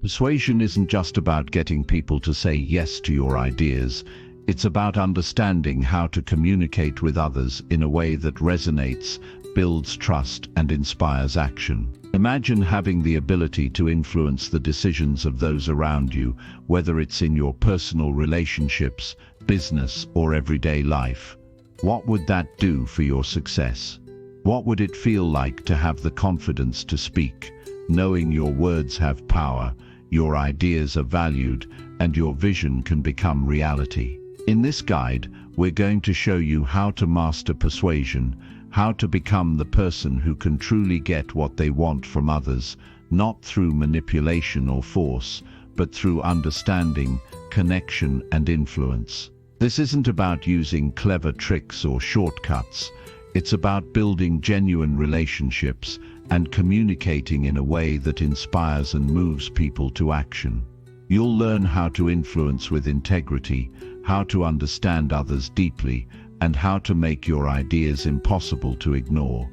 Persuasion isn't just about getting people to say yes to your ideas. It's about understanding how to communicate with others in a way that resonates, builds trust, and inspires action. Imagine having the ability to influence the decisions of those around you, whether it's in your personal relationships, business, or everyday life. What would that do for your success? What would it feel like to have the confidence to speak, knowing your words have power, your ideas are valued, and your vision can become reality? In this guide, we're going to show you how to master persuasion, how to become the person who can truly get what they want from others, not through manipulation or force, but through understanding, connection, and influence. This isn't about using clever tricks or shortcuts. It's about building genuine relationships and communicating in a way that inspires and moves people to action. You'll learn how to influence with integrity, how to understand others deeply, and how to make your ideas impossible to ignore.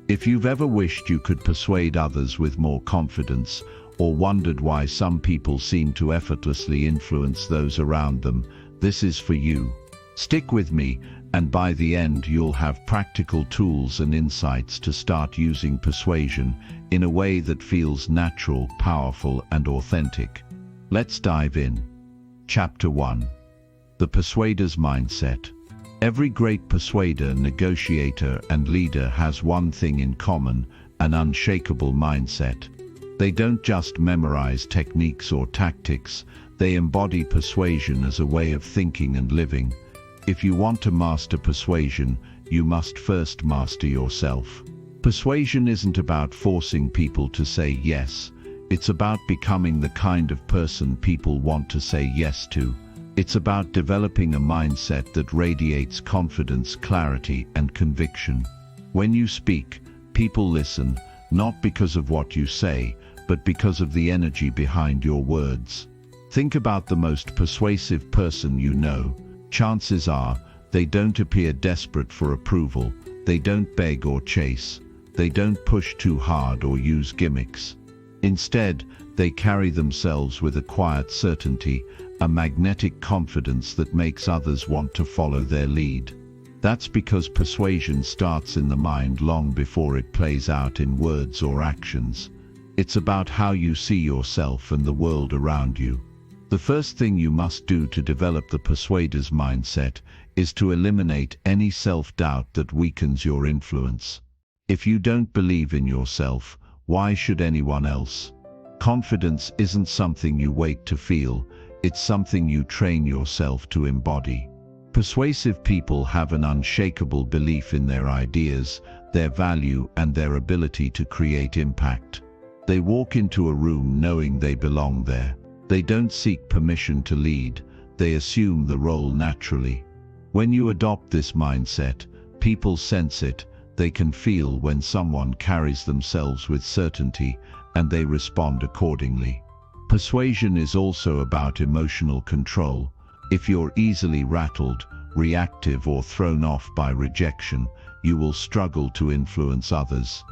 If you've ever wished you could persuade others with more confidence, or wondered why some people seem to effortlessly influence those around them, this is for you. Stick with me, and by the end you'll have practical tools and insights to start using persuasion in a way that feels natural, powerful, and authentic. Let's dive in. Chapter 1. The Persuader's Mindset. Every great persuader, negotiator, and leader has one thing in common: an unshakable mindset. They don't just memorize techniques or tactics, they embody persuasion as a way of thinking and living. If you want to master persuasion, you must first master yourself. Persuasion isn't about forcing people to say yes. It's about becoming the kind of person people want to say yes to. It's about developing a mindset that radiates confidence, clarity, and conviction. When you speak, people listen, not because of what you say, but because of the energy behind your words. Think about the most persuasive person you know. Chances are, they don't appear desperate for approval, they don't beg or chase, they don't push too hard or use gimmicks. Instead, they carry themselves with a quiet certainty, a magnetic confidence that makes others want to follow their lead. That's because persuasion starts in the mind long before it plays out in words or actions. It's about how you see yourself and the world around you. The first thing you must do to develop the persuader's mindset is to eliminate any self-doubt that weakens your influence. If you don't believe in yourself, why should anyone else? Confidence isn't something you wait to feel, it's something you train yourself to embody. Persuasive people have an unshakable belief in their ideas, their value, and their ability to create impact. They walk into a room knowing they belong there. They don't seek permission to lead, they assume the role naturally. When you adopt this mindset, people sense it, they can feel when someone carries themselves with certainty, and they respond accordingly. Persuasion is also about emotional control. If you're easily rattled, reactive, or thrown off by rejection, you will struggle to influence others.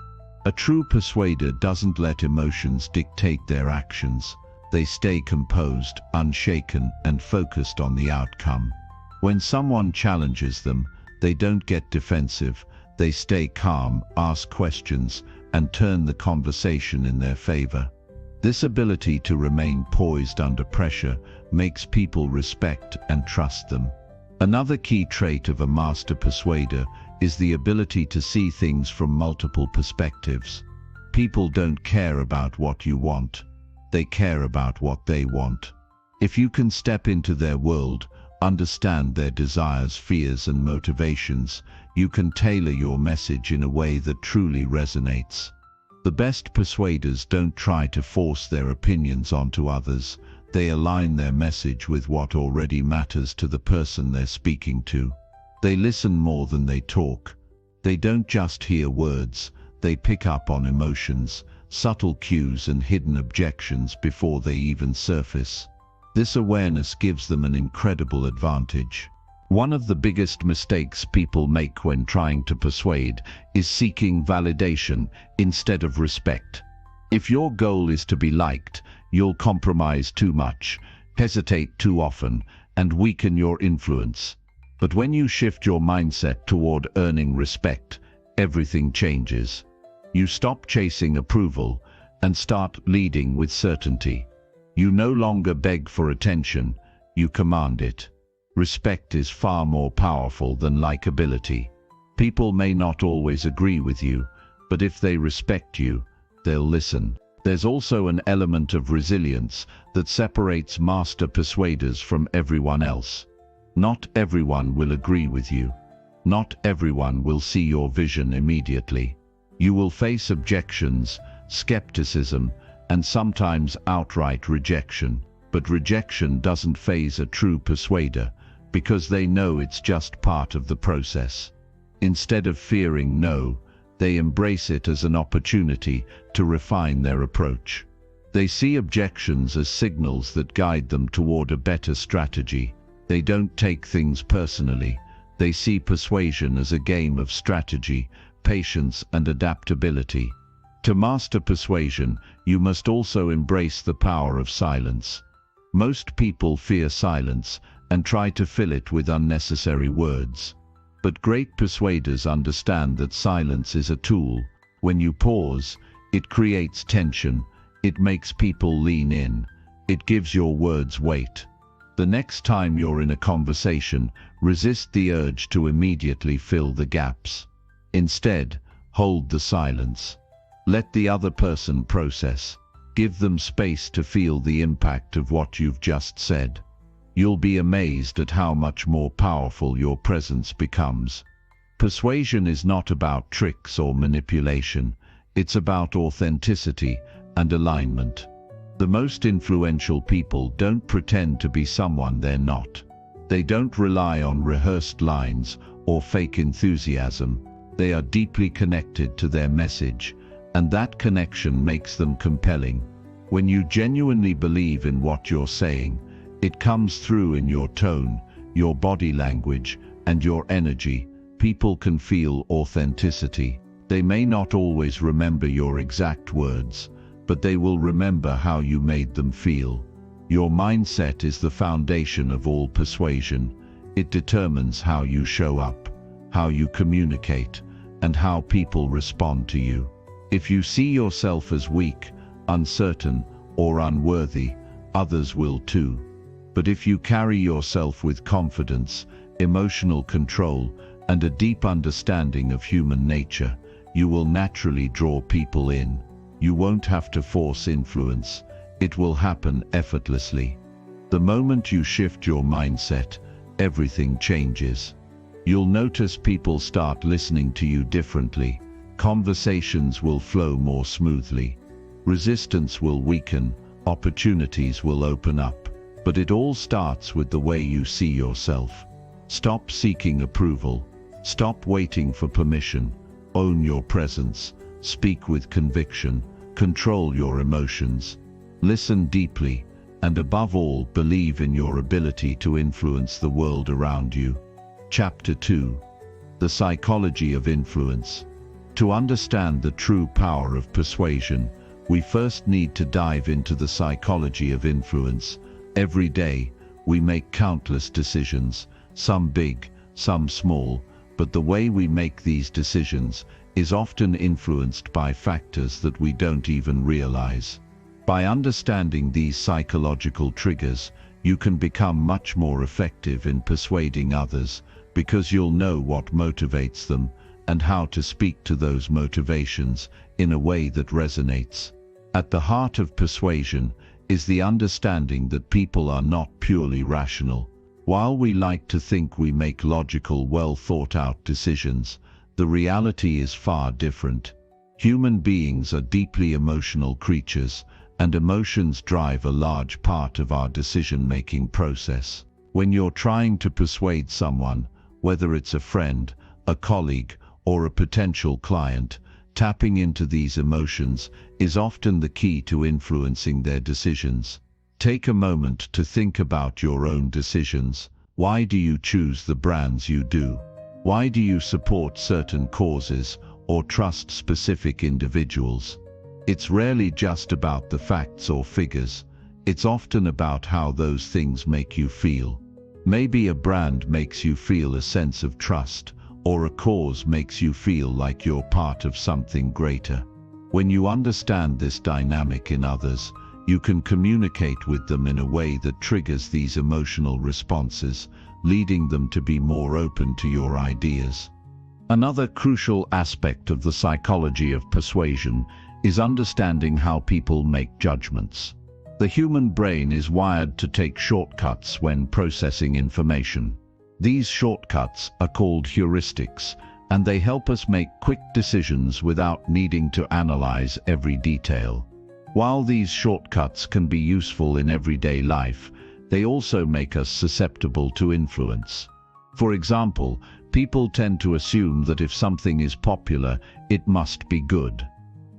A true persuader doesn't let emotions dictate their actions. They stay composed, unshaken, and focused on the outcome. When someone challenges them, they don't get defensive. They stay calm, ask questions, and turn the conversation in their favor. This ability to remain poised under pressure makes people respect and trust them. Another key trait of a master persuader is the ability to see things from multiple perspectives. People don't care about what you want. They care about what they want. If you can step into their world, understand their desires, fears, and motivations, you can tailor your message in a way that truly resonates. The best persuaders don't try to force their opinions onto others. They align their message with what already matters to the person they're speaking to. They listen more than they talk. They don't just hear words, they pick up on emotions, subtle cues, and hidden objections before they even surface. This awareness gives them an incredible advantage. One of the biggest mistakes people make when trying to persuade is seeking validation instead of respect. If your goal is to be liked, you'll compromise too much, hesitate too often, and weaken your influence. But when you shift your mindset toward earning respect, everything changes. You stop chasing approval and start leading with certainty. You no longer beg for attention, you command it. Respect is far more powerful than likability. People may not always agree with you, but if they respect you, they'll listen. There's also an element of resilience that separates master persuaders from everyone else. Not everyone will agree with you. Not everyone will see your vision immediately. You will face objections, skepticism, and sometimes outright rejection. But rejection doesn't faze a true persuader, because they know it's just part of the process. Instead of fearing no, they embrace it as an opportunity to refine their approach. They see objections as signals that guide them toward a better strategy. They don't take things personally. They see persuasion as a game of strategy, patience, and adaptability. To master persuasion, you must also embrace the power of silence. Most people fear silence and try to fill it with unnecessary words. But great persuaders understand that silence is a tool. When you pause, it creates tension, it makes people lean in, it gives your words weight. The next time you're in a conversation, resist the urge to immediately fill the gaps. Instead, hold the silence. Let the other person process. Give them space to feel the impact of what you've just said. You'll be amazed at how much more powerful your presence becomes. Persuasion is not about tricks or manipulation. It's about authenticity and alignment. The most influential people don't pretend to be someone they're not. They don't rely on rehearsed lines or fake enthusiasm. They are deeply connected to their message, and that connection makes them compelling. When you genuinely believe in what you're saying, it comes through in your tone, your body language, and your energy. People can feel authenticity. They may not always remember your exact words, but they will remember how you made them feel. Your mindset is the foundation of all persuasion. It determines how you show up, how you communicate, and how people respond to you. If you see yourself as weak, uncertain, or unworthy, others will too. But if you carry yourself with confidence, emotional control, and a deep understanding of human nature, you will naturally draw people in. You won't have to force influence. It will happen effortlessly. The moment you shift your mindset, everything changes. You'll notice people start listening to you differently. Conversations will flow more smoothly. Resistance will weaken. Opportunities will open up. But it all starts with the way you see yourself. Stop seeking approval. Stop waiting for permission. Own your presence. Speak with conviction. Control your emotions. Listen deeply. And above all, believe in your ability to influence the world around you. Chapter 2. The Psychology of Influence. To understand the true power of persuasion, we first need to dive into the psychology of influence. Every day, we make countless decisions, some big, some small, but the way we make these decisions is often influenced by factors that we don't even realize. By understanding these psychological triggers, you can become much more effective in persuading others, because you'll know what motivates them and how to speak to those motivations in a way that resonates. At the heart of persuasion is the understanding that people are not purely rational. While we like to think we make logical, well-thought-out decisions, the reality is far different. Human beings are deeply emotional creatures, and emotions drive a large part of our decision-making process. When you're trying to persuade someone, whether it's a friend, a colleague, or a potential client, tapping into these emotions is often the key to influencing their decisions. Take a moment to think about your own decisions. Why do you choose the brands you do? Why do you support certain causes or trust specific individuals? It's rarely just about the facts or figures. It's often about how those things make you feel. Maybe a brand makes you feel a sense of trust, or a cause makes you feel like you're part of something greater. When you understand this dynamic in others, you can communicate with them in a way that triggers these emotional responses, leading them to be more open to your ideas. Another crucial aspect of the psychology of persuasion is understanding how people make judgments. The human brain is wired to take shortcuts when processing information. These shortcuts are called heuristics, and they help us make quick decisions without needing to analyze every detail. While these shortcuts can be useful in everyday life, they also make us susceptible to influence. For example, people tend to assume that if something is popular, it must be good.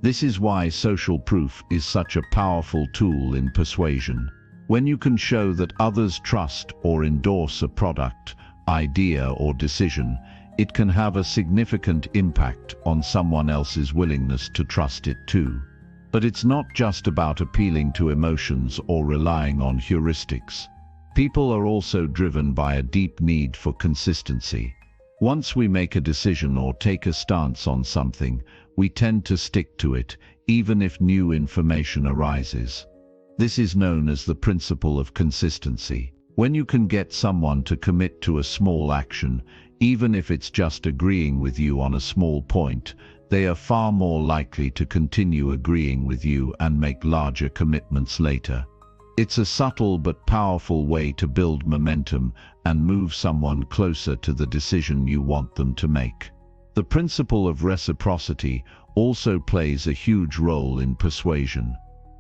This is why social proof is such a powerful tool in persuasion. When you can show that others trust or endorse a product, idea, or decision, it can have a significant impact on someone else's willingness to trust it too. But it's not just about appealing to emotions or relying on heuristics. People are also driven by a deep need for consistency. Once we make a decision or take a stance on something, we tend to stick to it, even if new information arises. This is known as the principle of consistency. When you can get someone to commit to a small action, even if it's just agreeing with you on a small point, they are far more likely to continue agreeing with you and make larger commitments later. It's a subtle but powerful way to build momentum and move someone closer to the decision you want them to make. The principle of reciprocity also plays a huge role in persuasion.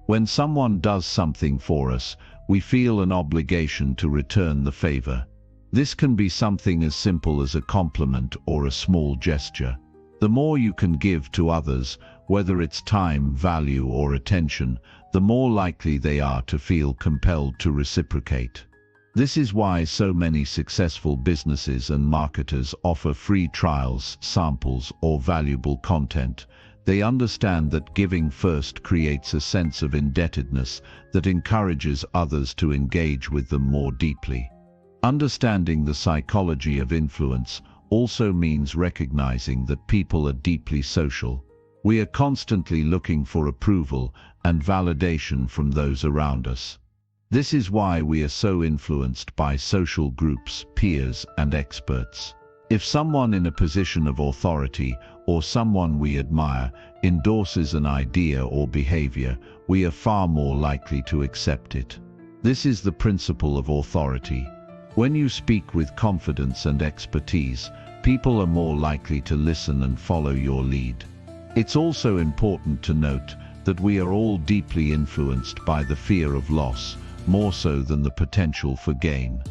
When someone does something for us, we feel an obligation to return the favor. This can be something as simple as a compliment or a small gesture. The more you can give to others, whether it's time, value, or attention, the more likely they are to feel compelled to reciprocate. This is why so many successful businesses and marketers offer free trials, samples, or valuable content. They understand that giving first creates a sense of indebtedness that encourages others to engage with them more deeply. Understanding the psychology of influence also means recognizing that people are deeply social. We are constantly looking for approval and validation from those around us. This is why we are so influenced by social groups, peers, and experts. If someone in a position of authority or someone we admire endorses an idea or behavior, we are far more likely to accept it. This is the principle of authority. When you speak with confidence and expertise, people are more likely to listen and follow your lead. It's also important to note that we are all deeply influenced by the fear of loss, more so than the potential for gain.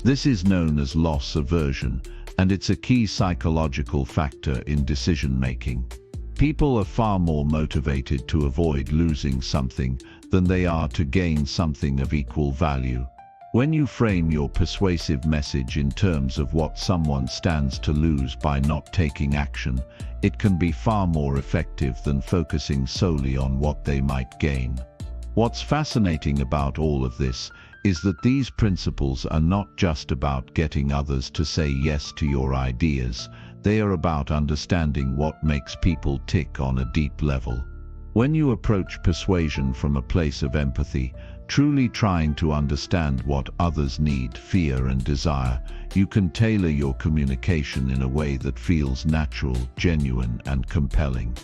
This is known as loss aversion, and it's a key psychological factor in decision-making. People are far more motivated to avoid losing something than they are to gain something of equal value. When you frame your persuasive message in terms of what someone stands to lose by not taking action, it can be far more effective than focusing solely on what they might gain. What's fascinating about all of this is that these principles are not just about getting others to say yes to your ideas, they are about understanding what makes people tick on a deep level. When you approach persuasion from a place of empathy, truly trying to understand what others need, fear, and desire, you can tailor your communication in a way that feels natural, genuine, and compelling.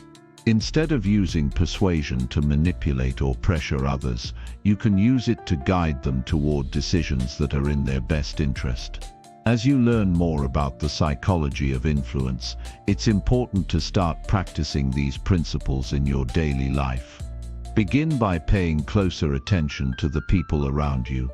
Instead of using persuasion to manipulate or pressure others, you can use it to guide them toward decisions that are in their best interest. As you learn more about the psychology of influence, it's important to start practicing these principles in your daily life. Begin by paying closer attention to the people around you.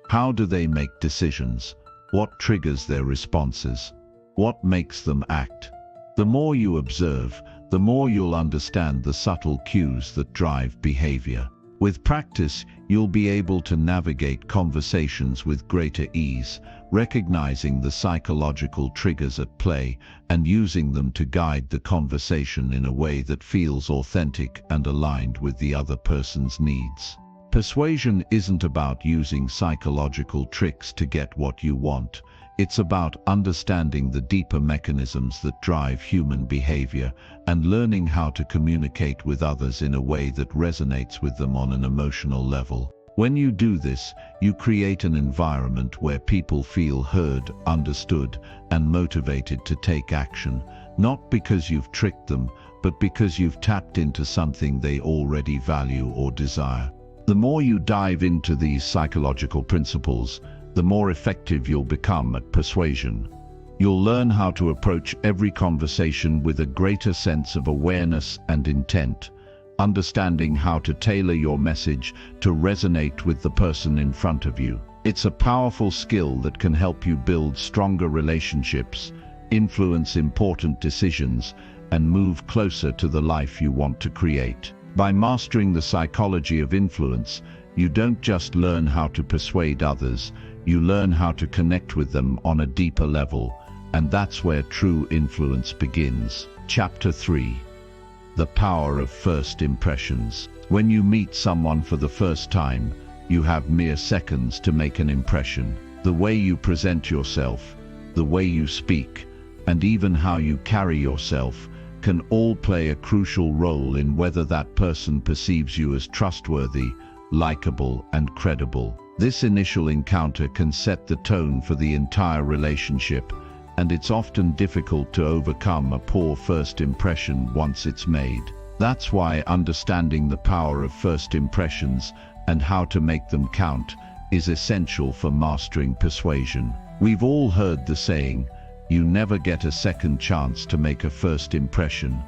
How do they make decisions? What triggers their responses? What makes them act? The more you observe, the more you'll understand the subtle cues that drive behavior. With practice, you'll be able to navigate conversations with greater ease, recognizing the psychological triggers at play and using them to guide the conversation in a way that feels authentic and aligned with the other person's needs. Persuasion isn't about using psychological tricks to get what you want. It's about understanding the deeper mechanisms that drive human behavior and learning how to communicate with others in a way that resonates with them on an emotional level. When you do this, you create an environment where people feel heard, understood, and motivated to take action, not because you've tricked them, but because you've tapped into something they already value or desire. The more you dive into these psychological principles, the more effective you'll become at persuasion. You'll learn how to approach every conversation with a greater sense of awareness and intent, understanding how to tailor your message to resonate with the person in front of you. It's a powerful skill that can help you build stronger relationships, influence important decisions, and move closer to the life you want to create. By mastering the psychology of influence, you don't just learn how to persuade others, you learn how to connect with them on a deeper level, and that's where true influence begins. Chapter 3. The Power of First Impressions. When you meet someone for the first time, you have mere seconds to make an impression. The way you present yourself, the way you speak, and even how you carry yourself can all play a crucial role in whether that person perceives you as trustworthy, likable, and credible. This initial encounter can set the tone for the entire relationship, and it's often difficult to overcome a poor first impression once it's made. That's why understanding the power of first impressions and how to make them count is essential for mastering persuasion. We've all heard the saying, "You never get a second chance to make a first impression,"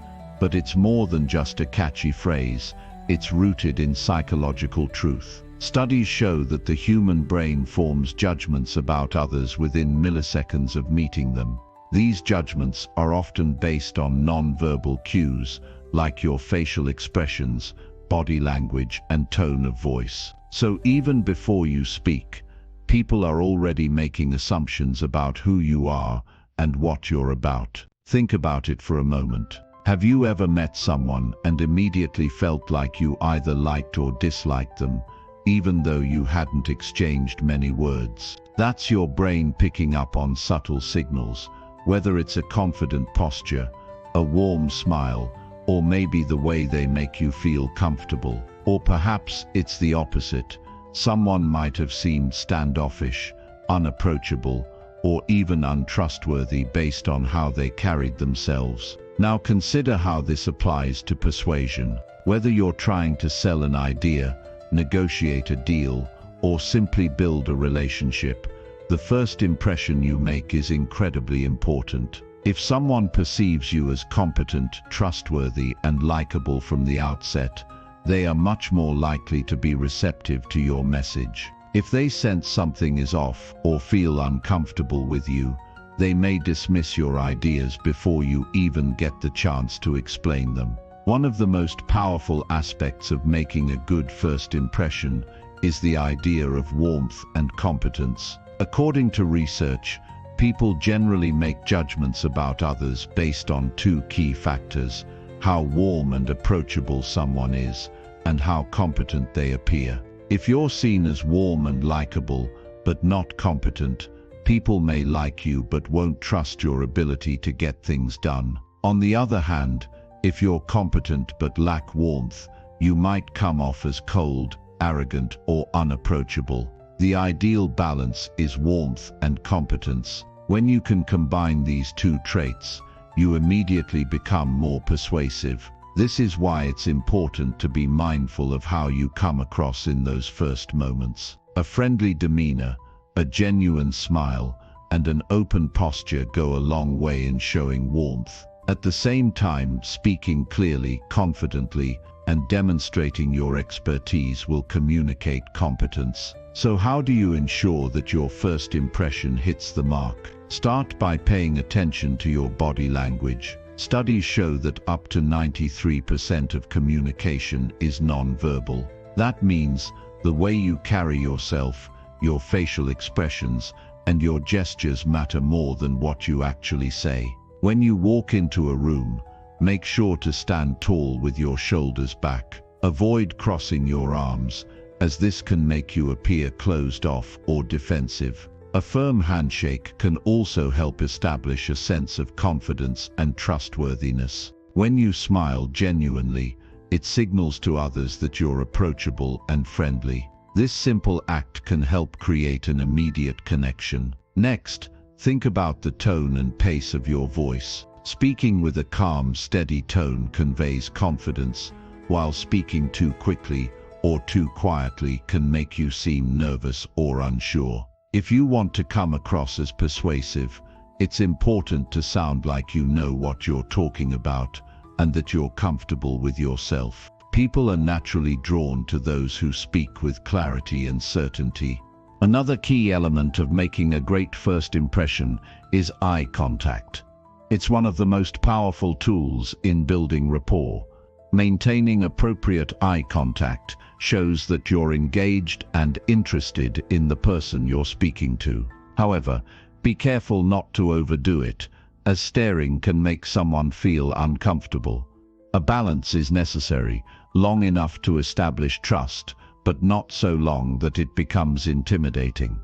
but it's more than just a catchy phrase. It's rooted in psychological truth. Studies show that the human brain forms judgments about others within milliseconds of meeting them. These judgments are often based on non-verbal cues, like your facial expressions, body language, and tone of voice. So even before you speak, people are already making assumptions about who you are and what you're about. Think about it for a moment. Have you ever met someone and immediately felt like you either liked or disliked them, even though you hadn't exchanged many words? That's your brain picking up on subtle signals, whether it's a confident posture, a warm smile, or maybe the way they make you feel comfortable. Or perhaps it's the opposite. Someone might have seemed standoffish, unapproachable, or even untrustworthy based on how they carried themselves. Now consider how this applies to persuasion. Whether you're trying to sell an idea, negotiate a deal, or simply build a relationship, the first impression you make is incredibly important. If someone perceives you as competent, trustworthy, and likable from the outset, they are much more likely to be receptive to your message. If they sense something is off or feel uncomfortable with you, they may dismiss your ideas before you even get the chance to explain them. One of the most powerful aspects of making a good first impression is the idea of warmth and competence. According to research, people generally make judgments about others based on two key factors: how warm and approachable someone is, and how competent they appear. If you're seen as warm and likable, but not competent, people may like you but won't trust your ability to get things done. On the other hand, if you're competent but lack warmth, you might come off as cold, arrogant, or unapproachable. The ideal balance is warmth and competence. When you can combine these two traits, you immediately become more persuasive. This is why it's important to be mindful of how you come across in those first moments. A friendly demeanor, a genuine smile, and an open posture go a long way in showing warmth. At the same time, speaking clearly, confidently, and demonstrating your expertise will communicate competence. So how do you ensure that your first impression hits the mark? Start by paying attention to your body language. Studies show that up to 93% of communication is non-verbal. That means the way you carry yourself, your facial expressions, and your gestures matter more than what you actually say. When you walk into a room, make sure to stand tall with your shoulders back. Avoid crossing your arms, as this can make you appear closed off or defensive. A firm handshake can also help establish a sense of confidence and trustworthiness. When you smile genuinely, it signals to others that you're approachable and friendly. This simple act can help create an immediate connection. Next, think about the tone and pace of your voice. Speaking with a calm, steady tone conveys confidence, while speaking too quickly or too quietly can make you seem nervous or unsure. If you want to come across as persuasive, it's important to sound like you know what you're talking about and that you're comfortable with yourself. People are naturally drawn to those who speak with clarity and certainty. Another key element of making a great first impression is eye contact. It's one of the most powerful tools in building rapport. Maintaining appropriate eye contact shows that you're engaged and interested in the person you're speaking to. However, be careful not to overdo it, as staring can make someone feel uncomfortable. A balance is necessary, long enough to establish trust, but not so long that it becomes intimidating.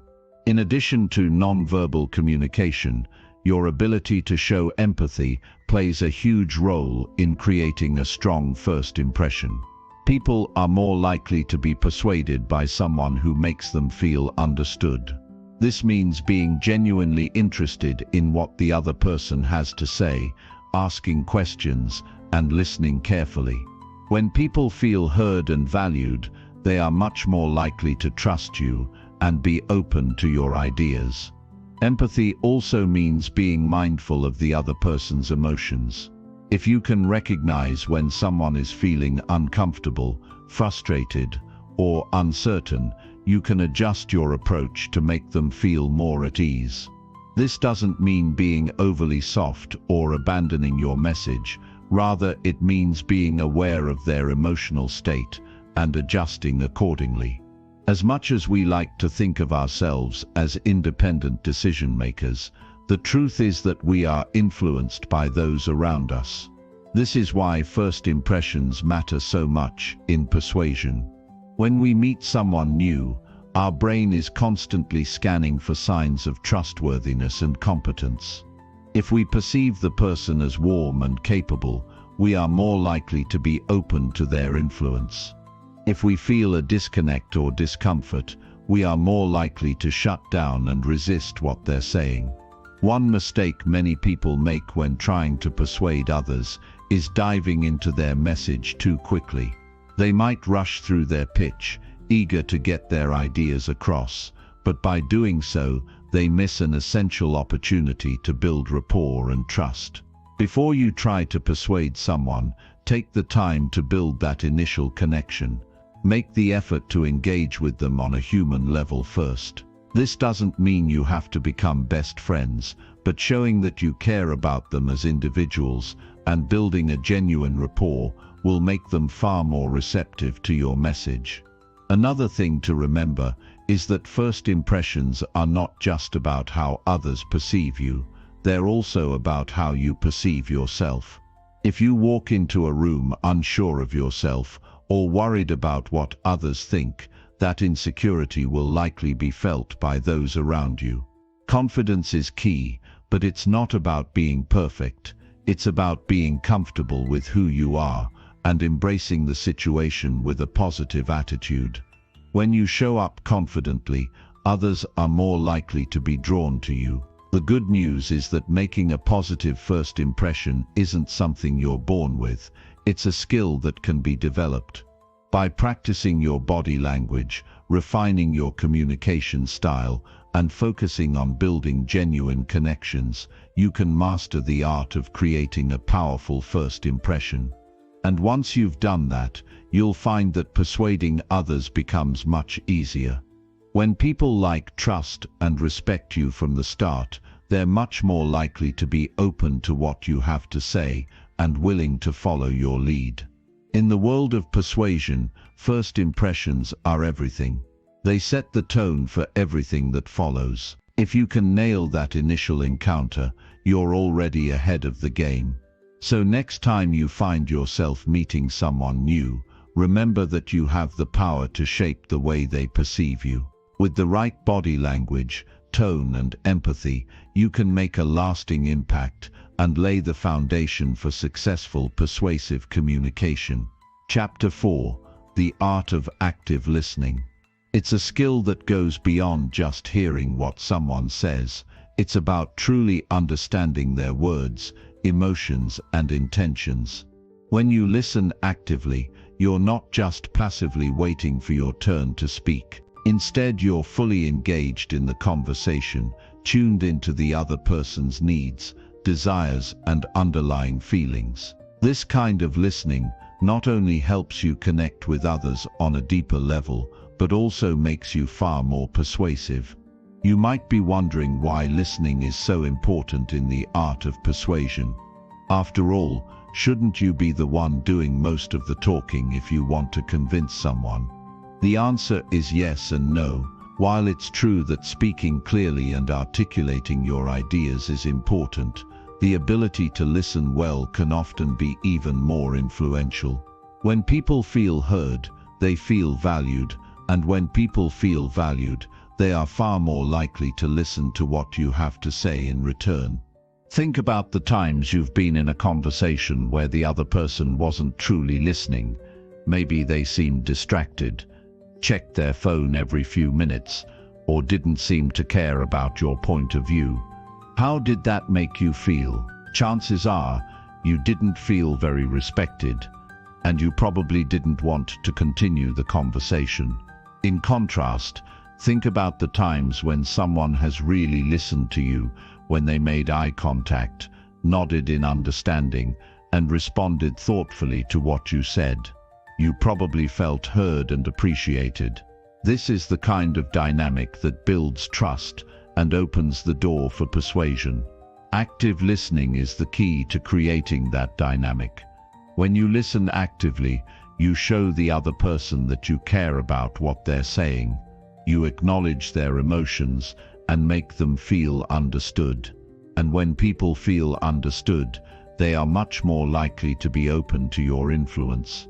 In addition to non-verbal communication, your ability to show empathy plays a huge role in creating a strong first impression. People are more likely to be persuaded by someone who makes them feel understood. This means being genuinely interested in what the other person has to say, asking questions, and listening carefully. When people feel heard and valued, they are much more likely to trust you and be open to your ideas. Empathy also means being mindful of the other person's emotions. If you can recognize when someone is feeling uncomfortable, frustrated, or uncertain, you can adjust your approach to make them feel more at ease. This doesn't mean being overly soft or abandoning your message. Rather, it means being aware of their emotional state and adjusting accordingly. As much as we like to think of ourselves as independent decision makers, the truth is that we are influenced by those around us. This is why first impressions matter so much in persuasion. When we meet someone new, our brain is constantly scanning for signs of trustworthiness and competence. If we perceive the person as warm and capable, we are more likely to be open to their influence. If we feel a disconnect or discomfort, we are more likely to shut down and resist what they're saying. One mistake many people make when trying to persuade others is diving into their message too quickly. They might rush through their pitch, eager to get their ideas across, but by doing so, they miss an essential opportunity to build rapport and trust. Before you try to persuade someone, take the time to build that initial connection. Make the effort to engage with them on a human level first. This doesn't mean you have to become best friends, but showing that you care about them as individuals and building a genuine rapport will make them far more receptive to your message. Another thing to remember is that first impressions are not just about how others perceive you, they're also about how you perceive yourself. If you walk into a room unsure of yourself or worried about what others think, that insecurity will likely be felt by those around you. Confidence is key, but it's not about being perfect. It's about being comfortable with who you are and embracing the situation with a positive attitude. When you show up confidently, others are more likely to be drawn to you. The good news is that making a positive first impression isn't something you're born with. It's a skill that can be developed. By practicing your body language, refining your communication style, and focusing on building genuine connections, you can master the art of creating a powerful first impression. And once you've done that, you'll find that persuading others becomes much easier. When people like, trust, and respect you from the start, they're much more likely to be open to what you have to say and willing to follow your lead. In the world of persuasion, first impressions are everything. They set the tone for everything that follows. If you can nail that initial encounter, you're already ahead of the game. So next time you find yourself meeting someone new, remember that you have the power to shape the way they perceive you. With the right body language, tone and empathy, you can make a lasting impact and lay the foundation for successful persuasive communication. Chapter 4: The Art of Active Listening. It's a skill that goes beyond just hearing what someone says. It's about truly understanding their words, emotions and intentions. When you listen actively, you're not just passively waiting for your turn to speak. Instead, you're fully engaged in the conversation, tuned into the other person's needs, desires and underlying feelings. This kind of listening not only helps you connect with others on a deeper level, but also makes you far more persuasive. You might be wondering why listening is so important in the art of persuasion. After all, shouldn't you be the one doing most of the talking if you want to convince someone? The answer is yes and no. While it's true that speaking clearly and articulating your ideas is important, the ability to listen well can often be even more influential. When people feel heard, they feel valued, and when people feel valued, they are far more likely to listen to what you have to say in return. Think about the times you've been in a conversation where the other person wasn't truly listening. Maybe they seemed distracted, checked their phone every few minutes, or didn't seem to care about your point of view. How did that make you feel? Chances are you didn't feel very respected, and you probably didn't want to continue the conversation. In contrast, think about the times when someone has really listened to you, when they made eye contact, nodded in understanding, and responded thoughtfully to what you said. You probably felt heard and appreciated. This is the kind of dynamic that builds trust and opens the door for persuasion. Active listening is the key to creating that dynamic. When you listen actively, you show the other person that you care about what they're saying. You acknowledge their emotions and make them feel understood. And when people feel understood, they are much more likely to be open to your influence.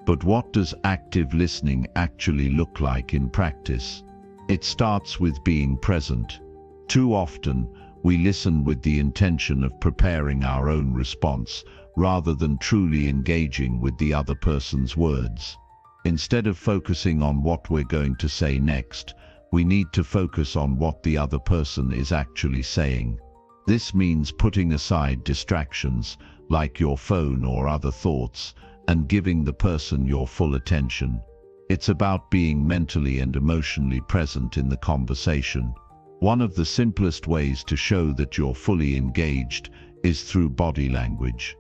But what does active listening actually look like in practice? It starts with being present. Too often, we listen with the intention of preparing our own response, rather than truly engaging with the other person's words. Instead of focusing on what we're going to say next, we need to focus on what the other person is actually saying. This means putting aside distractions, like your phone or other thoughts, and giving the person your full attention. It's about being mentally and emotionally present in the conversation. One of the simplest ways to show that you're fully engaged is through body language.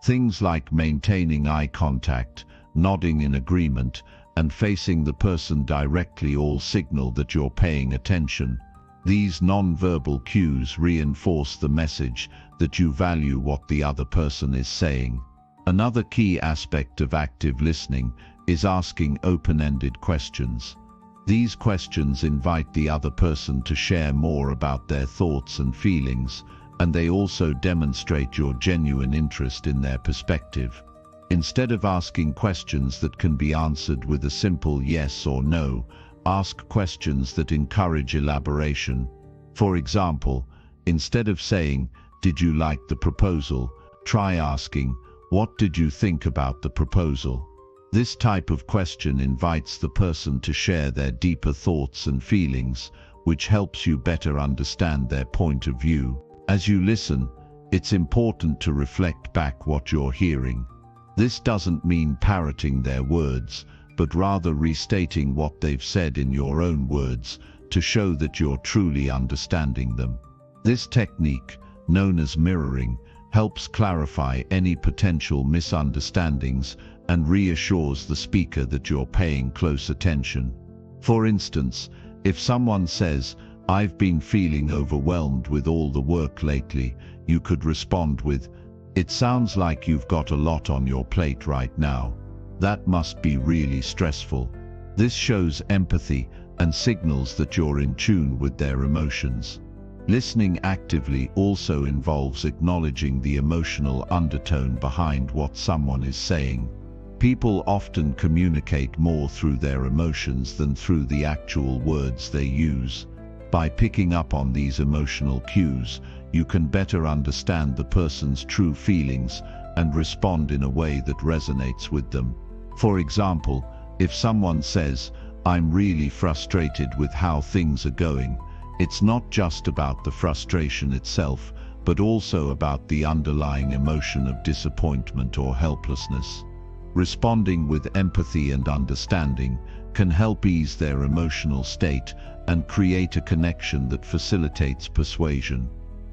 Things like maintaining eye contact, nodding in agreement, and facing the person directly all signal that you're paying attention. These non-verbal cues reinforce the message that you value what the other person is saying. Another key aspect of active listening is asking open-ended questions. These questions invite the other person to share more about their thoughts and feelings, and they also demonstrate your genuine interest in their perspective. Instead of asking questions that can be answered with a simple yes or no, ask questions that encourage elaboration. For example, instead of saying, "Did you like the proposal?" try asking, "What did you think about the proposal?" This type of question invites the person to share their deeper thoughts and feelings, which helps you better understand their point of view. As you listen, it's important to reflect back what you're hearing. This doesn't mean parroting their words, but rather restating what they've said in your own words to show that you're truly understanding them. This technique, known as mirroring, helps clarify any potential misunderstandings and reassures the speaker that you're paying close attention. For instance, if someone says, "I've been feeling overwhelmed with all the work lately," you could respond with, "It sounds like you've got a lot on your plate right now. That must be really stressful." This shows empathy and signals that you're in tune with their emotions. Listening actively also involves acknowledging the emotional undertone behind what someone is saying. People often communicate more through their emotions than through the actual words they use. By picking up on these emotional cues, you can better understand the person's true feelings and respond in a way that resonates with them. For example, if someone says, "I'm really frustrated with how things are going," it's not just about the frustration itself, but also about the underlying emotion of disappointment or helplessness. Responding with empathy and understanding can help ease their emotional state and create a connection that facilitates persuasion.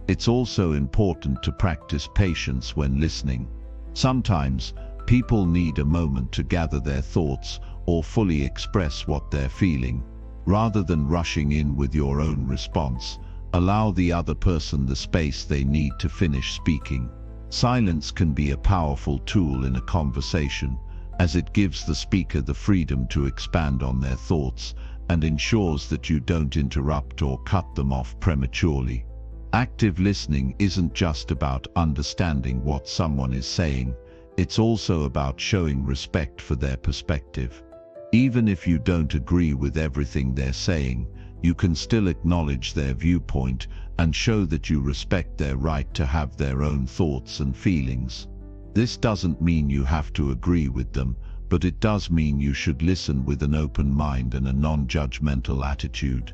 It's also important to practice patience when listening. Sometimes, people need a moment to gather their thoughts or fully express what they're feeling. Rather than rushing in with your own response, allow the other person the space they need to finish speaking. Silence can be a powerful tool in a conversation, as it gives the speaker the freedom to expand on their thoughts and ensures that you don't interrupt or cut them off prematurely. Active listening isn't just about understanding what someone is saying, it's also about showing respect for their perspective. Even if you don't agree with everything they're saying, you can still acknowledge their viewpoint and show that you respect their right to have their own thoughts and feelings. This doesn't mean you have to agree with them, but it does mean you should listen with an open mind and a non-judgmental attitude.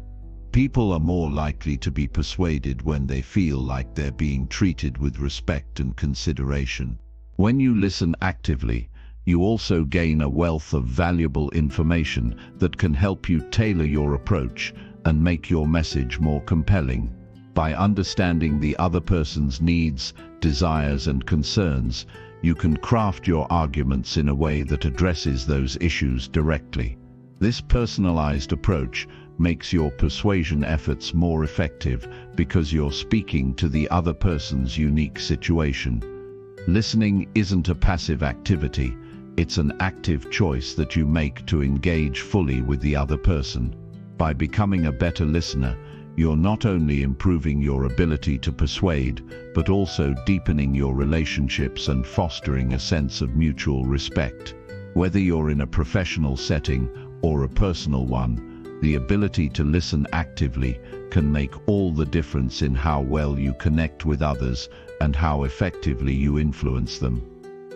People are more likely to be persuaded when they feel like they're being treated with respect and consideration. When you listen actively, you also gain a wealth of valuable information that can help you tailor your approach and make your message more compelling. By understanding the other person's needs, desires, and concerns, you can craft your arguments in a way that addresses those issues directly. This personalized approach makes your persuasion efforts more effective because you're speaking to the other person's unique situation. Listening isn't a passive activity. It's an active choice that you make to engage fully with the other person. By becoming a better listener, you're not only improving your ability to persuade, but also deepening your relationships and fostering a sense of mutual respect. Whether you're in a professional setting or a personal one, the ability to listen actively can make all the difference in how well you connect with others and how effectively you influence them.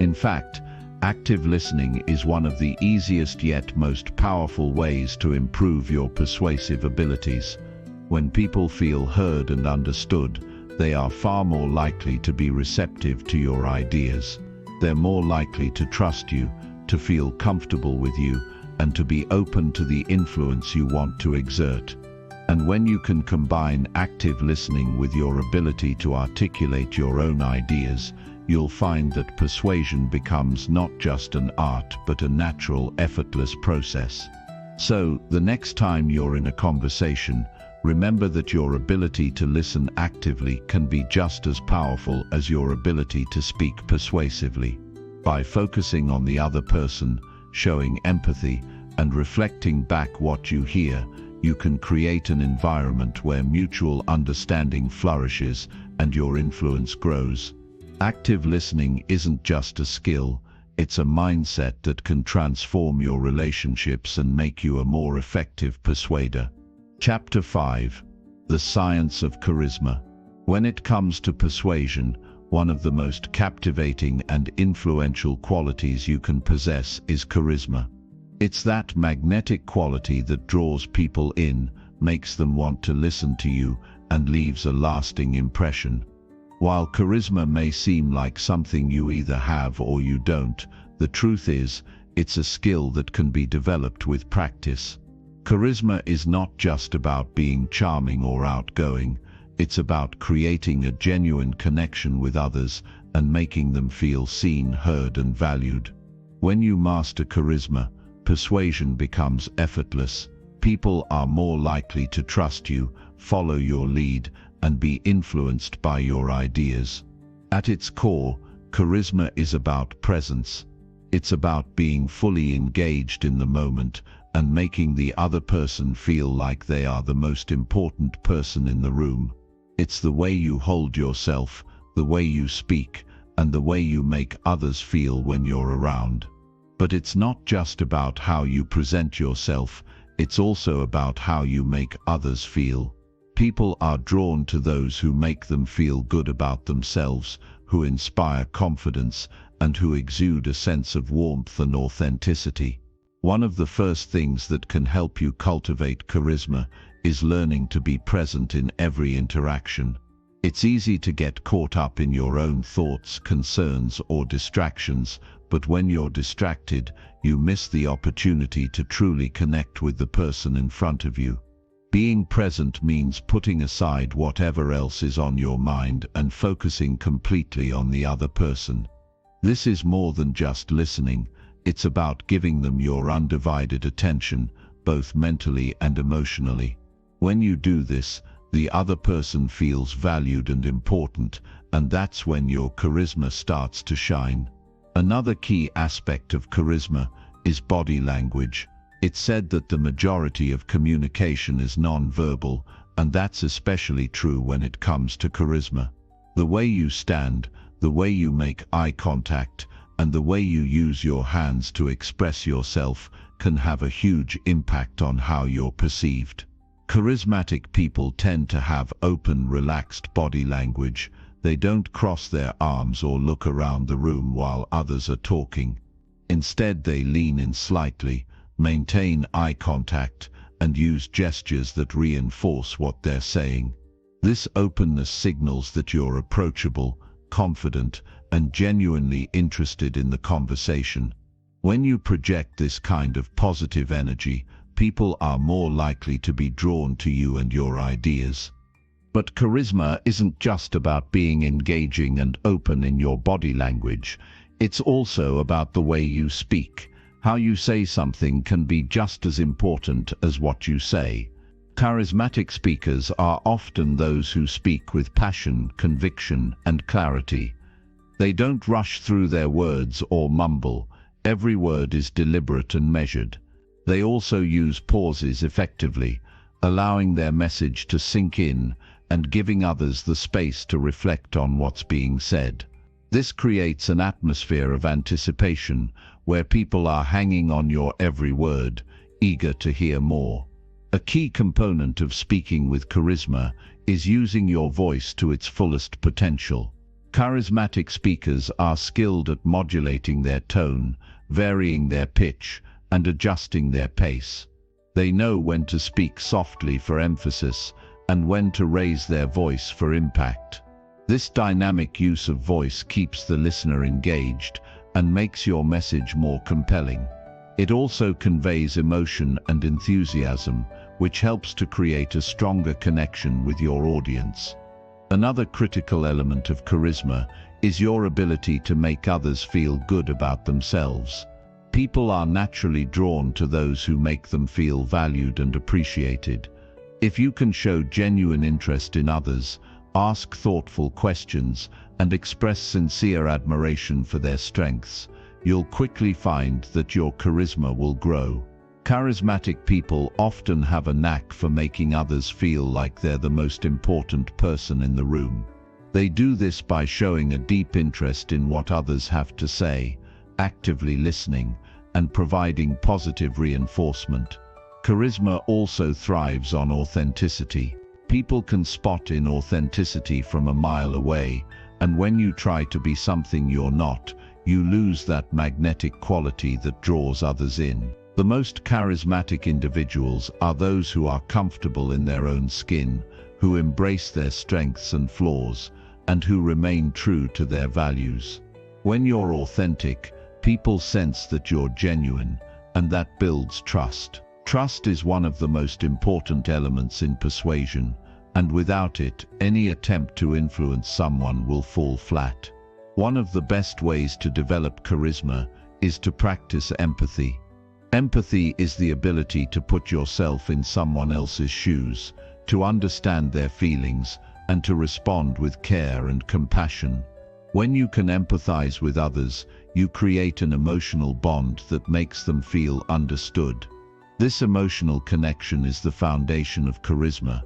In fact, active listening is one of the easiest yet most powerful ways to improve your persuasive abilities. When people feel heard and understood, they are far more likely to be receptive to your ideas. They're more likely to trust you, to feel comfortable with you, and to be open to the influence you want to exert. And when you can combine active listening with your ability to articulate your own ideas, you'll find that persuasion becomes not just an art but a natural, effortless process. So, the next time you're in a conversation, remember that your ability to listen actively can be just as powerful as your ability to speak persuasively. By focusing on the other person, showing empathy, and reflecting back what you hear, you can create an environment where mutual understanding flourishes and your influence grows. Active listening isn't just a skill, it's a mindset that can transform your relationships and make you a more effective persuader. Chapter 5. The Science of Charisma. When it comes to persuasion, one of the most captivating and influential qualities you can possess is charisma. It's that magnetic quality that draws people in, makes them want to listen to you, and leaves a lasting impression. While charisma may seem like something you either have or you don't, the truth is, it's a skill that can be developed with practice. Charisma is not just about being charming or outgoing, it's about creating a genuine connection with others and making them feel seen, heard, and valued. When you master charisma, persuasion becomes effortless. People are more likely to trust you, follow your lead, and be influenced by your ideas. At its core, charisma is about presence. It's about being fully engaged in the moment and making the other person feel like they are the most important person in the room. It's the way you hold yourself, the way you speak, and the way you make others feel when you're around. But it's not just about how you present yourself, it's also about how you make others feel. People are drawn to those who make them feel good about themselves, who inspire confidence, and who exude a sense of warmth and authenticity. One of the first things that can help you cultivate charisma is learning to be present in every interaction. It's easy to get caught up in your own thoughts, concerns, or distractions, but when you're distracted, you miss the opportunity to truly connect with the person in front of you. Being present means putting aside whatever else is on your mind and focusing completely on the other person. This is more than just listening, it's about giving them your undivided attention, both mentally and emotionally. When you do this, the other person feels valued and important, and that's when your charisma starts to shine. Another key aspect of charisma is body language. It's said that the majority of communication is non-verbal, and that's especially true when it comes to charisma. The way you stand, the way you make eye contact, and the way you use your hands to express yourself can have a huge impact on how you're perceived. Charismatic people tend to have open, relaxed body language. They don't cross their arms or look around the room while others are talking. Instead, they lean in slightly, maintain eye contact, and use gestures that reinforce what they're saying. This openness signals that you're approachable, confident, and genuinely interested in the conversation. When you project this kind of positive energy, people are more likely to be drawn to you and your ideas. But charisma isn't just about being engaging and open in your body language. It's also about the way you speak. How you say something can be just as important as what you say. Charismatic speakers are often those who speak with passion, conviction, and clarity. They don't rush through their words or mumble. Every word is deliberate and measured. They also use pauses effectively, allowing their message to sink in and giving others the space to reflect on what's being said. This creates an atmosphere of anticipation where people are hanging on your every word, eager to hear more. A key component of speaking with charisma is using your voice to its fullest potential. Charismatic speakers are skilled at modulating their tone, varying their pitch, and adjusting their pace. They know when to speak softly for emphasis and when to raise their voice for impact. This dynamic use of voice keeps the listener engaged and makes your message more compelling. It also conveys emotion and enthusiasm, which helps to create a stronger connection with your audience. Another critical element of charisma is your ability to make others feel good about themselves. People are naturally drawn to those who make them feel valued and appreciated. If you can show genuine interest in others, ask thoughtful questions, and express sincere admiration for their strengths, you'll quickly find that your charisma will grow. Charismatic people often have a knack for making others feel like they're the most important person in the room. They do this by showing a deep interest in what others have to say, actively listening, and providing positive reinforcement. Charisma also thrives on authenticity. People can spot inauthenticity from a mile away, and when you try to be something you're not, you lose that magnetic quality that draws others in. The most charismatic individuals are those who are comfortable in their own skin, who embrace their strengths and flaws, and who remain true to their values. When you're authentic, people sense that you're genuine, and that builds trust. Trust is one of the most important elements in persuasion, and without it, any attempt to influence someone will fall flat. One of the best ways to develop charisma is to practice empathy. Empathy is the ability to put yourself in someone else's shoes, to understand their feelings, and to respond with care and compassion. When you can empathize with others, you create an emotional bond that makes them feel understood. This emotional connection is the foundation of charisma.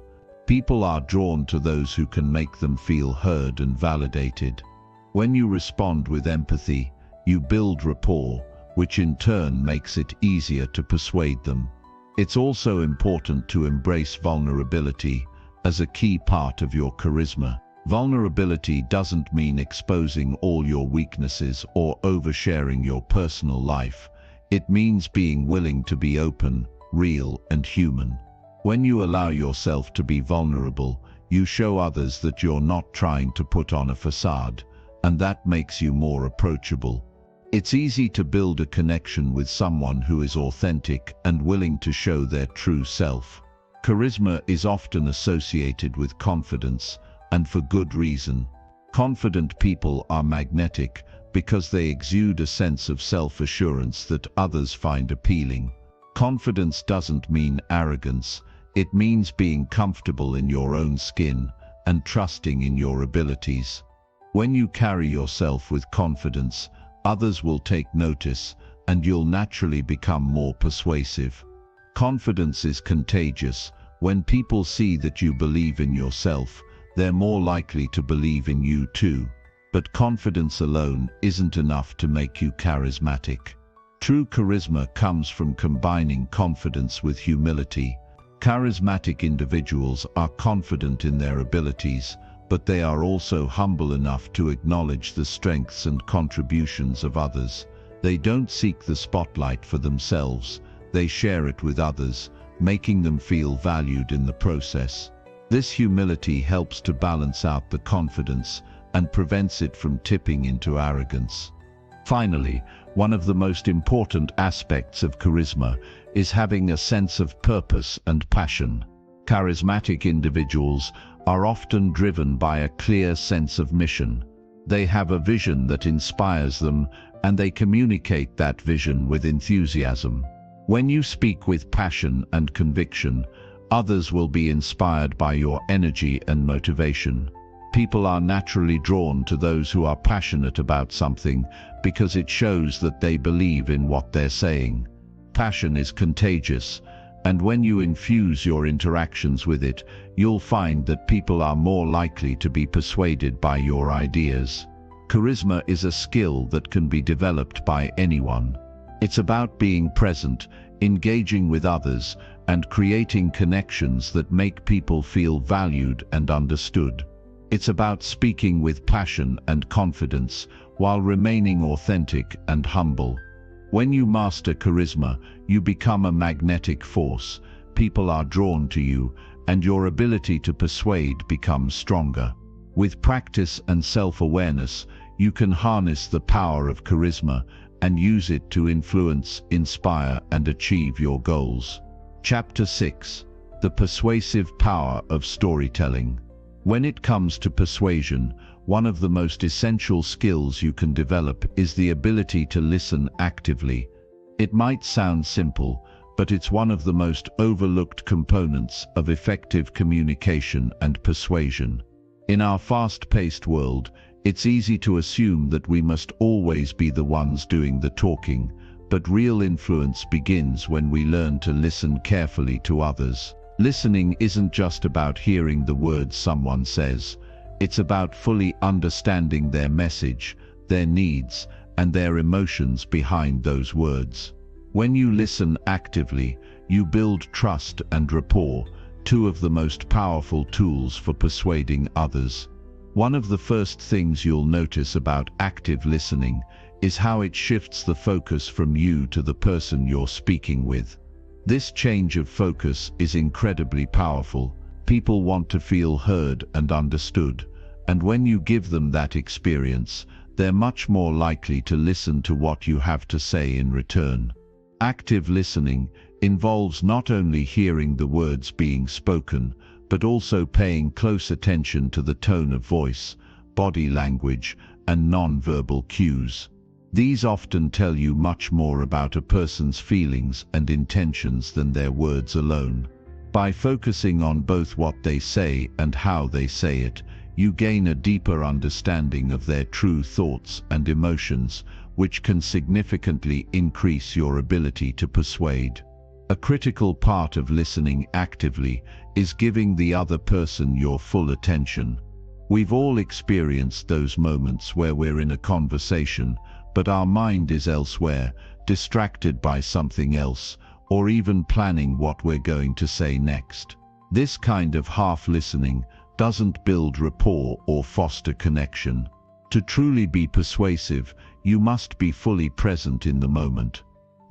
People are drawn to those who can make them feel heard and validated. When you respond with empathy, you build rapport, which in turn makes it easier to persuade them. It's also important to embrace vulnerability as a key part of your charisma. Vulnerability doesn't mean exposing all your weaknesses or oversharing your personal life. It means being willing to be open, real, and human. When you allow yourself to be vulnerable, you show others that you're not trying to put on a facade, and that makes you more approachable. It's easy to build a connection with someone who is authentic and willing to show their true self. Charisma is often associated with confidence, and for good reason. Confident people are magnetic because they exude a sense of self-assurance that others find appealing. Confidence doesn't mean arrogance. It means being comfortable in your own skin and trusting in your abilities. When you carry yourself with confidence, others will take notice, and you'll naturally become more persuasive. Confidence is contagious. When people see that you believe in yourself, they're more likely to believe in you too. But confidence alone isn't enough to make you charismatic. True charisma comes from combining confidence with humility. Charismatic individuals are confident in their abilities, but they are also humble enough to acknowledge the strengths and contributions of others. They don't seek the spotlight for themselves, they share it with others, making them feel valued in the process. This humility helps to balance out the confidence and prevents it from tipping into arrogance. Finally, one of the most important aspects of charisma is having a sense of purpose and passion. Charismatic individuals are often driven by a clear sense of mission. They have a vision that inspires them, and they communicate that vision with enthusiasm. When you speak with passion and conviction, others will be inspired by your energy and motivation. People are naturally drawn to those who are passionate about something because it shows that they believe in what they're saying. Passion is contagious, and when you infuse your interactions with it, you'll find that people are more likely to be persuaded by your ideas. Charisma is a skill that can be developed by anyone. It's about being present, engaging with others, and creating connections that make people feel valued and understood. It's about speaking with passion and confidence while remaining authentic and humble. When you master charisma, you become a magnetic force. People are drawn to you, and your ability to persuade becomes stronger. With practice and self-awareness, you can harness the power of charisma and use it to influence, inspire, and achieve your goals. Chapter 6: The Persuasive Power of Storytelling. When it comes to persuasion, one of the most essential skills you can develop is the ability to listen actively. It might sound simple, but it's one of the most overlooked components of effective communication and persuasion. In our fast-paced world, it's easy to assume that we must always be the ones doing the talking, but real influence begins when we learn to listen carefully to others. Listening isn't just about hearing the words someone says. It's about fully understanding their message, their needs, and their emotions behind those words. When you listen actively, you build trust and rapport, two of the most powerful tools for persuading others. One of the first things you'll notice about active listening is how it shifts the focus from you to the person you're speaking with. This change of focus is incredibly powerful. People want to feel heard and understood, and when you give them that experience, they're much more likely to listen to what you have to say in return. Active listening involves not only hearing the words being spoken, but also paying close attention to the tone of voice, body language, and non-verbal cues. These often tell you much more about a person's feelings and intentions than their words alone. By focusing on both what they say and how they say it, you gain a deeper understanding of their true thoughts and emotions, which can significantly increase your ability to persuade. A critical part of listening actively is giving the other person your full attention. We've all experienced those moments where we're in a conversation, but our mind is elsewhere, distracted by something else, or even planning what we're going to say next. This kind of half-listening doesn't build rapport or foster connection. To truly be persuasive, you must be fully present in the moment.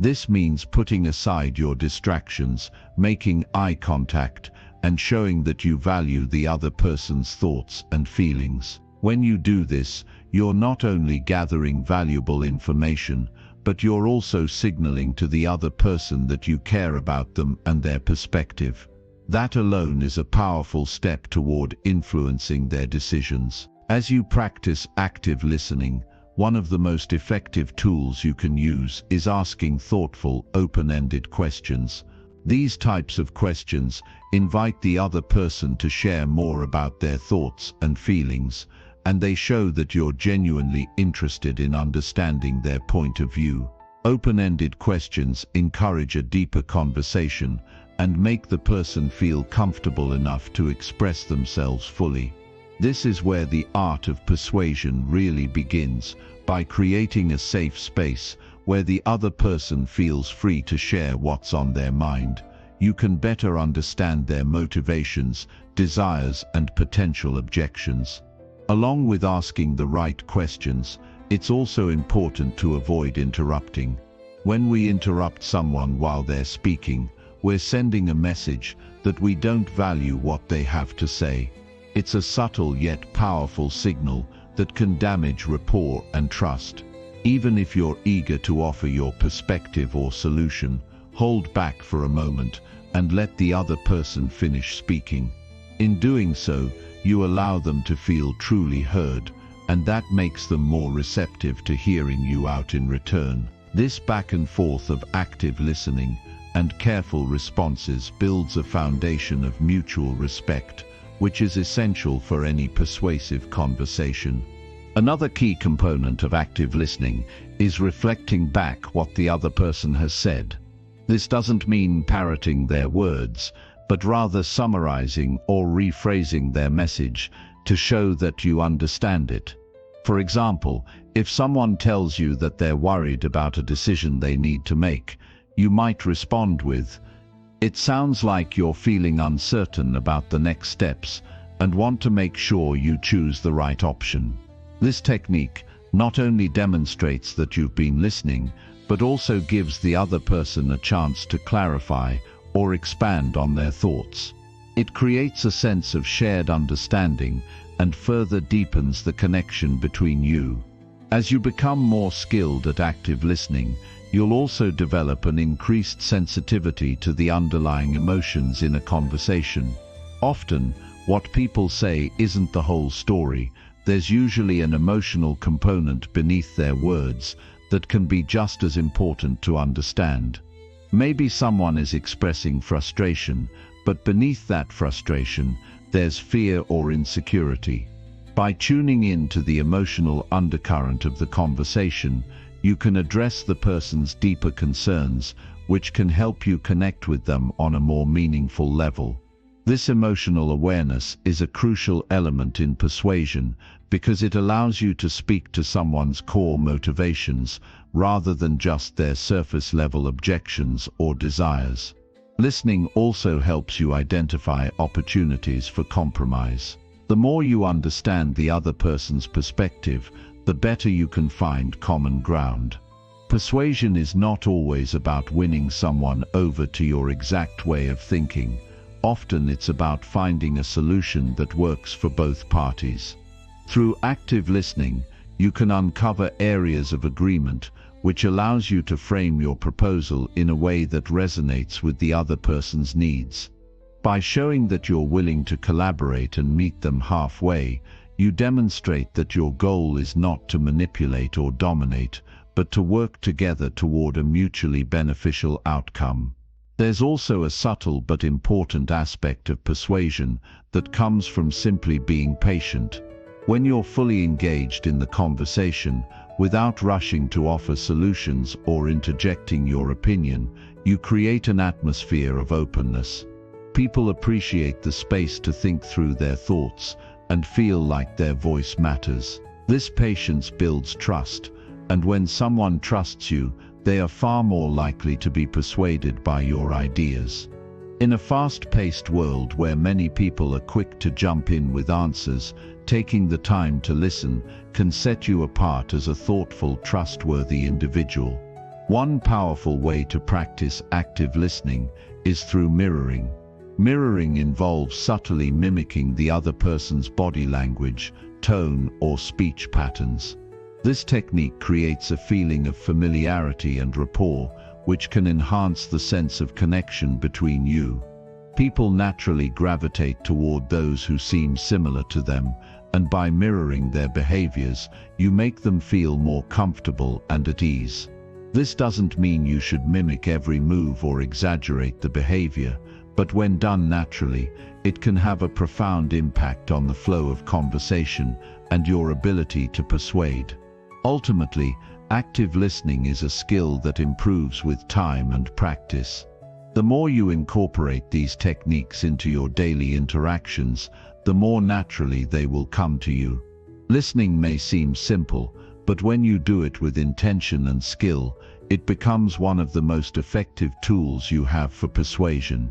This means putting aside your distractions, making eye contact, and showing that you value the other person's thoughts and feelings. When you do this, you're not only gathering valuable information, but you're also signaling to the other person that you care about them and their perspective. That alone is a powerful step toward influencing their decisions. As you practice active listening, one of the most effective tools you can use is asking thoughtful, open-ended questions. These types of questions invite the other person to share more about their thoughts and feelings, and they show that you're genuinely interested in understanding their point of view. Open-ended questions encourage a deeper conversation and make the person feel comfortable enough to express themselves fully. This is where the art of persuasion really begins, by creating a safe space where the other person feels free to share what's on their mind. You can better understand their motivations, desires, and potential objections. Along with asking the right questions, it's also important to avoid interrupting. When we interrupt someone while they're speaking, we're sending a message that we don't value what they have to say. It's a subtle yet powerful signal that can damage rapport and trust. Even if you're eager to offer your perspective or solution, hold back for a moment and let the other person finish speaking. In doing so, you allow them to feel truly heard, and that makes them more receptive to hearing you out in return. This back and forth of active listening and careful responses builds a foundation of mutual respect, which is essential for any persuasive conversation. Another key component of active listening is reflecting back what the other person has said. This doesn't mean parroting their words, but rather summarizing or rephrasing their message to show that you understand it. For example, if someone tells you that they're worried about a decision they need to make, you might respond with, "It sounds like you're feeling uncertain about the next steps and want to make sure you choose the right option." This technique not only demonstrates that you've been listening, but also gives the other person a chance to clarify or expand on their thoughts. It creates a sense of shared understanding and further deepens the connection between you. As you become more skilled at active listening, you'll also develop an increased sensitivity to the underlying emotions in a conversation. Often, what people say isn't the whole story. There's usually an emotional component beneath their words that can be just as important to understand. Maybe someone is expressing frustration, but beneath that frustration, there's fear or insecurity. By tuning in to the emotional undercurrent of the conversation, you can address the person's deeper concerns, which can help you connect with them on a more meaningful level. This emotional awareness is a crucial element in persuasion because it allows you to speak to someone's core motivations rather than just their surface-level objections or desires. Listening also helps you identify opportunities for compromise. The more you understand the other person's perspective, the better you can find common ground. Persuasion is not always about winning someone over to your exact way of thinking. Often it's about finding a solution that works for both parties. Through active listening, you can uncover areas of agreement, which allows you to frame your proposal in a way that resonates with the other person's needs. By showing that you're willing to collaborate and meet them halfway, you demonstrate that your goal is not to manipulate or dominate, but to work together toward a mutually beneficial outcome. There's also a subtle but important aspect of persuasion that comes from simply being patient. When you're fully engaged in the conversation, Without rushing to offer solutions or interjecting your opinion, you create an atmosphere of openness. People appreciate the space to think through their thoughts and feel like their voice matters. This patience builds trust, and when someone trusts you, they are far more likely to be persuaded by your ideas. In a fast-paced world where many people are quick to jump in with answers, taking the time to listen can set you apart as a thoughtful, trustworthy individual. One powerful way to practice active listening is through mirroring. Mirroring involves subtly mimicking the other person's body language, tone, or speech patterns. This technique creates a feeling of familiarity and rapport, which can enhance the sense of connection between you. People naturally gravitate toward those who seem similar to them, and by mirroring their behaviors, you make them feel more comfortable and at ease. This doesn't mean you should mimic every move or exaggerate the behavior, but when done naturally, it can have a profound impact on the flow of conversation and your ability to persuade. Ultimately, active listening is a skill that improves with time and practice. The more you incorporate these techniques into your daily interactions, the more naturally they will come to you. Listening may seem simple, but when you do it with intention and skill, it becomes one of the most effective tools you have for persuasion.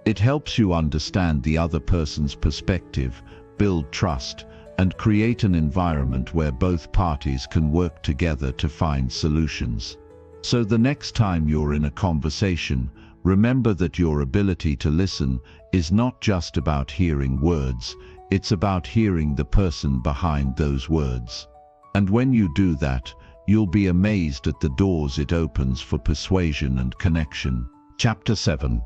It helps you understand the other person's perspective, build trust, and create an environment where both parties can work together to find solutions. So the next time you're in a conversation, remember that your ability to listen is not just about hearing words, it's about hearing the person behind those words. And when you do that, you'll be amazed at the doors it opens for persuasion and connection. Chapter 7.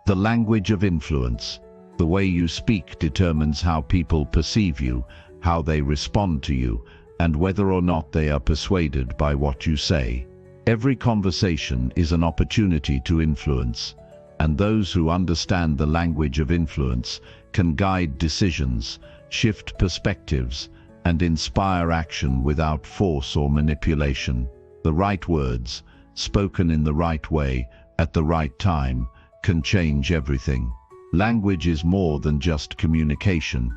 The language of influence. The way you speak determines how people perceive you, how they respond to you, and whether or not they are persuaded by what you say. Every conversation is an opportunity to influence, and those who understand the language of influence can guide decisions, shift perspectives, and inspire action without force or manipulation. The right words, spoken in the right way, at the right time, can change everything. Language is more than just communication.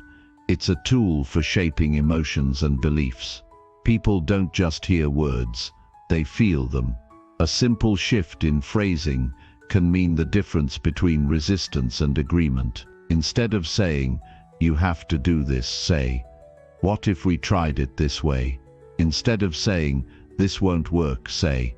It's a tool for shaping emotions and beliefs. People don't just hear words, they feel them. A simple shift in phrasing can mean the difference between resistance and agreement. Instead of saying, "You have to do this," say, "What if we tried it this way?" Instead of saying, "This won't work," say,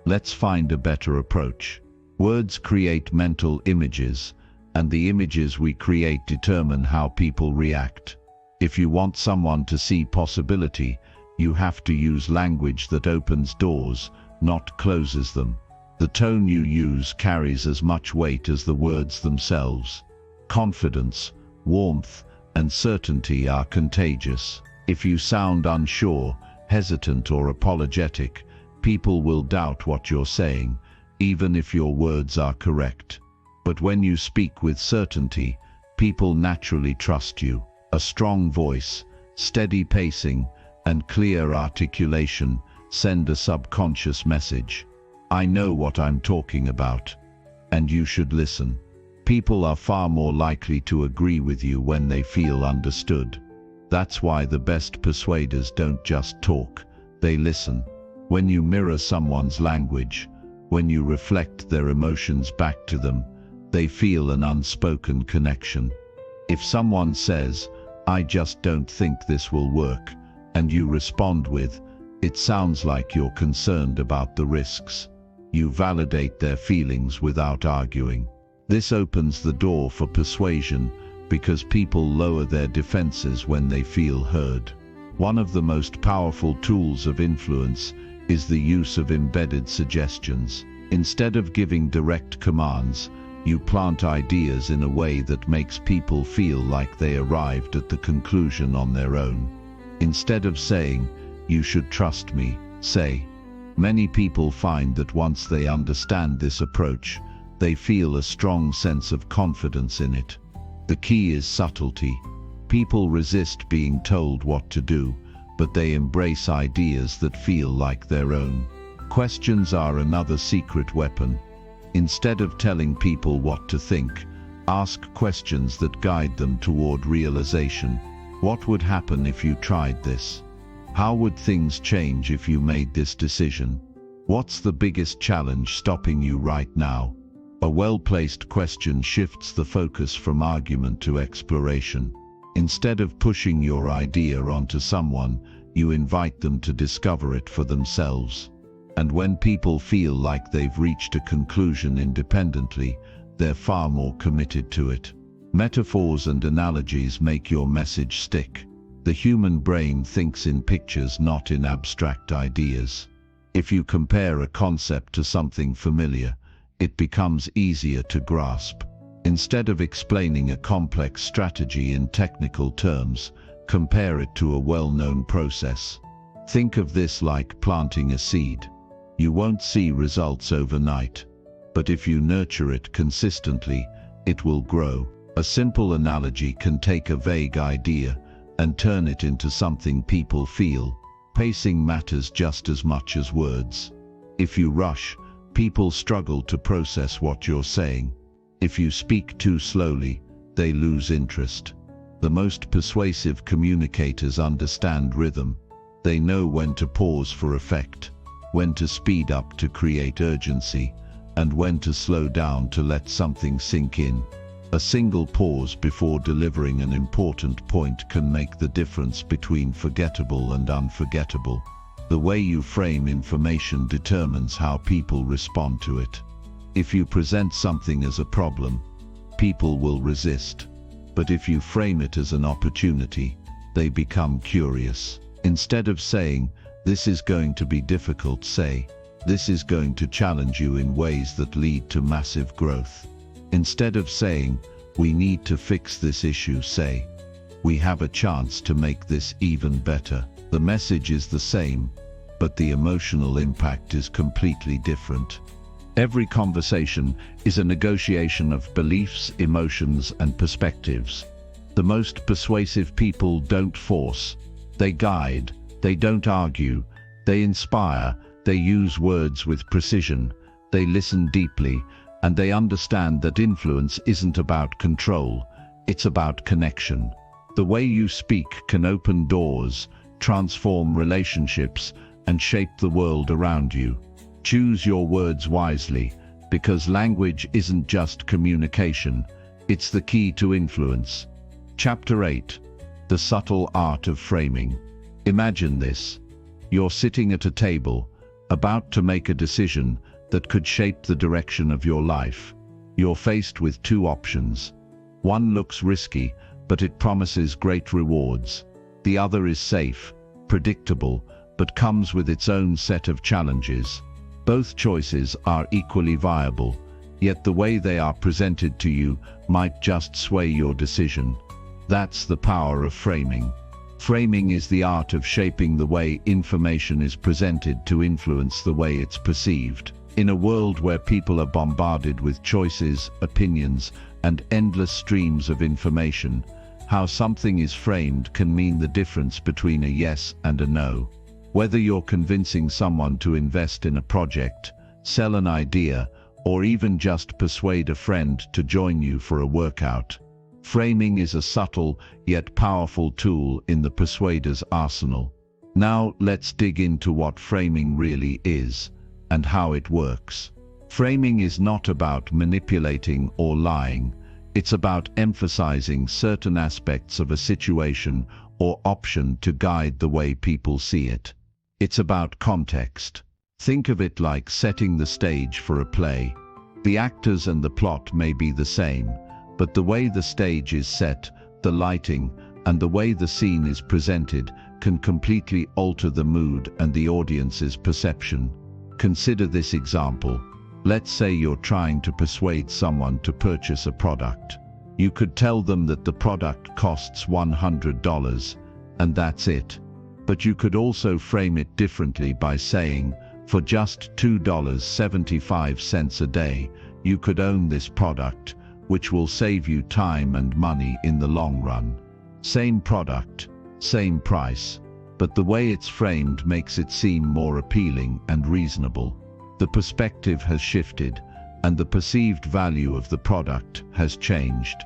"Let's find a better approach." Words create mental images, and the images we create determine how people react. If you want someone to see possibility, you have to use language that opens doors, not closes them. The tone you use carries as much weight as the words themselves. Confidence, warmth, and certainty are contagious. If you sound unsure, hesitant, or apologetic, people will doubt what you're saying, even if your words are correct. But when you speak with certainty, people naturally trust you. A strong voice, steady pacing, and clear articulation send a subconscious message. I know what I'm talking about, and you should listen. People are far more likely to agree with you when they feel understood. That's why the best persuaders don't just talk, they listen. When you mirror someone's language, when you reflect their emotions back to them, they feel an unspoken connection. If someone says, "I just don't think this will work," and you respond with, "It sounds like you're concerned about the risks," you validate their feelings without arguing. This opens the door for persuasion because people lower their defenses when they feel heard. One of the most powerful tools of influence is the use of embedded suggestions. Instead of giving direct commands, you plant ideas in a way that makes people feel like they arrived at the conclusion on their own. Instead of saying, "You should trust me," say. Many people find that once they understand this approach, they feel a strong sense of confidence in it. The key is subtlety. People resist being told what to do, but they embrace ideas that feel like their own. Questions are another secret weapon. Instead of telling people what to think, ask questions that guide them toward realization. What would happen if you tried this? How would things change if you made this decision? What's the biggest challenge stopping you right now? A well-placed question shifts the focus from argument to exploration. Instead of pushing your idea onto someone, you invite them to discover it for themselves. And when people feel like they've reached a conclusion independently, they're far more committed to it. Metaphors and analogies make your message stick. The human brain thinks in pictures, not in abstract ideas. If you compare a concept to something familiar, it becomes easier to grasp. Instead of explaining a complex strategy in technical terms, compare it to a well-known process. Think of this like planting a seed. You won't see results overnight, but if you nurture it consistently, it will grow. A simple analogy can take a vague idea and turn it into something people feel. Pacing matters just as much as words. If you rush, people struggle to process what you're saying. If you speak too slowly, they lose interest. The most persuasive communicators understand rhythm. They know when to pause for effect, when to speed up to create urgency, and when to slow down to let something sink in. A single pause before delivering an important point can make the difference between forgettable and unforgettable. The way you frame information determines how people respond to it. If you present something as a problem, people will resist. But if you frame it as an opportunity, they become curious. Instead of saying, "This is going to be difficult," say, "This is going to challenge you in ways that lead to massive growth." Instead of saying, "We need to fix this issue," say, "We have a chance to make this even better." The message is the same, but the emotional impact is completely different. Every conversation is a negotiation of beliefs, emotions, and perspectives. The most persuasive people don't force. They guide. They don't argue. They inspire. They use words with precision. They listen deeply, and they understand that influence isn't about control. It's about connection. The way you speak can open doors, transform relationships, and shape the world around you. Choose your words wisely, because language isn't just communication, it's the key to influence. Chapter 8. The Subtle Art of Framing. Imagine this. You're sitting at a table, about to make a decision that could shape the direction of your life. You're faced with two options. One looks risky, but it promises great rewards. The other is safe, predictable, but comes with its own set of challenges. Both choices are equally viable, yet the way they are presented to you might just sway your decision. That's the power of framing. Framing is the art of shaping the way information is presented to influence the way it's perceived. In a world where people are bombarded with choices, opinions, and endless streams of information, how something is framed can mean the difference between a yes and a no. Whether you're convincing someone to invest in a project, sell an idea, or even just persuade a friend to join you for a workout, framing is a subtle yet powerful tool in the persuader's arsenal. Now let's dig into what framing really is and how it works. Framing is not about manipulating or lying. It's about emphasizing certain aspects of a situation or option to guide the way people see it. It's about context. Think of it like setting the stage for a play. The actors and the plot may be the same, but the way the stage is set, the lighting, and the way the scene is presented can completely alter the mood and the audience's perception. Consider this example. Let's say you're trying to persuade someone to purchase a product. You could tell them that the product costs $100, and that's it. But you could also frame it differently by saying, for just $2.75 a day, you could own this product, which will save you time and money in the long run. Same product, same price, but the way it's framed makes it seem more appealing and reasonable. The perspective has shifted, and the perceived value of the product has changed.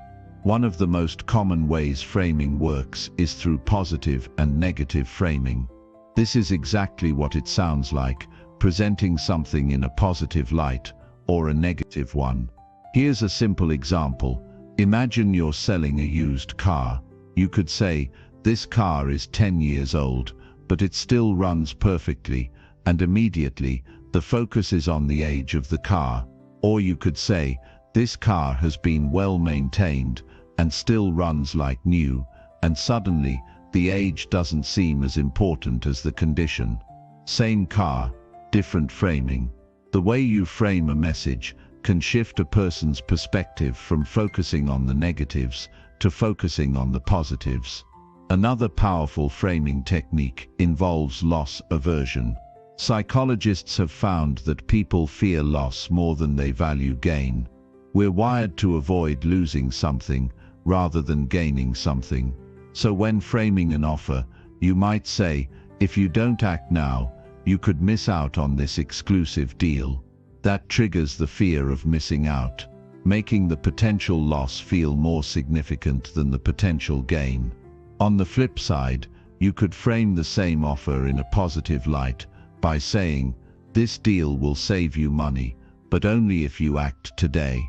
One of the most common ways framing works is through positive and negative framing. This is exactly what it sounds like, presenting something in a positive light or a negative one. Here's a simple example. Imagine you're selling a used car. You could say, "This car is 10 years old, but it still runs perfectly," and immediately the focus is on the age of the car. Or you could say, "This car has been well maintained and still runs like new," and suddenly the age doesn't seem as important as the condition. Same car, different framing. The way you frame a message can shift a person's perspective from focusing on the negatives to focusing on the positives. Another powerful framing technique involves loss aversion. Psychologists have found that people fear loss more than they value gain. We're wired to avoid losing something rather than gaining something. So when framing an offer, you might say, "If you don't act now, you could miss out on this exclusive deal." That triggers the fear of missing out, making the potential loss feel more significant than the potential gain. On the flip side, you could frame the same offer in a positive light by saying, "This deal will save you money, but only if you act today."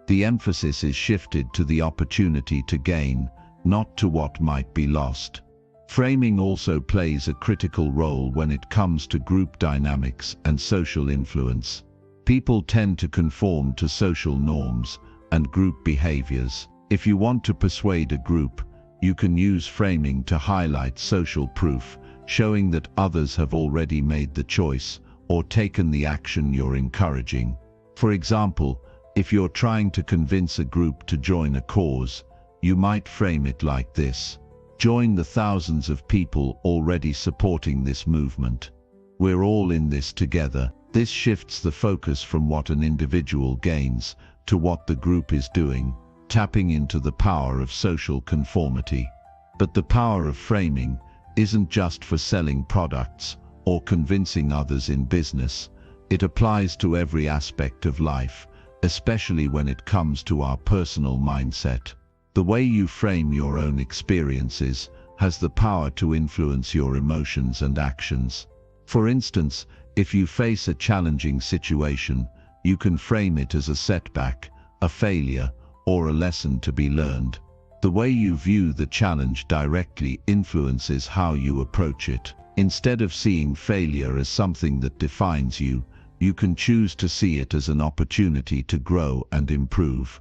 The emphasis is shifted to the opportunity to gain, not to what might be lost. Framing also plays a critical role when it comes to group dynamics and social influence. People tend to conform to social norms and group behaviors. If you want to persuade a group, you can use framing to highlight social proof, showing that others have already made the choice or taken the action you're encouraging. For example, if you're trying to convince a group to join a cause, you might frame it like this: "Join the thousands of people already supporting this movement. We're all in this together." This shifts the focus from what an individual gains to what the group is doing, tapping into the power of social conformity. But the power of framing isn't just for selling products or convincing others in business. It applies to every aspect of life, especially when it comes to our personal mindset. The way you frame your own experiences has the power to influence your emotions and actions. For instance, if you face a challenging situation, you can frame it as a setback, a failure, or a lesson to be learned. The way you view the challenge directly influences how you approach it. Instead of seeing failure as something that defines you, you can choose to see it as an opportunity to grow and improve.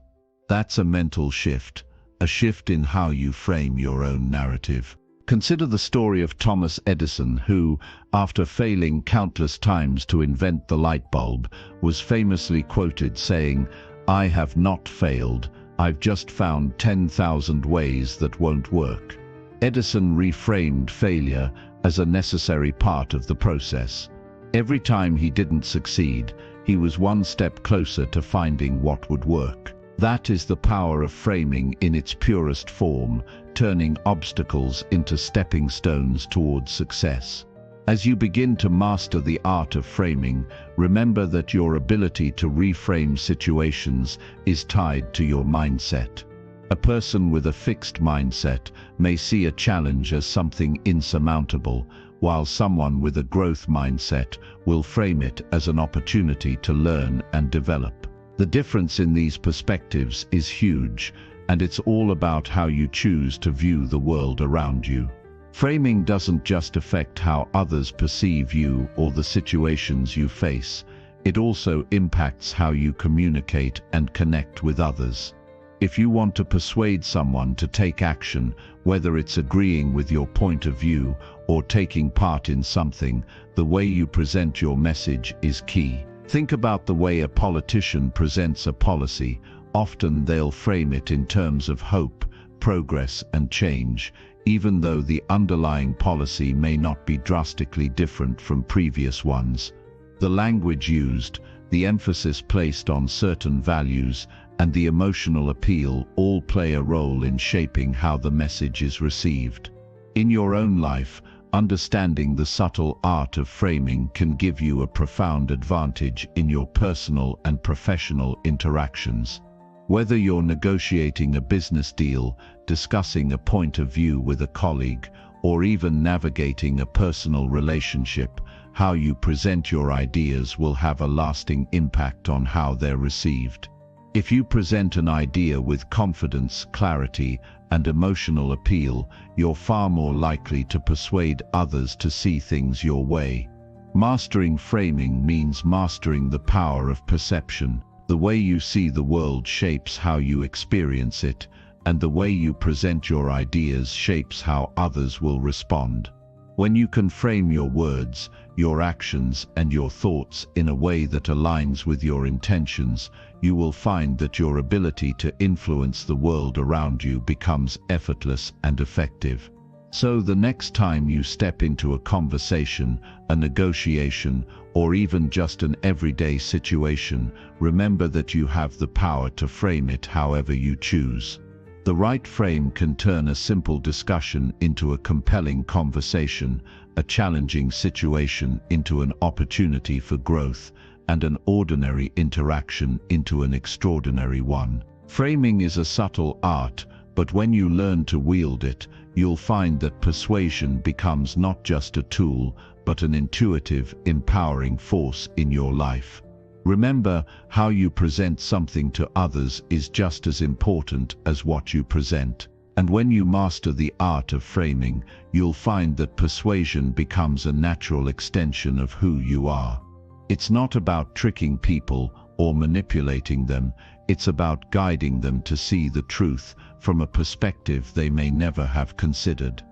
That's a mental shift, a shift in how you frame your own narrative. Consider the story of Thomas Edison, who, after failing countless times to invent the light bulb, was famously quoted saying, "I have not failed, I've just found 10,000 ways that won't work." Edison reframed failure as a necessary part of the process. Every time he didn't succeed, he was one step closer to finding what would work. That is the power of framing in its purest form, turning obstacles into stepping stones towards success. As you begin to master the art of framing, remember that your ability to reframe situations is tied to your mindset. A person with a fixed mindset may see a challenge as something insurmountable, while someone with a growth mindset will frame it as an opportunity to learn and develop. The difference in these perspectives is huge, and it's all about how you choose to view the world around you. Framing doesn't just affect how others perceive you or the situations you face, it also impacts how you communicate and connect with others. If you want to persuade someone to take action, whether it's agreeing with your point of view or taking part in something, the way you present your message is key. Think about the way a politician presents a policy. Often they'll frame it in terms of hope, progress, and change, even though the underlying policy may not be drastically different from previous ones. The language used, the emphasis placed on certain values, and the emotional appeal all play a role in shaping how the message is received. In your own life, Understanding the subtle art of framing can give you a profound advantage in your personal and professional interactions. Whether you're negotiating a business deal, discussing a point of view with a colleague, or even navigating a personal relationship, how you present your ideas will have a lasting impact on how they're received. If you present an idea with confidence, clarity, and emotional appeal, you're far more likely to persuade others to see things your way. Mastering framing means mastering the power of perception. The way you see the world shapes how you experience it, and the way you present your ideas shapes how others will respond. When you can frame your words, your actions, and your thoughts in a way that aligns with your intentions, you will find that your ability to influence the world around you becomes effortless and effective. So the next time you step into a conversation, a negotiation, or even just an everyday situation, remember that you have the power to frame it however you choose. The right frame can turn a simple discussion into a compelling conversation, a challenging situation into an opportunity for growth, and an ordinary interaction into an extraordinary one. Framing is a subtle art, but when you learn to wield it, you'll find that persuasion becomes not just a tool, but an intuitive, empowering force in your life. Remember, how you present something to others is just as important as what you present. And when you master the art of framing, you'll find that persuasion becomes a natural extension of who you are. It's not about tricking people or manipulating them, it's about guiding them to see the truth from a perspective they may never have considered.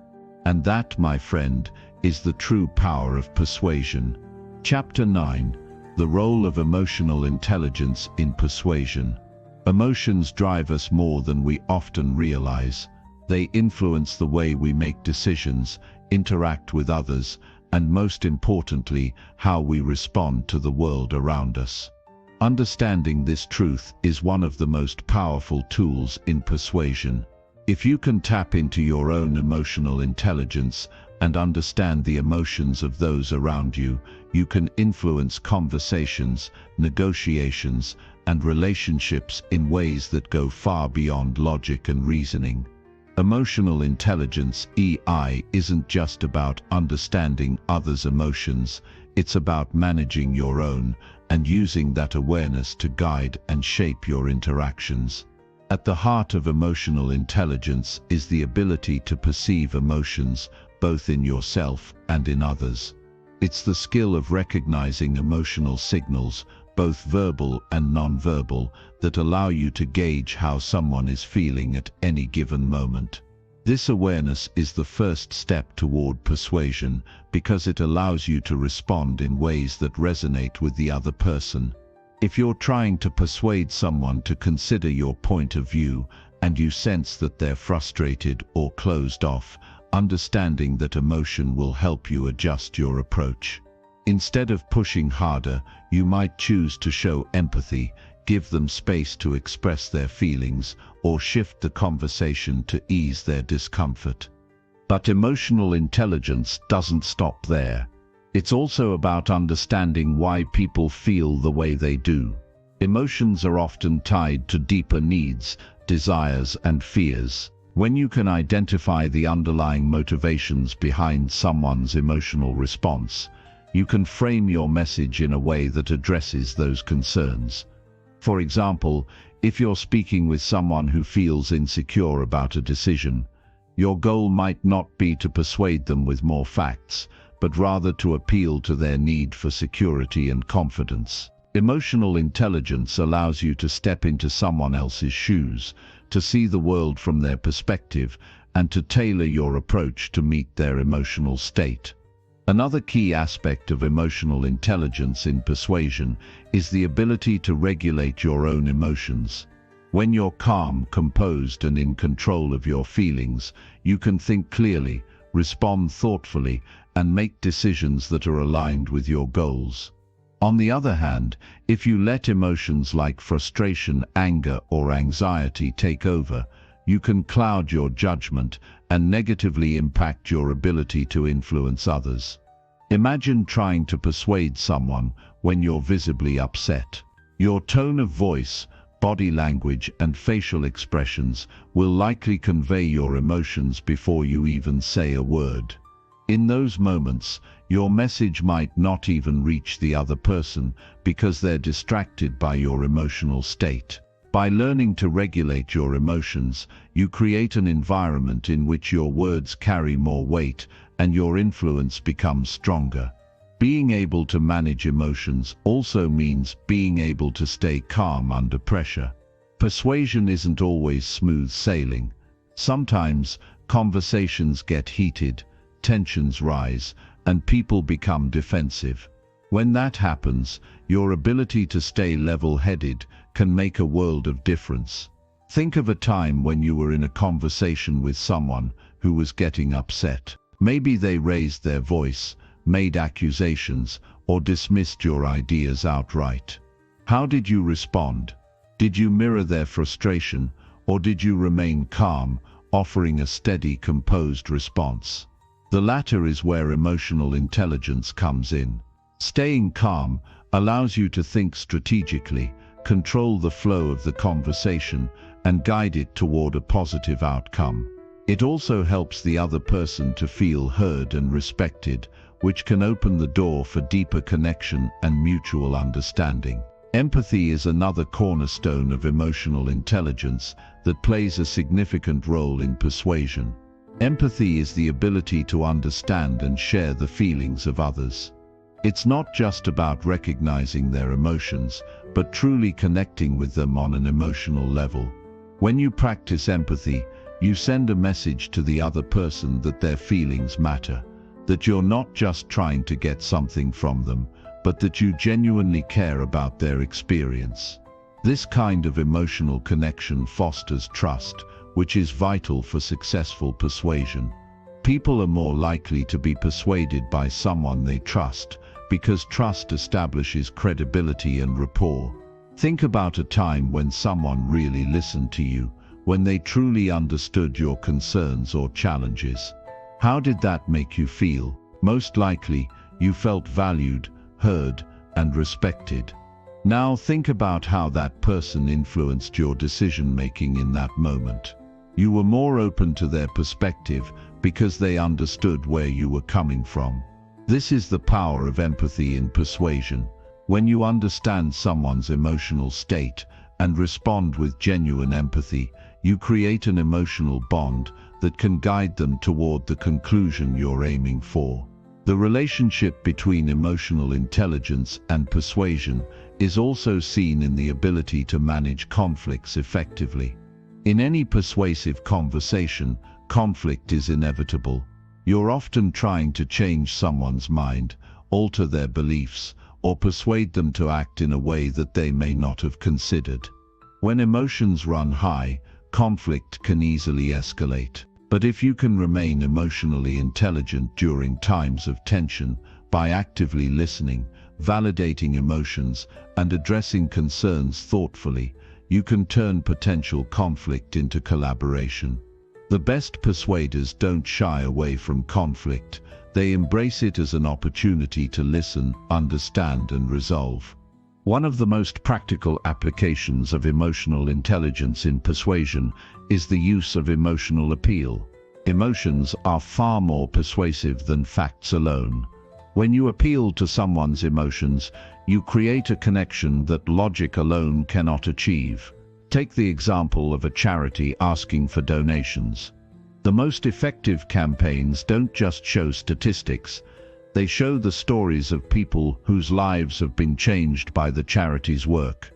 And that, my friend, is the true power of persuasion. Chapter 9. The role of emotional intelligence in persuasion. Emotions drive us more than we often realize. They influence the way we make decisions, interact with others, and most importantly, how we respond to the world around us. Understanding this truth is one of the most powerful tools in persuasion. If you can tap into your own emotional intelligence and understand the emotions of those around you, you can influence conversations, negotiations, and relationships in ways that go far beyond logic and reasoning. Emotional intelligence, EI, isn't just about understanding others' emotions, it's about managing your own and using that awareness to guide and shape your interactions. At the heart of emotional intelligence is the ability to perceive emotions, both in yourself and in others. It's the skill of recognizing emotional signals, both verbal and non-verbal, that allow you to gauge how someone is feeling at any given moment. This awareness is the first step toward persuasion because it allows you to respond in ways that resonate with the other person. If you're trying to persuade someone to consider your point of view and you sense that they're frustrated or closed off, understanding that emotion will help you adjust your approach. Instead of pushing harder, you might choose to show empathy, give them space to express their feelings, or shift the conversation to ease their discomfort. But emotional intelligence doesn't stop there. It's also about understanding why people feel the way they do. Emotions are often tied to deeper needs, desires, and fears. When you can identify the underlying motivations behind someone's emotional response, you can frame your message in a way that addresses those concerns. For example, if you're speaking with someone who feels insecure about a decision, your goal might not be to persuade them with more facts, but rather to appeal to their need for security and confidence. Emotional intelligence allows you to step into someone else's shoes, to see the world from their perspective, and to tailor your approach to meet their emotional state. Another key aspect of emotional intelligence in persuasion is the ability to regulate your own emotions. When you're calm, composed, and in control of your feelings, you can think clearly, respond thoughtfully, and make decisions that are aligned with your goals. On the other hand, if you let emotions like frustration, anger, or anxiety take over, you can cloud your judgment and negatively impact your ability to influence others. Imagine trying to persuade someone when you're visibly upset. Your tone of voice, body language, and facial expressions will likely convey your emotions before you even say a word. In those moments, your message might not even reach the other person because they're distracted by your emotional state. By learning to regulate your emotions, you create an environment in which your words carry more weight and your influence becomes stronger. Being able to manage emotions also means being able to stay calm under pressure. Persuasion isn't always smooth sailing. Sometimes conversations get heated, tensions rise, and people become defensive. When that happens, your ability to stay level-headed can make a world of difference. Think of a time when you were in a conversation with someone who was getting upset. Maybe they raised their voice, made accusations, or dismissed your ideas outright. How did you respond? Did you mirror their frustration, or did you remain calm, offering a steady, composed response? The latter is where emotional intelligence comes in. Staying calm allows you to think strategically, control the flow of the conversation, and guide it toward a positive outcome. It also helps the other person to feel heard and respected, which can open the door for deeper connection and mutual understanding. Empathy is another cornerstone of emotional intelligence that plays a significant role in persuasion. Empathy is the ability to understand and share the feelings of others. It's not just about recognizing their emotions, but truly connecting with them on an emotional level. When you practice empathy, you send a message to the other person that their feelings matter, that you're not just trying to get something from them, but that you genuinely care about their experience. This kind of emotional connection fosters trust, which is vital for successful persuasion. People are more likely to be persuaded by someone they trust, because trust establishes credibility and rapport. Think about a time when someone really listened to you, when they truly understood your concerns or challenges. How did that make you feel? Most likely, you felt valued, heard, and respected. Now think about how that person influenced your decision-making in that moment. You were more open to their perspective because they understood where you were coming from. This is the power of empathy in persuasion. When you understand someone's emotional state and respond with genuine empathy, you create an emotional bond that can guide them toward the conclusion you're aiming for. The relationship between emotional intelligence and persuasion is also seen in the ability to manage conflicts effectively. In any persuasive conversation, conflict is inevitable. You're often trying to change someone's mind, alter their beliefs, or persuade them to act in a way that they may not have considered. When emotions run high, conflict can easily escalate. But if you can remain emotionally intelligent during times of tension, by actively listening, validating emotions, and addressing concerns thoughtfully, you can turn potential conflict into collaboration. The best persuaders don't shy away from conflict. They embrace it as an opportunity to listen, understand, and resolve. One of the most practical applications of emotional intelligence in persuasion is the use of emotional appeal. Emotions are far more persuasive than facts alone. When you appeal to someone's emotions, you create a connection that logic alone cannot achieve. Take the example of a charity asking for donations. The most effective campaigns don't just show statistics. They show the stories of people whose lives have been changed by the charity's work.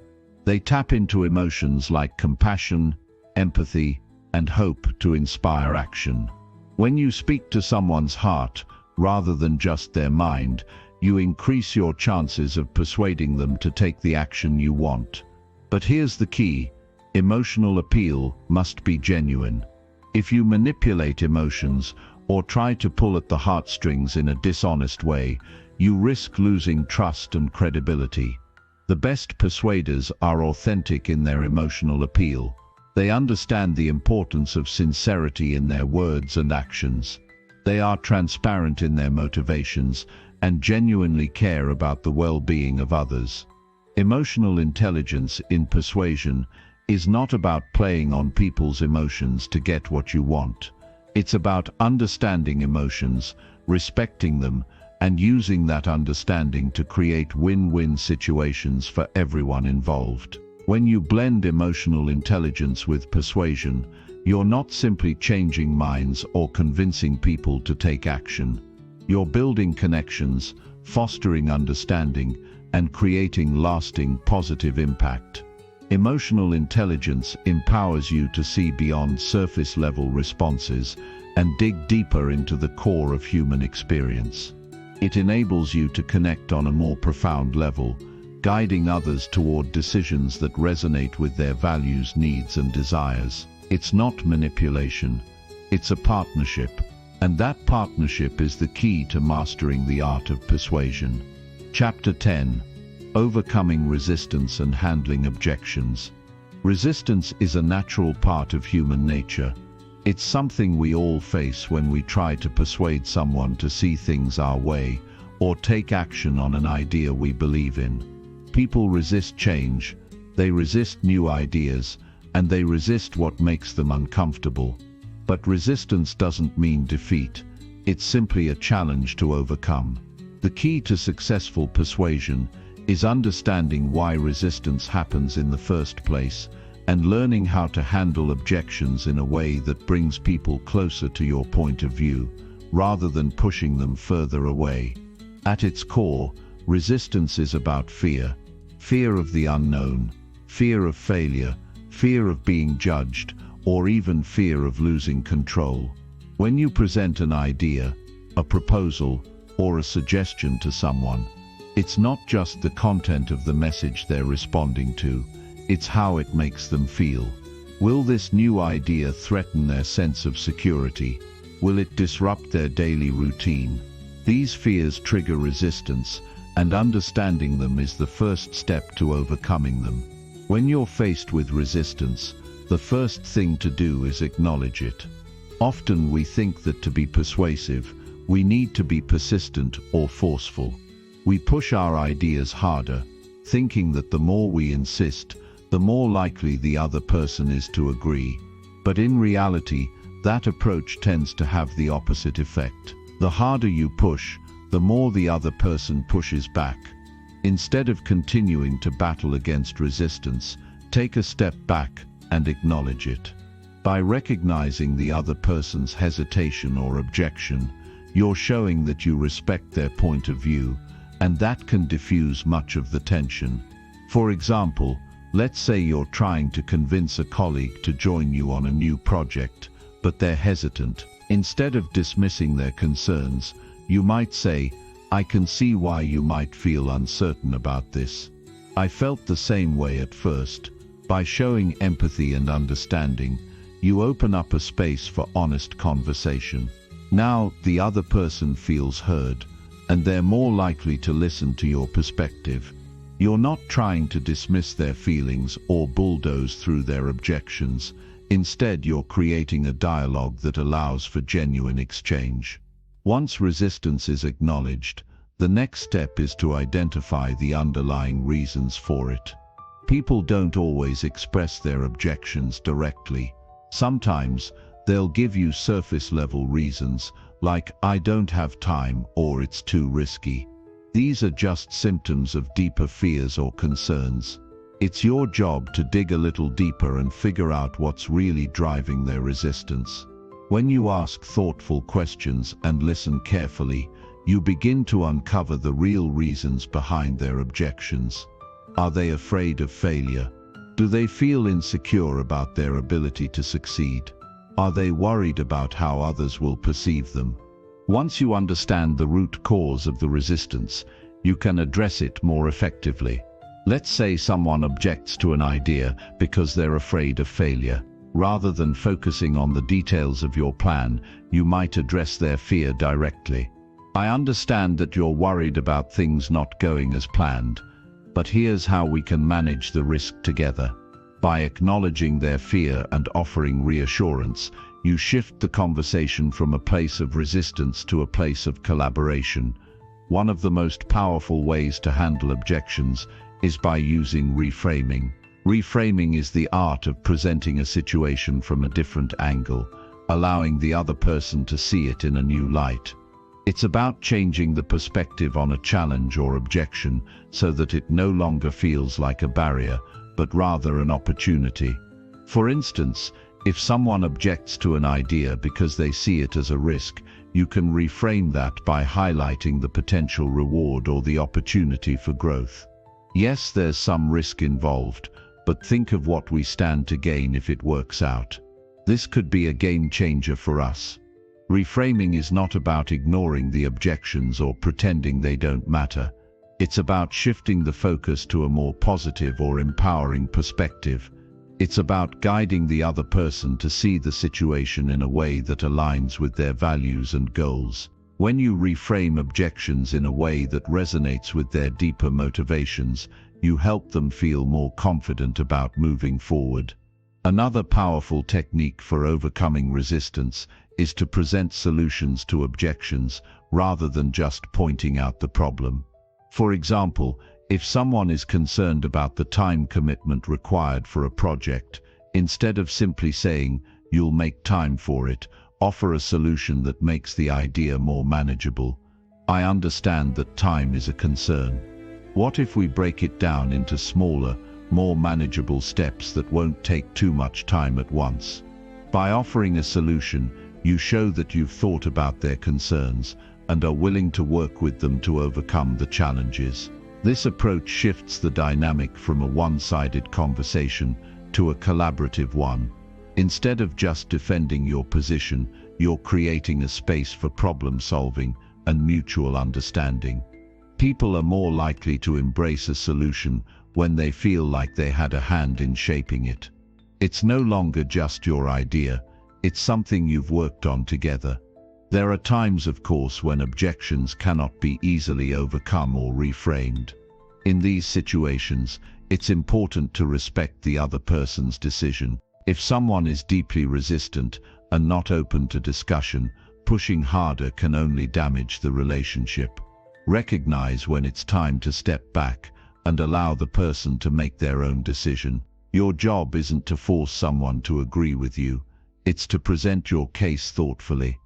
They tap into emotions like compassion, empathy, and hope to inspire action. When you speak to someone's heart, rather than just their mind, you increase your chances of persuading them to take the action you want. But here's the key: emotional appeal must be genuine. If you manipulate emotions or try to pull at the heartstrings in a dishonest way, you risk losing trust and credibility. The best persuaders are authentic in their emotional appeal. They understand the importance of sincerity in their words and actions. They are transparent in their motivations and genuinely care about the well-being of others. Emotional intelligence in persuasion is not about playing on people's emotions to get what you want. It's about understanding emotions, respecting them, and using that understanding to create win-win situations for everyone involved. When you blend emotional intelligence with persuasion, you're not simply changing minds or convincing people to take action. You're building connections, fostering understanding, and creating lasting positive impact. Emotional intelligence empowers you to see beyond surface-level responses and dig deeper into the core of human experience. It enables you to connect on a more profound level, guiding others toward decisions that resonate with their values, needs, and desires. It's not manipulation, it's a partnership, and that partnership is the key to mastering the art of persuasion. Chapter 10: Overcoming Resistance and Handling Objections. Resistance is a natural part of human nature. It's something we all face when we try to persuade someone to see things our way or take action on an idea we believe in. People resist change, they resist new ideas, and they resist what makes them uncomfortable. But resistance doesn't mean defeat, it's simply a challenge to overcome. The key to successful persuasion is understanding why resistance happens in the first place and learning how to handle objections in a way that brings people closer to your point of view, rather than pushing them further away. At its core, resistance is about fear. Fear of the unknown, fear of failure, fear of being judged, or even fear of losing control. When you present an idea, a proposal, or a suggestion to someone, it's not just the content of the message they're responding to, it's how it makes them feel. Will this new idea threaten their sense of security? Will it disrupt their daily routine? These fears trigger resistance, and understanding them is the first step to overcoming them. When you're faced with resistance, the first thing to do is acknowledge it. Often we think that to be persuasive, we need to be persistent or forceful. We push our ideas harder, thinking that the more we insist, the more likely the other person is to agree. But in reality, that approach tends to have the opposite effect. The harder you push, the more the other person pushes back. Instead of continuing to battle against resistance, take a step back and acknowledge it. By recognizing the other person's hesitation or objection, you're showing that you respect their point of view, and that can diffuse much of the tension. For example, let's say you're trying to convince a colleague to join you on a new project, but they're hesitant. Instead of dismissing their concerns, you might say, "I can see why you might feel uncertain about this. I felt the same way at first." By showing empathy and understanding, you open up a space for honest conversation. Now the other person feels heard, and they're more likely to listen to your perspective. You're not trying to dismiss their feelings or bulldoze through their objections. Instead, you're creating a dialogue that allows for genuine exchange. Once resistance is acknowledged, the next step is to identify the underlying reasons for it. People don't always express their objections directly. Sometimes, they'll give you surface-level reasons, like "I don't have time" or "it's too risky." These are just symptoms of deeper fears or concerns. It's your job to dig a little deeper and figure out what's really driving their resistance. When you ask thoughtful questions and listen carefully, you begin to uncover the real reasons behind their objections. Are they afraid of failure? Do they feel insecure about their ability to succeed? Are they worried about how others will perceive them? Once you understand the root cause of the resistance, you can address it more effectively. Let's say someone objects to an idea because they're afraid of failure. Rather than focusing on the details of your plan, you might address their fear directly. "I understand that you're worried about things not going as planned, but here's how we can manage the risk together." By acknowledging their fear and offering reassurance, you shift the conversation from a place of resistance to a place of collaboration. One of the most powerful ways to handle objections is by using reframing. Reframing is the art of presenting a situation from a different angle, allowing the other person to see it in a new light. It's about changing the perspective on a challenge or objection so that it no longer feels like a barrier, but rather an opportunity. For instance, if someone objects to an idea because they see it as a risk, you can reframe that by highlighting the potential reward or the opportunity for growth. Yes, there's some risk involved, but think of what we stand to gain if it works out. This could be a game changer for us. Reframing is not about ignoring the objections or pretending they don't matter. It's about shifting the focus to a more positive or empowering perspective. It's about guiding the other person to see the situation in a way that aligns with their values and goals. When you reframe objections in a way that resonates with their deeper motivations, you help them feel more confident about moving forward. Another powerful technique for overcoming resistance is to present solutions to objections rather than just pointing out the problem. For example, if someone is concerned about the time commitment required for a project, instead of simply saying, "You'll make time for it," offer a solution that makes the idea more manageable. "I understand that time is a concern. What if we break it down into smaller, more manageable steps that won't take too much time at once?" By offering a solution, you show that you've thought about their concerns and are willing to work with them to overcome the challenges. This approach shifts the dynamic from a one-sided conversation to a collaborative one. Instead of just defending your position, you're creating a space for problem-solving and mutual understanding. People are more likely to embrace a solution when they feel like they had a hand in shaping it. It's no longer just your idea, it's something you've worked on together. There are times, of course, when objections cannot be easily overcome or reframed. In these situations, it's important to respect the other person's decision. If someone is deeply resistant and not open to discussion, pushing harder can only damage the relationship. Recognize when it's time to step back and allow the person to make their own decision. Your job isn't to force someone to agree with you, it's to present your case thoughtfully.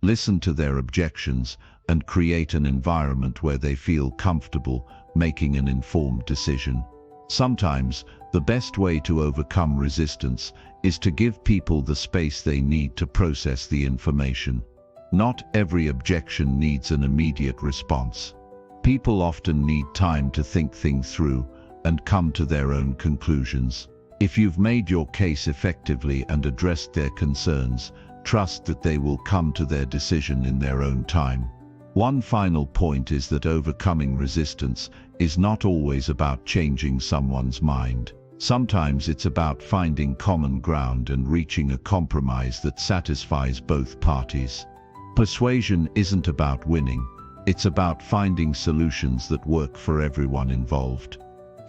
Listen to their objections and create an environment where they feel comfortable making an informed decision. Sometimes, the best way to overcome resistance is to give people the space they need to process the information. Not every objection needs an immediate response. People often need time to think things through and come to their own conclusions. If you've made your case effectively and addressed their concerns, trust that they will come to their decision in their own time. One final point is that overcoming resistance is not always about changing someone's mind. Sometimes it's about finding common ground and reaching a compromise that satisfies both parties. Persuasion isn't about winning, it's about finding solutions that work for everyone involved.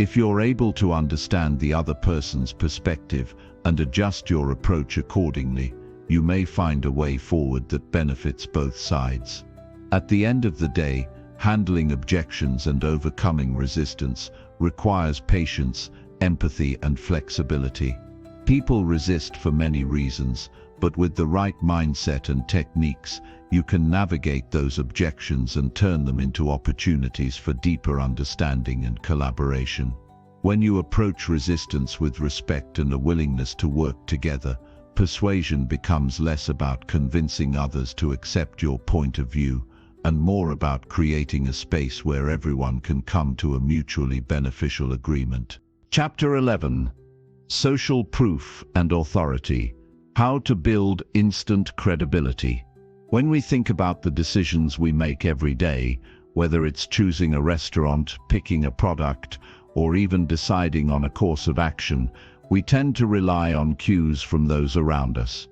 If you're able to understand the other person's perspective and adjust your approach accordingly, you may find a way forward that benefits both sides. At the end of the day, handling objections and overcoming resistance requires patience, empathy, and flexibility. People resist for many reasons, but with the right mindset and techniques, you can navigate those objections and turn them into opportunities for deeper understanding and collaboration. When you approach resistance with respect and a willingness to work together, persuasion becomes less about convincing others to accept your point of view and more about creating a space where everyone can come to a mutually beneficial agreement. Chapter 11. Social Proof and Authority. How to build instant credibility. When we think about the decisions we make every day, whether it's choosing a restaurant, picking a product, or even deciding on a course of action, we tend to rely on cues from those around us.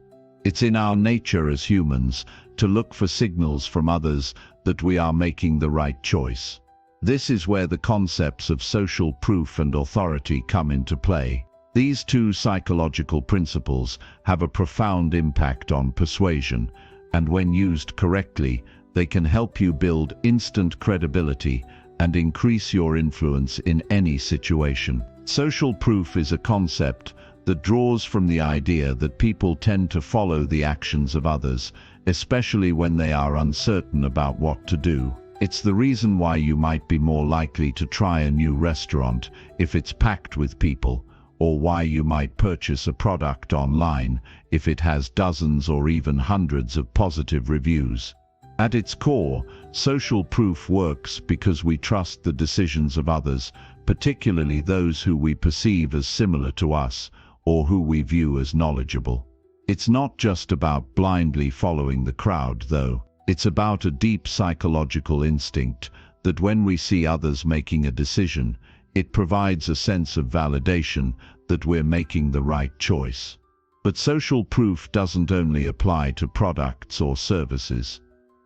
It's in our nature as humans to look for signals from others that we are making the right choice. This is where the concepts of social proof and authority come into play. These two psychological principles have a profound impact on persuasion, and when used correctly, they can help you build instant credibility and increase your influence in any situation. Social proof is a concept that draws from the idea that people tend to follow the actions of others, especially when they are uncertain about what to do. It's the reason why you might be more likely to try a new restaurant if it's packed with people, or why you might purchase a product online if it has dozens or even hundreds of positive reviews. At its core, social proof works because we trust the decisions of others, particularly those who we perceive as similar to us or who we view as knowledgeable. It's not just about blindly following the crowd, though. It's about a deep psychological instinct that when we see others making a decision, it provides a sense of validation that we're making the right choice. But social proof doesn't only apply to products or services.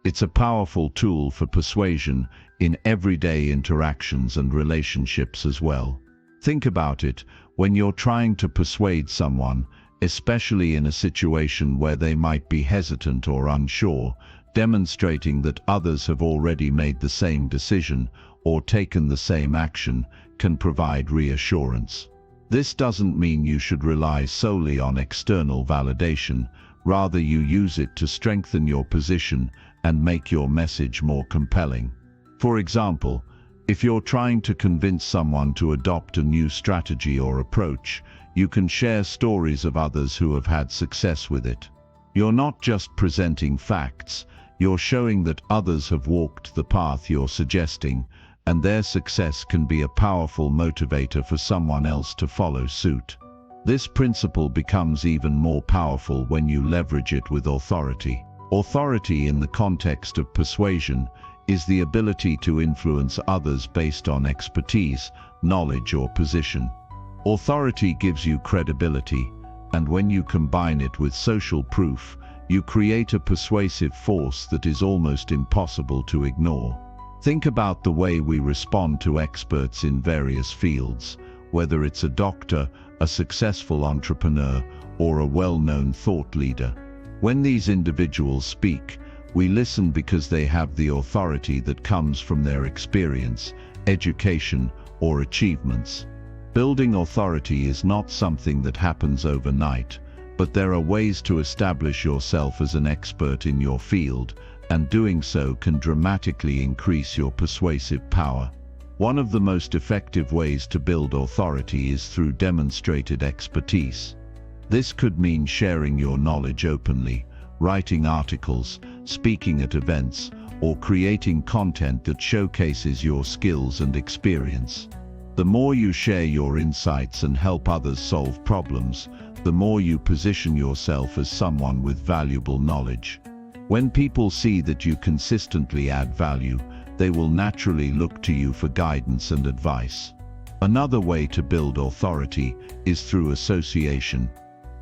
It's a powerful tool for persuasion in everyday interactions and relationships as well. Think about it, when you're trying to persuade someone, especially in a situation where they might be hesitant or unsure, demonstrating that others have already made the same decision or taken the same action can provide reassurance. This doesn't mean you should rely solely on external validation. Rather, you use it to strengthen your position and make your message more compelling. For example, if you're trying to convince someone to adopt a new strategy or approach, you can share stories of others who have had success with it. You're not just presenting facts, you're showing that others have walked the path you're suggesting, and their success can be a powerful motivator for someone else to follow suit. This principle becomes even more powerful when you leverage it with authority. Authority in the context of persuasion is the ability to influence others based on expertise, knowledge, or position. Authority gives you credibility, and when you combine it with social proof, you create a persuasive force that is almost impossible to ignore. Think about the way we respond to experts in various fields, whether it's a doctor, a successful entrepreneur, or a well-known thought leader. When these individuals speak, we listen because they have the authority that comes from their experience, education, or achievements. Building authority is not something that happens overnight, but there are ways to establish yourself as an expert in your field, and doing so can dramatically increase your persuasive power. One of the most effective ways to build authority is through demonstrated expertise. This could mean sharing your knowledge openly, writing articles, speaking at events, or creating content that showcases your skills and experience. The more you share your insights and help others solve problems, the more you position yourself as someone with valuable knowledge. When people see that you consistently add value, they will naturally look to you for guidance and advice. Another way to build authority is through association.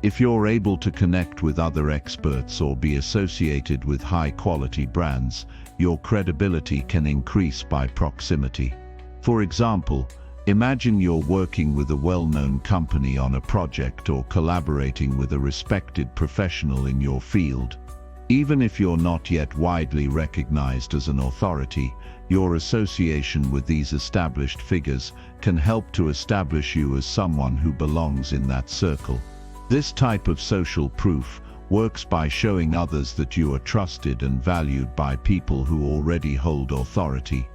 If you're able to connect with other experts or be associated with high-quality brands, your credibility can increase by proximity. For example, imagine you're working with a well-known company on a project or collaborating with a respected professional in your field. Even if you're not yet widely recognized as an authority, your association with these established figures can help to establish you as someone who belongs in that circle. This type of social proof works by showing others that you are trusted and valued by people who already hold authority.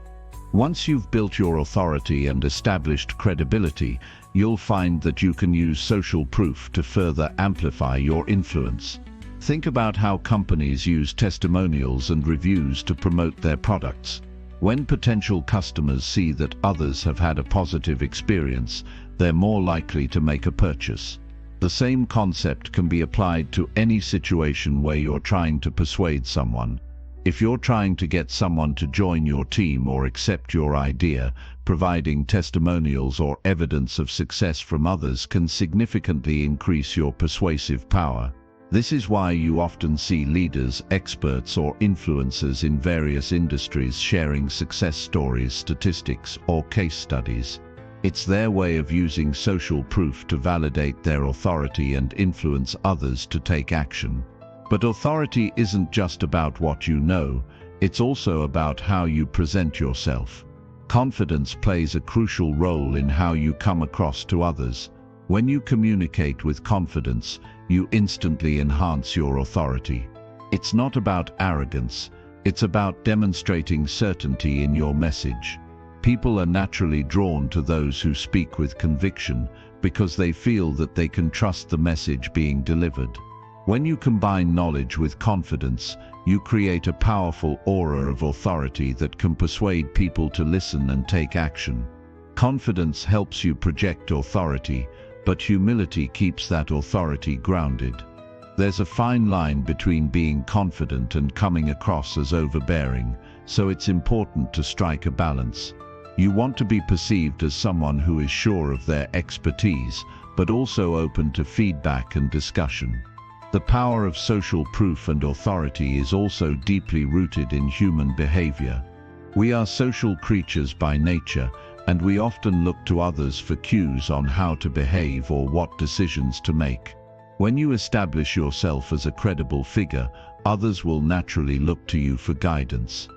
Once you've built your authority and established credibility, you'll find that you can use social proof to further amplify your influence. Think about how companies use testimonials and reviews to promote their products. When potential customers see that others have had a positive experience, they're more likely to make a purchase. The same concept can be applied to any situation where you're trying to persuade someone. If you're trying to get someone to join your team or accept your idea, providing testimonials or evidence of success from others can significantly increase your persuasive power. This is why you often see leaders, experts, or influencers in various industries sharing success stories, statistics, or case studies. It's their way of using social proof to validate their authority and influence others to take action. But authority isn't just about what you know, it's also about how you present yourself. Confidence plays a crucial role in how you come across to others. When you communicate with confidence, you instantly enhance your authority. It's not about arrogance, it's about demonstrating certainty in your message. People are naturally drawn to those who speak with conviction because they feel that they can trust the message being delivered. When you combine knowledge with confidence, you create a powerful aura of authority that can persuade people to listen and take action. Confidence helps you project authority, but humility keeps that authority grounded. There's a fine line between being confident and coming across as overbearing, so it's important to strike a balance. You want to be perceived as someone who is sure of their expertise, but also open to feedback and discussion. The power of social proof and authority is also deeply rooted in human behavior. We are social creatures by nature, and we often look to others for cues on how to behave or what decisions to make. When you establish yourself as a credible figure, others will naturally look to you for guidance.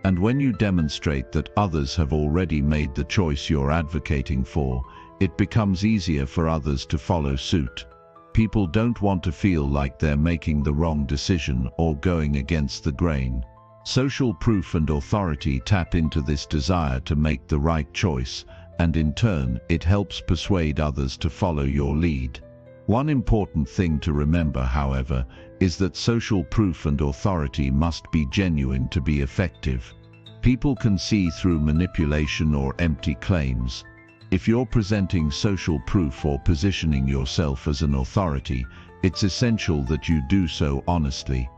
And when you demonstrate that others have already made the choice you're advocating for, it becomes easier for others to follow suit. People don't want to feel like they're making the wrong decision or going against the grain. Social proof and authority tap into this desire to make the right choice, and in turn, it helps persuade others to follow your lead. One important thing to remember, however, is that social proof and authority must be genuine to be effective. People can see through manipulation or empty claims. If you're presenting social proof or positioning yourself as an authority, it's essential that you do so honestly.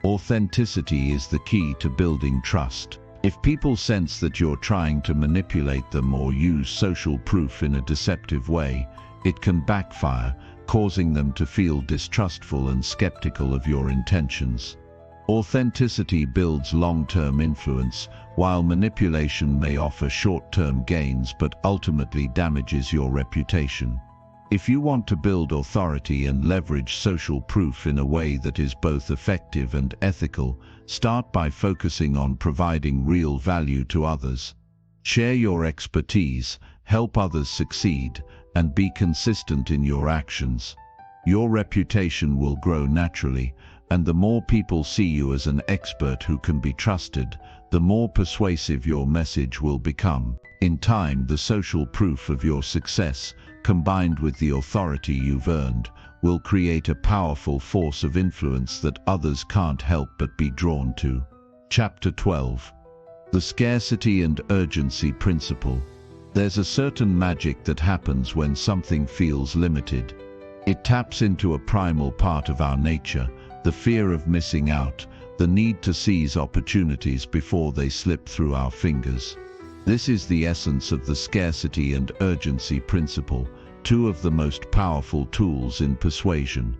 Authenticity is the key to building trust. If people sense that you're trying to manipulate them or use social proof in a deceptive way, it can backfire, causing them to feel distrustful and skeptical of your intentions. Authenticity builds long-term influence, while manipulation may offer short-term gains but ultimately damages your reputation. If you want to build authority and leverage social proof in a way that is both effective and ethical, start by focusing on providing real value to others. Share your expertise, help others succeed, and be consistent in your actions. Your reputation will grow naturally, and the more people see you as an expert who can be trusted, the more persuasive your message will become. In time, the social proof of your success, combined with the authority you've earned, will create a powerful force of influence that others can't help but be drawn to. Chapter 12. The Scarcity and Urgency Principle. There's a certain magic that happens when something feels limited. It taps into a primal part of our nature, the fear of missing out, the need to seize opportunities before they slip through our fingers. This is the essence of the scarcity and urgency principle, two of the most powerful tools in persuasion.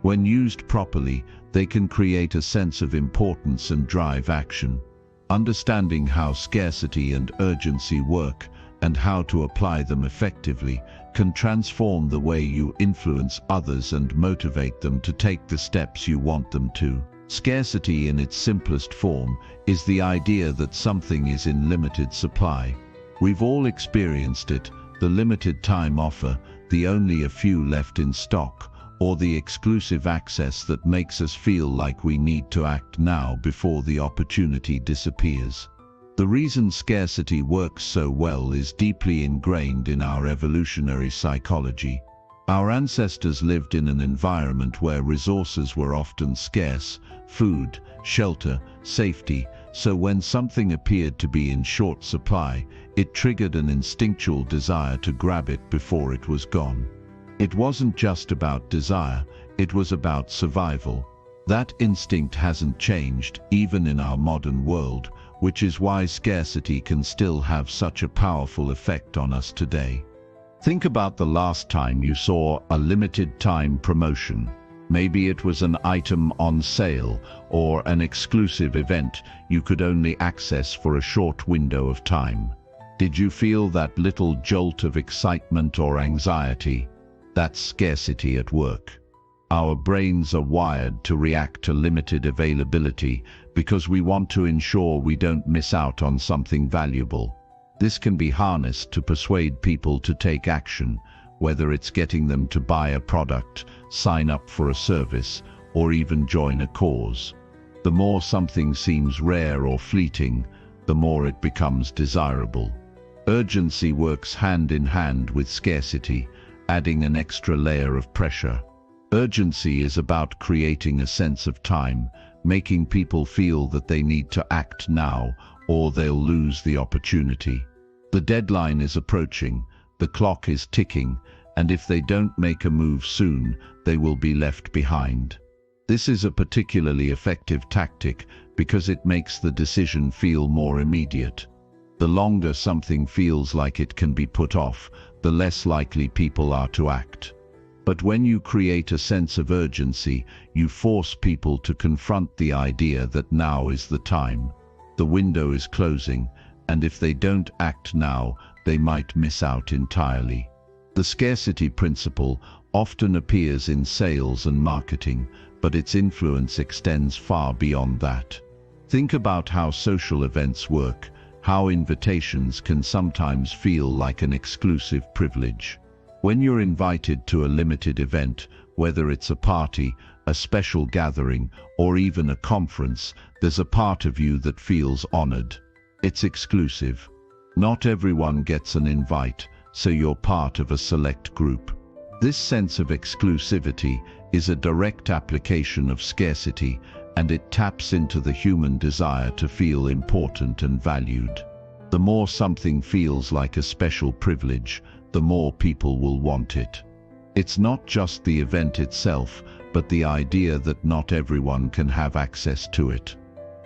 When used properly, they can create a sense of importance and drive action. Understanding how scarcity and urgency work and how to apply them effectively can transform the way you influence others and motivate them to take the steps you want them to. Scarcity in its simplest form is the idea that something is in limited supply. We've all experienced it, the limited time offer, the only a few left in stock, or the exclusive access that makes us feel like we need to act now before the opportunity disappears. The reason scarcity works so well is deeply ingrained in our evolutionary psychology. Our ancestors lived in an environment where resources were often scarce: food, shelter, safety, so when something appeared to be in short supply, it triggered an instinctual desire to grab it before it was gone. It wasn't just about desire, it was about survival. That instinct hasn't changed, even in our modern world, which is why scarcity can still have such a powerful effect on us today. Think about the last time you saw a limited time promotion. Maybe it was an item on sale or an exclusive event you could only access for a short window of time. Did you feel that little jolt of excitement or anxiety? That's scarcity at work. Our brains are wired to react to limited availability because we want to ensure we don't miss out on something valuable. This can be harnessed to persuade people to take action, whether it's getting them to buy a product, sign up for a service, or even join a cause. The more something seems rare or fleeting, the more it becomes desirable. Urgency works hand in hand with scarcity, adding an extra layer of pressure. Urgency is about creating a sense of time, making people feel that they need to act now or they'll lose the opportunity. The deadline is approaching, the clock is ticking, and if they don't make a move soon, they will be left behind. This is a particularly effective tactic because it makes the decision feel more immediate. The longer something feels like it can be put off, the less likely people are to act. But when you create a sense of urgency, you force people to confront the idea that now is the time. The window is closing, and if they don't act now, they might miss out entirely. The scarcity principle often appears in sales and marketing, but its influence extends far beyond that. Think about how social events work, how invitations can sometimes feel like an exclusive privilege. When you're invited to a limited event, whether it's a party, a special gathering, or even a conference, there's a part of you that feels honored. It's exclusive. Not everyone gets an invite, so you're part of a select group. This sense of exclusivity is a direct application of scarcity, and it taps into the human desire to feel important and valued. The more something feels like a special privilege, the more people will want it. It's not just the event itself, but the idea that not everyone can have access to it.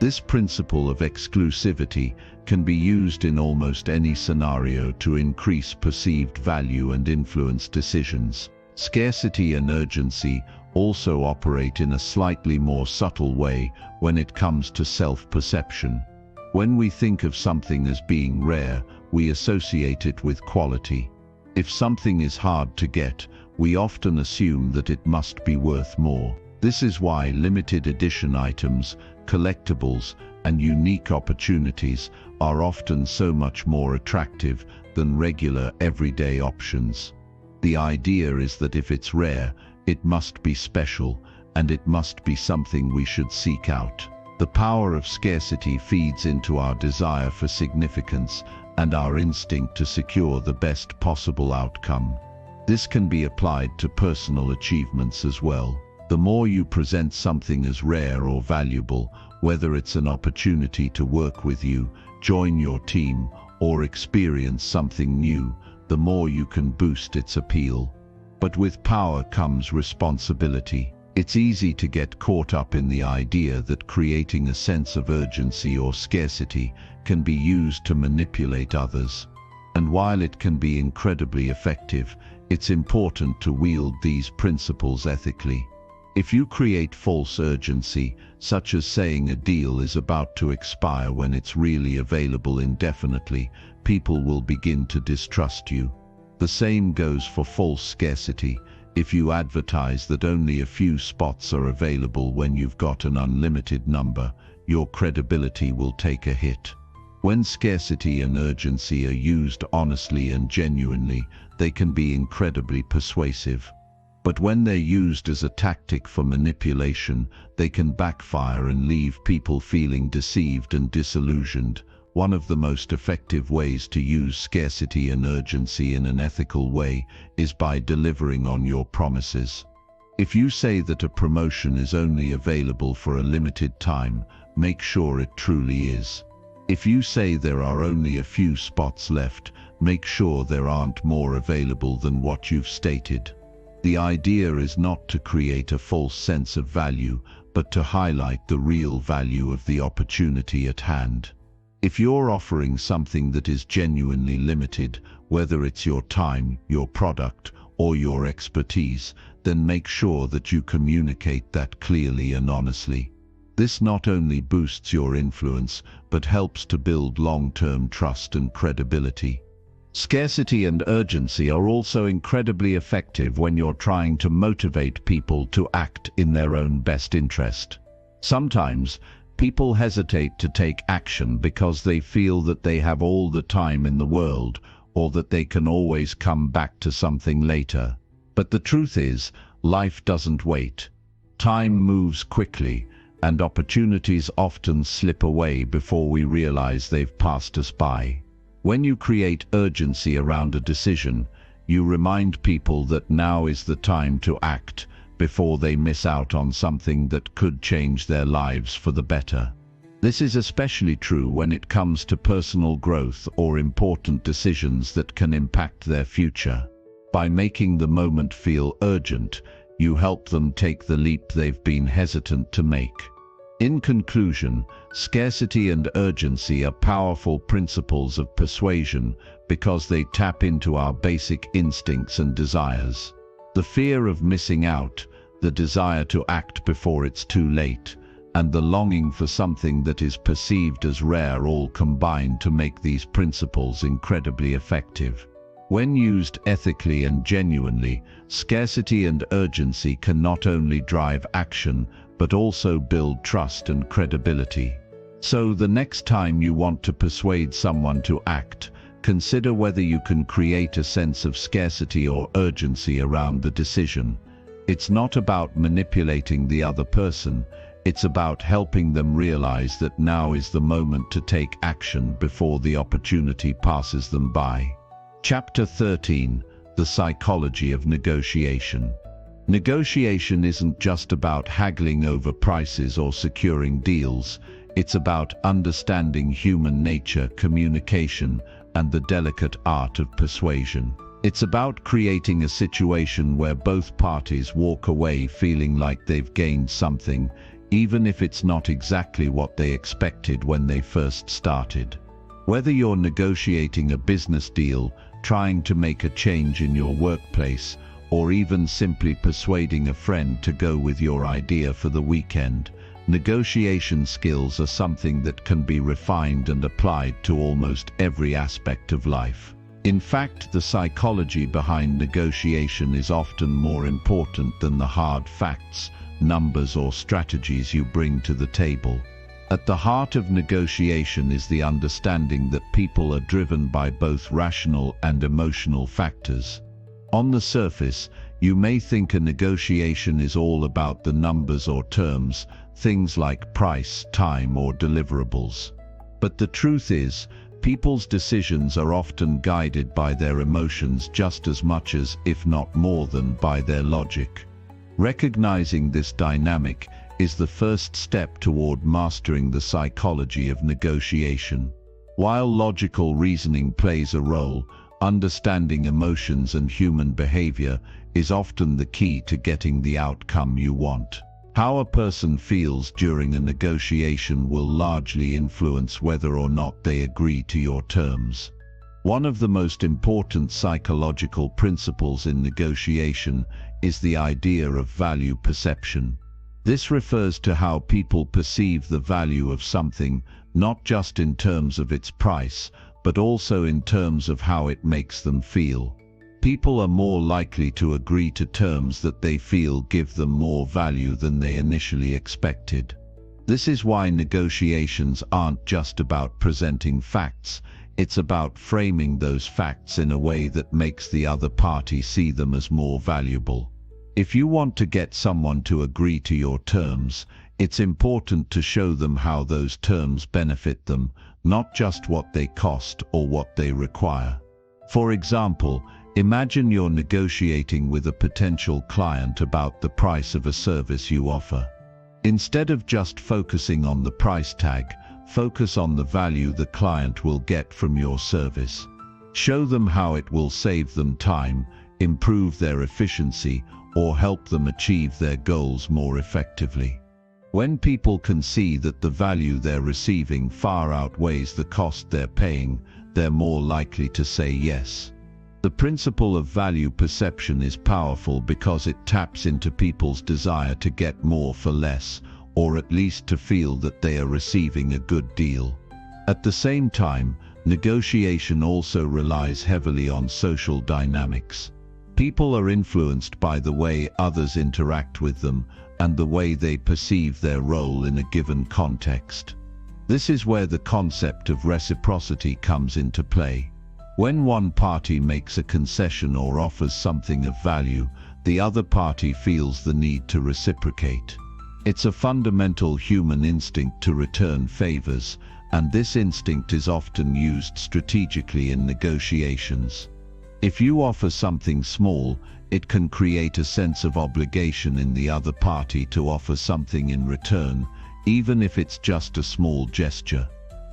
This principle of exclusivity can be used in almost any scenario to increase perceived value and influence decisions. Scarcity and urgency also operate in a slightly more subtle way when it comes to self-perception. When we think of something as being rare, we associate it with quality. If something is hard to get, we often assume that it must be worth more. This is why limited edition items, collectibles, and unique opportunities are often so much more attractive than regular everyday options. The idea is that if it's rare, it must be special, and it must be something we should seek out. The power of scarcity feeds into our desire for significance and our instinct to secure the best possible outcome. This can be applied to personal achievements as well. The more you present something as rare or valuable, whether it's an opportunity to work with you, join your team, or experience something new, the more you can boost its appeal. But with power comes responsibility. It's easy to get caught up in the idea that creating a sense of urgency or scarcity can be used to manipulate others. And while it can be incredibly effective, it's important to wield these principles ethically. If you create false urgency, such as saying a deal is about to expire when it's really available indefinitely, people will begin to distrust you. The same goes for false scarcity. If you advertise that only a few spots are available when you've got an unlimited number, your credibility will take a hit. When scarcity and urgency are used honestly and genuinely, they can be incredibly persuasive. But when they're used as a tactic for manipulation, they can backfire and leave people feeling deceived and disillusioned. One of the most effective ways to use scarcity and urgency in an ethical way is by delivering on your promises. If you say that a promotion is only available for a limited time, make sure it truly is. If you say there are only a few spots left, make sure there aren't more available than what you've stated. The idea is not to create a false sense of value, but to highlight the real value of the opportunity at hand. If you're offering something that is genuinely limited, whether it's your time, your product, or your expertise, then make sure that you communicate that clearly and honestly. This not only boosts your influence, but helps to build long-term trust and credibility. Scarcity and urgency are also incredibly effective when you're trying to motivate people to act in their own best interest. Sometimes, people hesitate to take action because they feel that they have all the time in the world, or that they can always come back to something later. But the truth is, life doesn't wait. Time moves quickly, and opportunities often slip away before we realize they've passed us by. When you create urgency around a decision, you remind people that now is the time to act before they miss out on something that could change their lives for the better. This is especially true when it comes to personal growth or important decisions that can impact their future. By making the moment feel urgent, you help them take the leap they've been hesitant to make. In conclusion, scarcity and urgency are powerful principles of persuasion because they tap into our basic instincts and desires. The fear of missing out, the desire to act before it's too late, and the longing for something that is perceived as rare all combine to make these principles incredibly effective. When used ethically and genuinely, scarcity and urgency can not only drive action, but also build trust and credibility. So the next time you want to persuade someone to act, consider whether you can create a sense of scarcity or urgency around the decision. It's not about manipulating the other person, it's about helping them realize that now is the moment to take action before the opportunity passes them by. Chapter 13: The Psychology of Negotiation. Negotiation isn't just about haggling over prices or securing deals. It's about understanding human nature, communication, and the delicate art of persuasion. It's about creating a situation where both parties walk away feeling like they've gained something, even if it's not exactly what they expected when they first started. Whether you're negotiating a business deal, trying to make a change in your workplace, or even simply persuading a friend to go with your idea for the weekend, negotiation skills are something that can be refined and applied to almost every aspect of life. In fact, the psychology behind negotiation is often more important than the hard facts, numbers, or strategies you bring to the table. At the heart of negotiation is the understanding that people are driven by both rational and emotional factors. On the surface, you may think a negotiation is all about the numbers or terms, things like price, time, or deliverables. But the truth is, people's decisions are often guided by their emotions just as much as, if not more than, by their logic. Recognizing this dynamic is the first step toward mastering the psychology of negotiation. While logical reasoning plays a role, understanding emotions and human behavior is often the key to getting the outcome you want. How a person feels during a negotiation will largely influence whether or not they agree to your terms. One of the most important psychological principles in negotiation is the idea of value perception. This refers to how people perceive the value of something, not just in terms of its price, but also in terms of how it makes them feel. People are more likely to agree to terms that they feel give them more value than they initially expected. This is why negotiations aren't just about presenting facts, it's about framing those facts in a way that makes the other party see them as more valuable. If you want to get someone to agree to your terms, it's important to show them how those terms benefit them, not just what they cost or what they require. For example, imagine you're negotiating with a potential client about the price of a service you offer. Instead of just focusing on the price tag, focus on the value the client will get from your service. Show them how it will save them time, improve their efficiency, or help them achieve their goals more effectively. When people can see that the value they're receiving far outweighs the cost they're paying, they're more likely to say yes. The principle of value perception is powerful because it taps into people's desire to get more for less, or at least to feel that they are receiving a good deal. At the same time, negotiation also relies heavily on social dynamics. People are influenced by the way others interact with them and the way they perceive their role in a given context. This is where the concept of reciprocity comes into play. When one party makes a concession or offers something of value, the other party feels the need to reciprocate. It's a fundamental human instinct to return favors, and this instinct is often used strategically in negotiations. If you offer something small, it can create a sense of obligation in the other party to offer something in return, even if it's just a small gesture.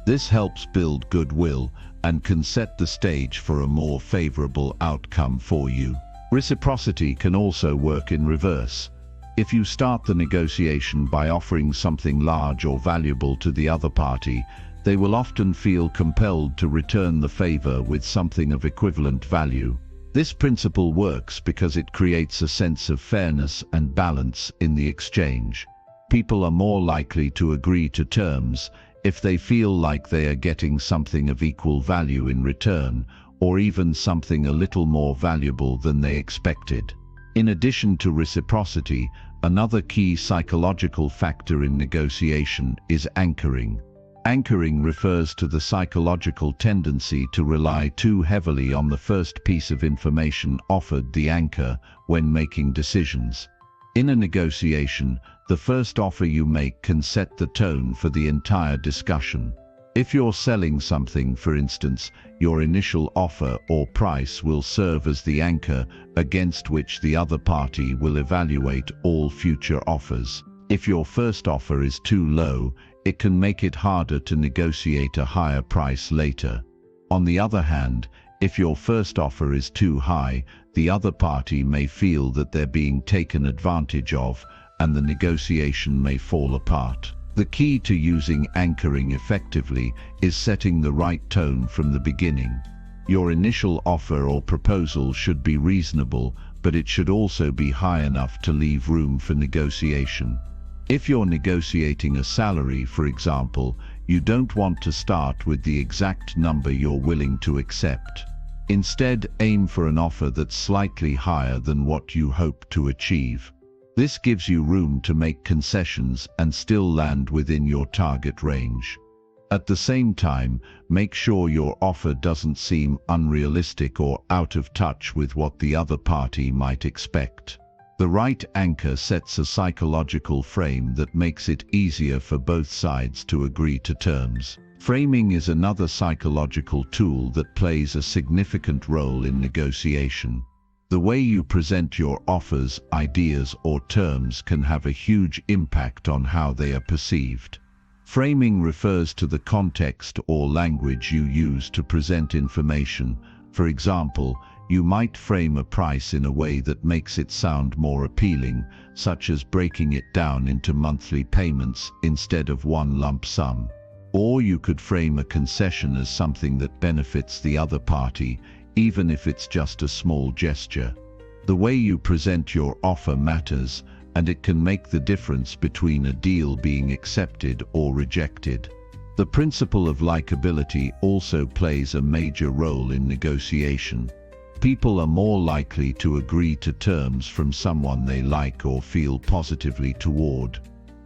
This helps build goodwill and can set the stage for a more favorable outcome for you. Reciprocity can also work in reverse. If you start the negotiation by offering something large or valuable to the other party, they will often feel compelled to return the favor with something of equivalent value. This principle works because it creates a sense of fairness and balance in the exchange. People are more likely to agree to terms if they feel like they are getting something of equal value in return, or even something a little more valuable than they expected. In addition to reciprocity, another key psychological factor in negotiation is anchoring. Anchoring refers to the psychological tendency to rely too heavily on the first piece of information offered, the anchor, when making decisions. In a negotiation, the first offer you make can set the tone for the entire discussion. If you're selling something, for instance, your initial offer or price will serve as the anchor against which the other party will evaluate all future offers. If your first offer is too low, it can make it harder to negotiate a higher price later. On the other hand, if your first offer is too high, the other party may feel that they're being taken advantage of, and the negotiation may fall apart. The key to using anchoring effectively is setting the right tone from the beginning. Your initial offer or proposal should be reasonable, but it should also be high enough to leave room for negotiation. If you're negotiating a salary, for example, you don't want to start with the exact number you're willing to accept. Instead, aim for an offer that's slightly higher than what you hope to achieve. This gives you room to make concessions and still land within your target range. At the same time, make sure your offer doesn't seem unrealistic or out of touch with what the other party might expect. The right anchor sets a psychological frame that makes it easier for both sides to agree to terms. Framing is another psychological tool that plays a significant role in negotiation. The way you present your offers, ideas, or terms can have a huge impact on how they are perceived. Framing refers to the context or language you use to present information. For example, you might frame a price in a way that makes it sound more appealing, such as breaking it down into monthly payments instead of one lump sum. Or you could frame a concession as something that benefits the other party, even if it's just a small gesture. The way you present your offer matters, and it can make the difference between a deal being accepted or rejected. The principle of likability also plays a major role in negotiation. People are more likely to agree to terms from someone they like or feel positively toward.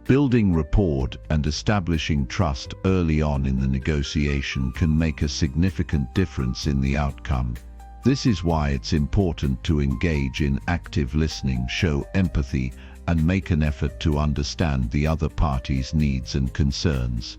Building rapport and establishing trust early on in the negotiation can make a significant difference in the outcome. This is why it's important to engage in active listening, show empathy, and make an effort to understand the other party's needs and concerns.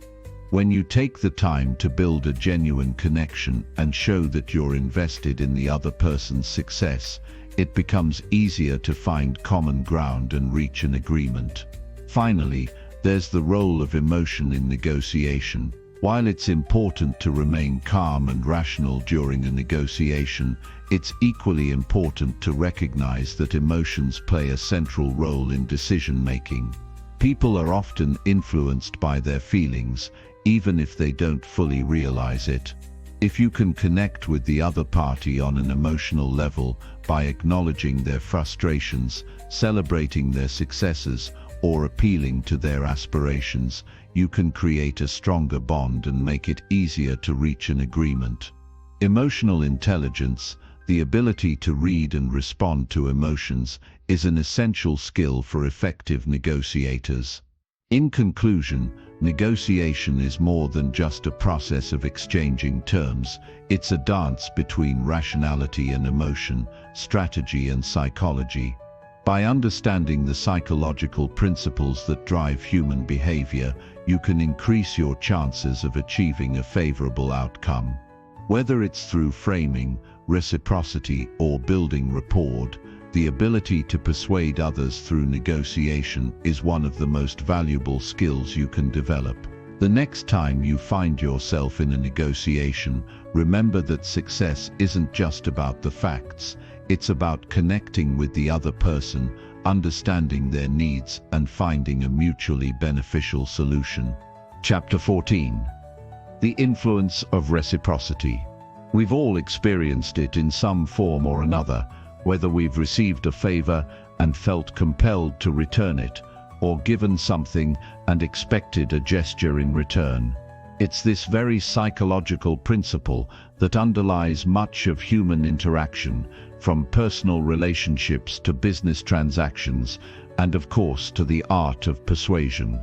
When you take the time to build a genuine connection and show that you're invested in the other person's success, it becomes easier to find common ground and reach an agreement. Finally, there's the role of emotion in negotiation. While it's important to remain calm and rational during a negotiation, it's equally important to recognize that emotions play a central role in decision-making. People are often influenced by their feelings, even if they don't fully realize it. If you can connect with the other party on an emotional level by acknowledging their frustrations, celebrating their successes, or appealing to their aspirations, you can create a stronger bond and make it easier to reach an agreement. Emotional intelligence, the ability to read and respond to emotions, is an essential skill for effective negotiators. In conclusion, negotiation is more than just a process of exchanging terms. It's a dance between rationality and emotion, strategy and psychology. By understanding the psychological principles that drive human behavior, you can increase your chances of achieving a favorable outcome. Whether it's through framing, reciprocity, or building rapport, the ability to persuade others through negotiation is one of the most valuable skills you can develop. The next time you find yourself in a negotiation, remember that success isn't just about the facts. It's about connecting with the other person, understanding their needs, and finding a mutually beneficial solution. Chapter 14. The influence of reciprocity. We've all experienced it in some form or another, whether we've received a favor and felt compelled to return it, or given something and expected a gesture in return. It's this very psychological principle that underlies much of human interaction, from personal relationships to business transactions, and of course to the art of persuasion.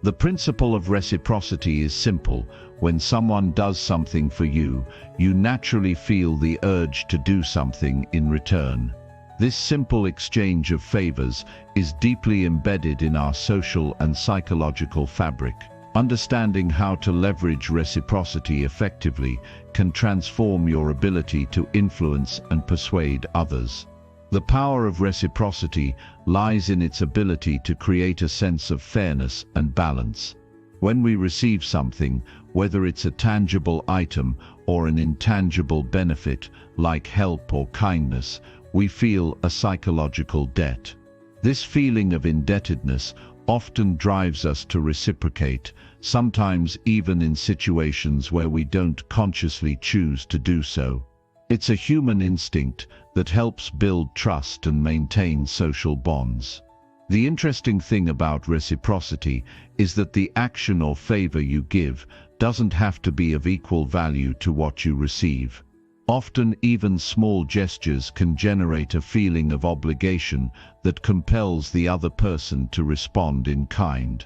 The principle of reciprocity is simple. When someone does something for you, you naturally feel the urge to do something in return. This simple exchange of favors is deeply embedded in our social and psychological fabric. Understanding how to leverage reciprocity effectively can transform your ability to influence and persuade others. The power of reciprocity lies in its ability to create a sense of fairness and balance. When we receive something, whether it's a tangible item or an intangible benefit like help or kindness, we feel a psychological debt. This feeling of indebtedness often drives us to reciprocate, sometimes even in situations where we don't consciously choose to do so. It's a human instinct that helps build trust and maintain social bonds. The interesting thing about reciprocity is that the action or favor you give doesn't have to be of equal value to what you receive. Often even small gestures can generate a feeling of obligation that compels the other person to respond in kind.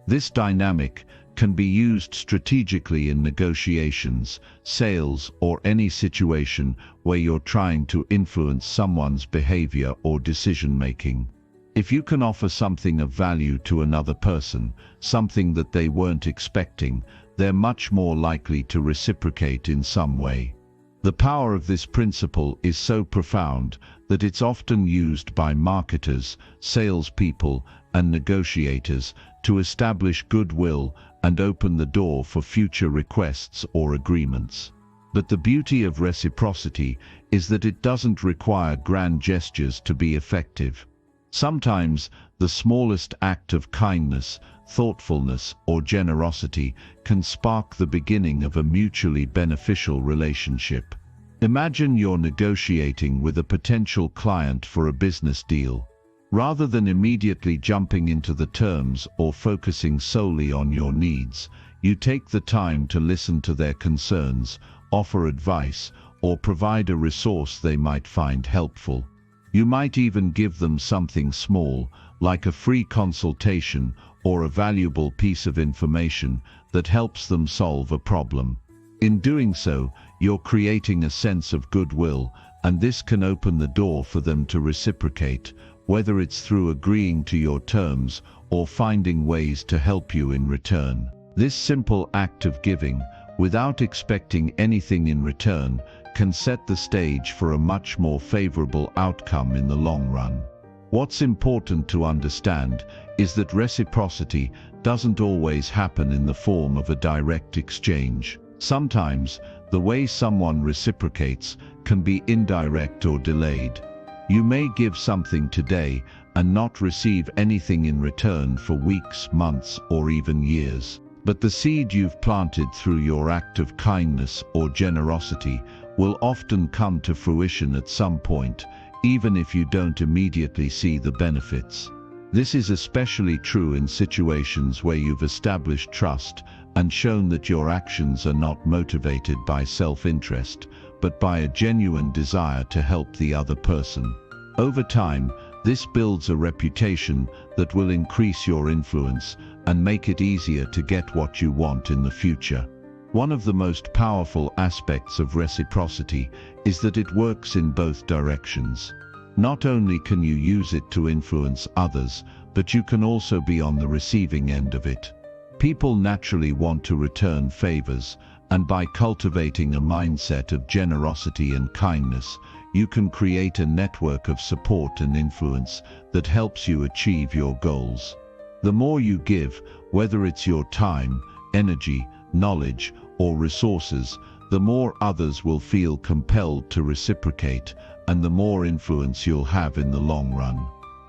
This dynamic can be used strategically in negotiations, sales, or any situation where you're trying to influence someone's behavior or decision-making. If you can offer something of value to another person, something that they weren't expecting, they're much more likely to reciprocate in some way. The power of this principle is so profound that it's often used by marketers, salespeople, and negotiators to establish goodwill and open the door for future requests or agreements. But the beauty of reciprocity is that it doesn't require grand gestures to be effective. Sometimes the smallest act of kindness, thoughtfulness, or generosity can spark the beginning of a mutually beneficial relationship. Imagine you're negotiating with a potential client for a business deal. Rather than immediately jumping into the terms or focusing solely on your needs, you take the time to listen to their concerns, offer advice, or provide a resource they might find helpful. You might even give them something small, like a free consultation or a valuable piece of information that helps them solve a problem. In doing so, you're creating a sense of goodwill, and this can open the door for them to reciprocate, whether it's through agreeing to your terms or finding ways to help you in return. This simple act of giving, without expecting anything in return, can set the stage for a much more favorable outcome in the long run. What's important to understand is that reciprocity doesn't always happen in the form of a direct exchange. Sometimes, the way someone reciprocates can be indirect or delayed. You may give something today and not receive anything in return for weeks, months, or even years. But the seed you've planted through your act of kindness or generosity will often come to fruition at some point, even if you don't immediately see the benefits. This is especially true in situations where you've established trust and shown that your actions are not motivated by self-interest, but by a genuine desire to help the other person. Over time, this builds a reputation that will increase your influence and make it easier to get what you want in the future. One of the most powerful aspects of reciprocity is that it works in both directions. Not only can you use it to influence others, but you can also be on the receiving end of it. People naturally want to return favors, and by cultivating a mindset of generosity and kindness, you can create a network of support and influence that helps you achieve your goals. The more you give, whether it's your time, energy, knowledge, or resources, the more others will feel compelled to reciprocate, and the more influence you'll have in the long run.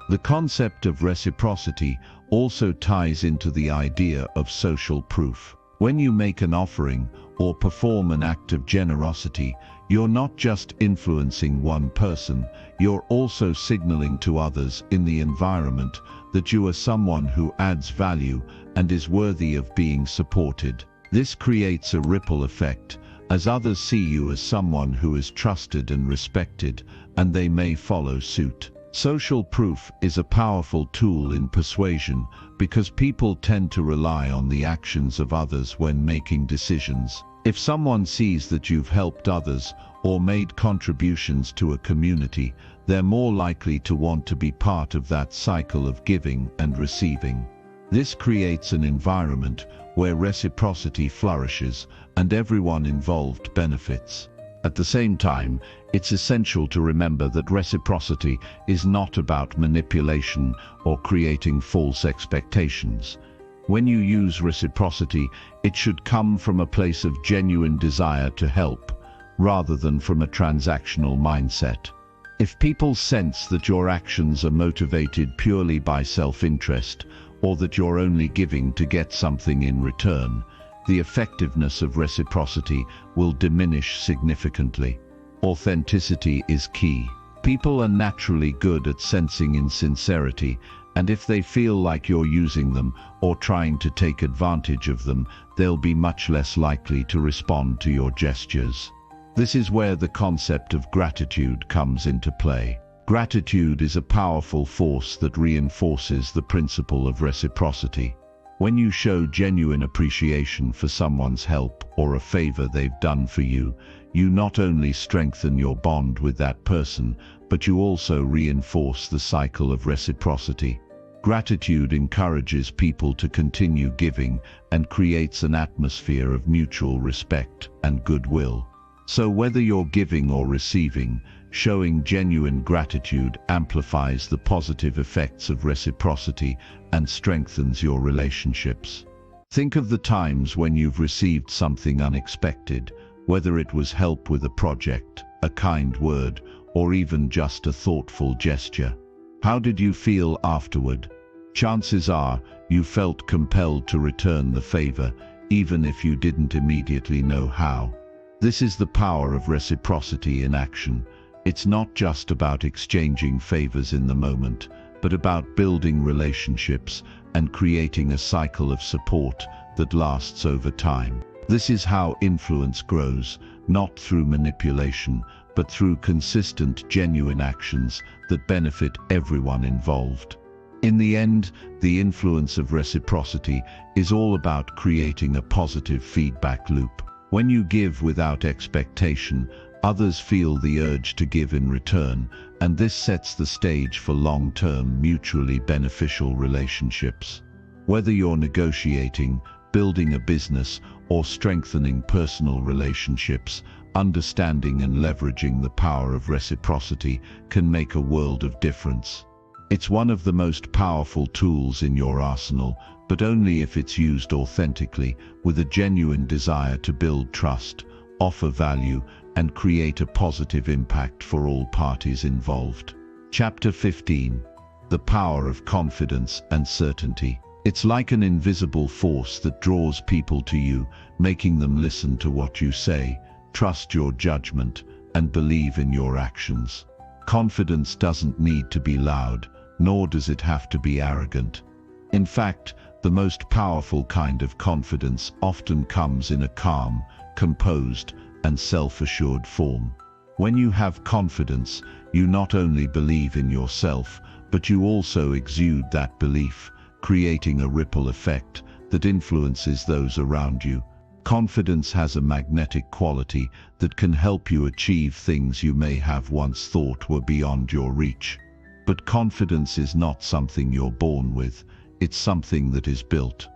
The concept of reciprocity also ties into the idea of social proof. When you make an offering or perform an act of generosity, you're not just influencing one person, you're also signaling to others in the environment that you are someone who adds value and is worthy of being supported. This creates a ripple effect, as others see you as someone who is trusted and respected, and they may follow suit. Social proof is a powerful tool in persuasion because people tend to rely on the actions of others when making decisions. If someone sees that you've helped others or made contributions to a community, they're more likely to want to be part of that cycle of giving and receiving. This creates an environment where reciprocity flourishes and everyone involved benefits. At the same time, it's essential to remember that reciprocity is not about manipulation or creating false expectations. When you use reciprocity, it should come from a place of genuine desire to help, rather than from a transactional mindset. If people sense that your actions are motivated purely by self-interest, or that you're only giving to get something in return, the effectiveness of reciprocity will diminish significantly. Authenticity is key. People are naturally good at sensing insincerity, and if they feel like you're using them or trying to take advantage of them, they'll be much less likely to respond to your gestures. This is where the concept of gratitude comes into play. Gratitude is a powerful force that reinforces the principle of reciprocity. When you show genuine appreciation for someone's help or a favor they've done for you, you not only strengthen your bond with that person, but you also reinforce the cycle of reciprocity. Gratitude encourages people to continue giving and creates an atmosphere of mutual respect and goodwill. So whether you're giving or receiving, showing genuine gratitude amplifies the positive effects of reciprocity and strengthens your relationships. Think of the times when you've received something unexpected, whether it was help with a project, a kind word, or even just a thoughtful gesture. How did you feel afterward? Chances are you felt compelled to return the favor, even if you didn't immediately know how. This is the power of reciprocity in action. It's not just about exchanging favors in the moment, but about building relationships and creating a cycle of support that lasts over time. This is how influence grows, not through manipulation, but through consistent, genuine actions that benefit everyone involved. In the end, the influence of reciprocity is all about creating a positive feedback loop. When you give without expectation, others feel the urge to give in return, and this sets the stage for long-term, mutually beneficial relationships. Whether you're negotiating, building a business, or strengthening personal relationships, understanding and leveraging the power of reciprocity can make a world of difference. It's one of the most powerful tools in your arsenal, but only if it's used authentically, with a genuine desire to build trust, offer value, and create a positive impact for all parties involved. Chapter 15. The Power of Confidence and Certainty. It's like an invisible force that draws people to you, making them listen to what you say, trust your judgment, and believe in your actions. Confidence doesn't need to be loud, nor does it have to be arrogant. In fact, the most powerful kind of confidence often comes in a calm, composed, and self-assured form. When you have confidence, you not only believe in yourself, but you also exude that belief, creating a ripple effect that influences those around you. Confidence has a magnetic quality that can help you achieve things you may have once thought were beyond your reach. But confidence is not something you're born with, it's something that is built.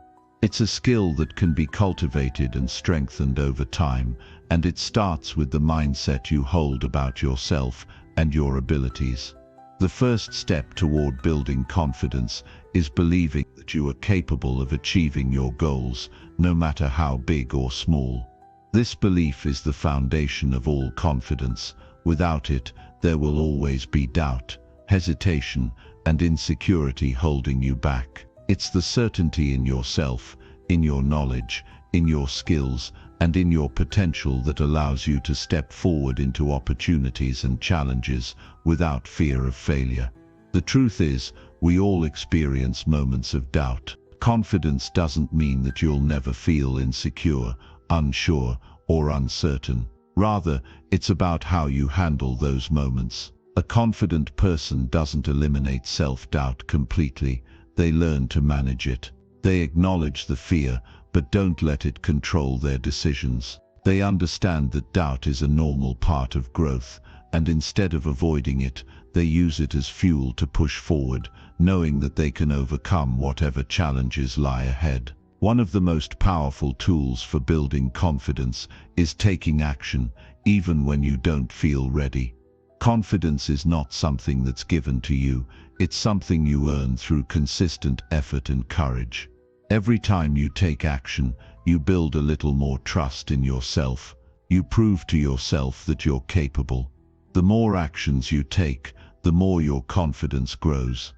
It's a skill that can be cultivated and strengthened over time, and it starts with the mindset you hold about yourself and your abilities. The first step toward building confidence is believing that you are capable of achieving your goals, no matter how big or small. This belief is the foundation of all confidence. Without it, there will always be doubt, hesitation, and insecurity holding you back. It's the certainty in yourself, in your knowledge, in your skills, and in your potential that allows you to step forward into opportunities and challenges without fear of failure. The truth is, we all experience moments of doubt. Confidence doesn't mean that you'll never feel insecure, unsure, or uncertain. Rather, it's about how you handle those moments. A confident person doesn't eliminate self-doubt completely. They learn to manage it. They acknowledge the fear, but don't let it control their decisions. They understand that doubt is a normal part of growth, and instead of avoiding it, they use it as fuel to push forward, knowing that they can overcome whatever challenges lie ahead. One of the most powerful tools for building confidence is taking action, even when you don't feel ready. Confidence is not something that's given to you, it's something you earn through consistent effort and courage. Every time you take action, you build a little more trust in yourself. You prove to yourself that you're capable. The more actions you take, the more your confidence grows.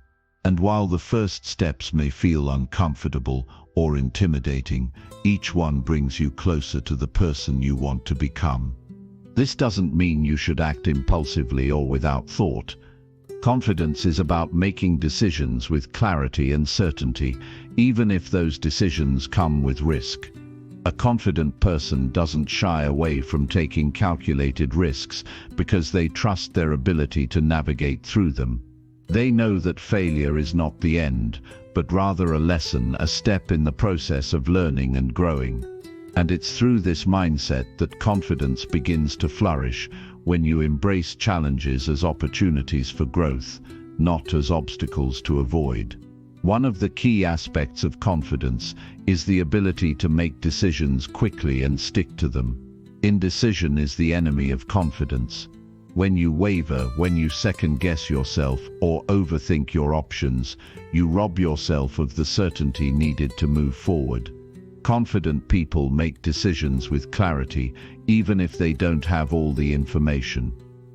And while the first steps may feel uncomfortable or intimidating, each one brings you closer to the person you want to become. This doesn't mean you should act impulsively or without thought. Confidence is about making decisions with clarity and certainty, even if those decisions come with risk. A confident person doesn't shy away from taking calculated risks because they trust their ability to navigate through them. They know that failure is not the end, but rather a lesson, a step in the process of learning and growing. And it's through this mindset that confidence begins to flourish, when you embrace challenges as opportunities for growth, not as obstacles to avoid. One of the key aspects of confidence is the ability to make decisions quickly and stick to them. Indecision is the enemy of confidence. When you waver, when you second-guess yourself or overthink your options, you rob yourself of the certainty needed to move forward. Confident people make decisions with clarity, even if they don't have all the information.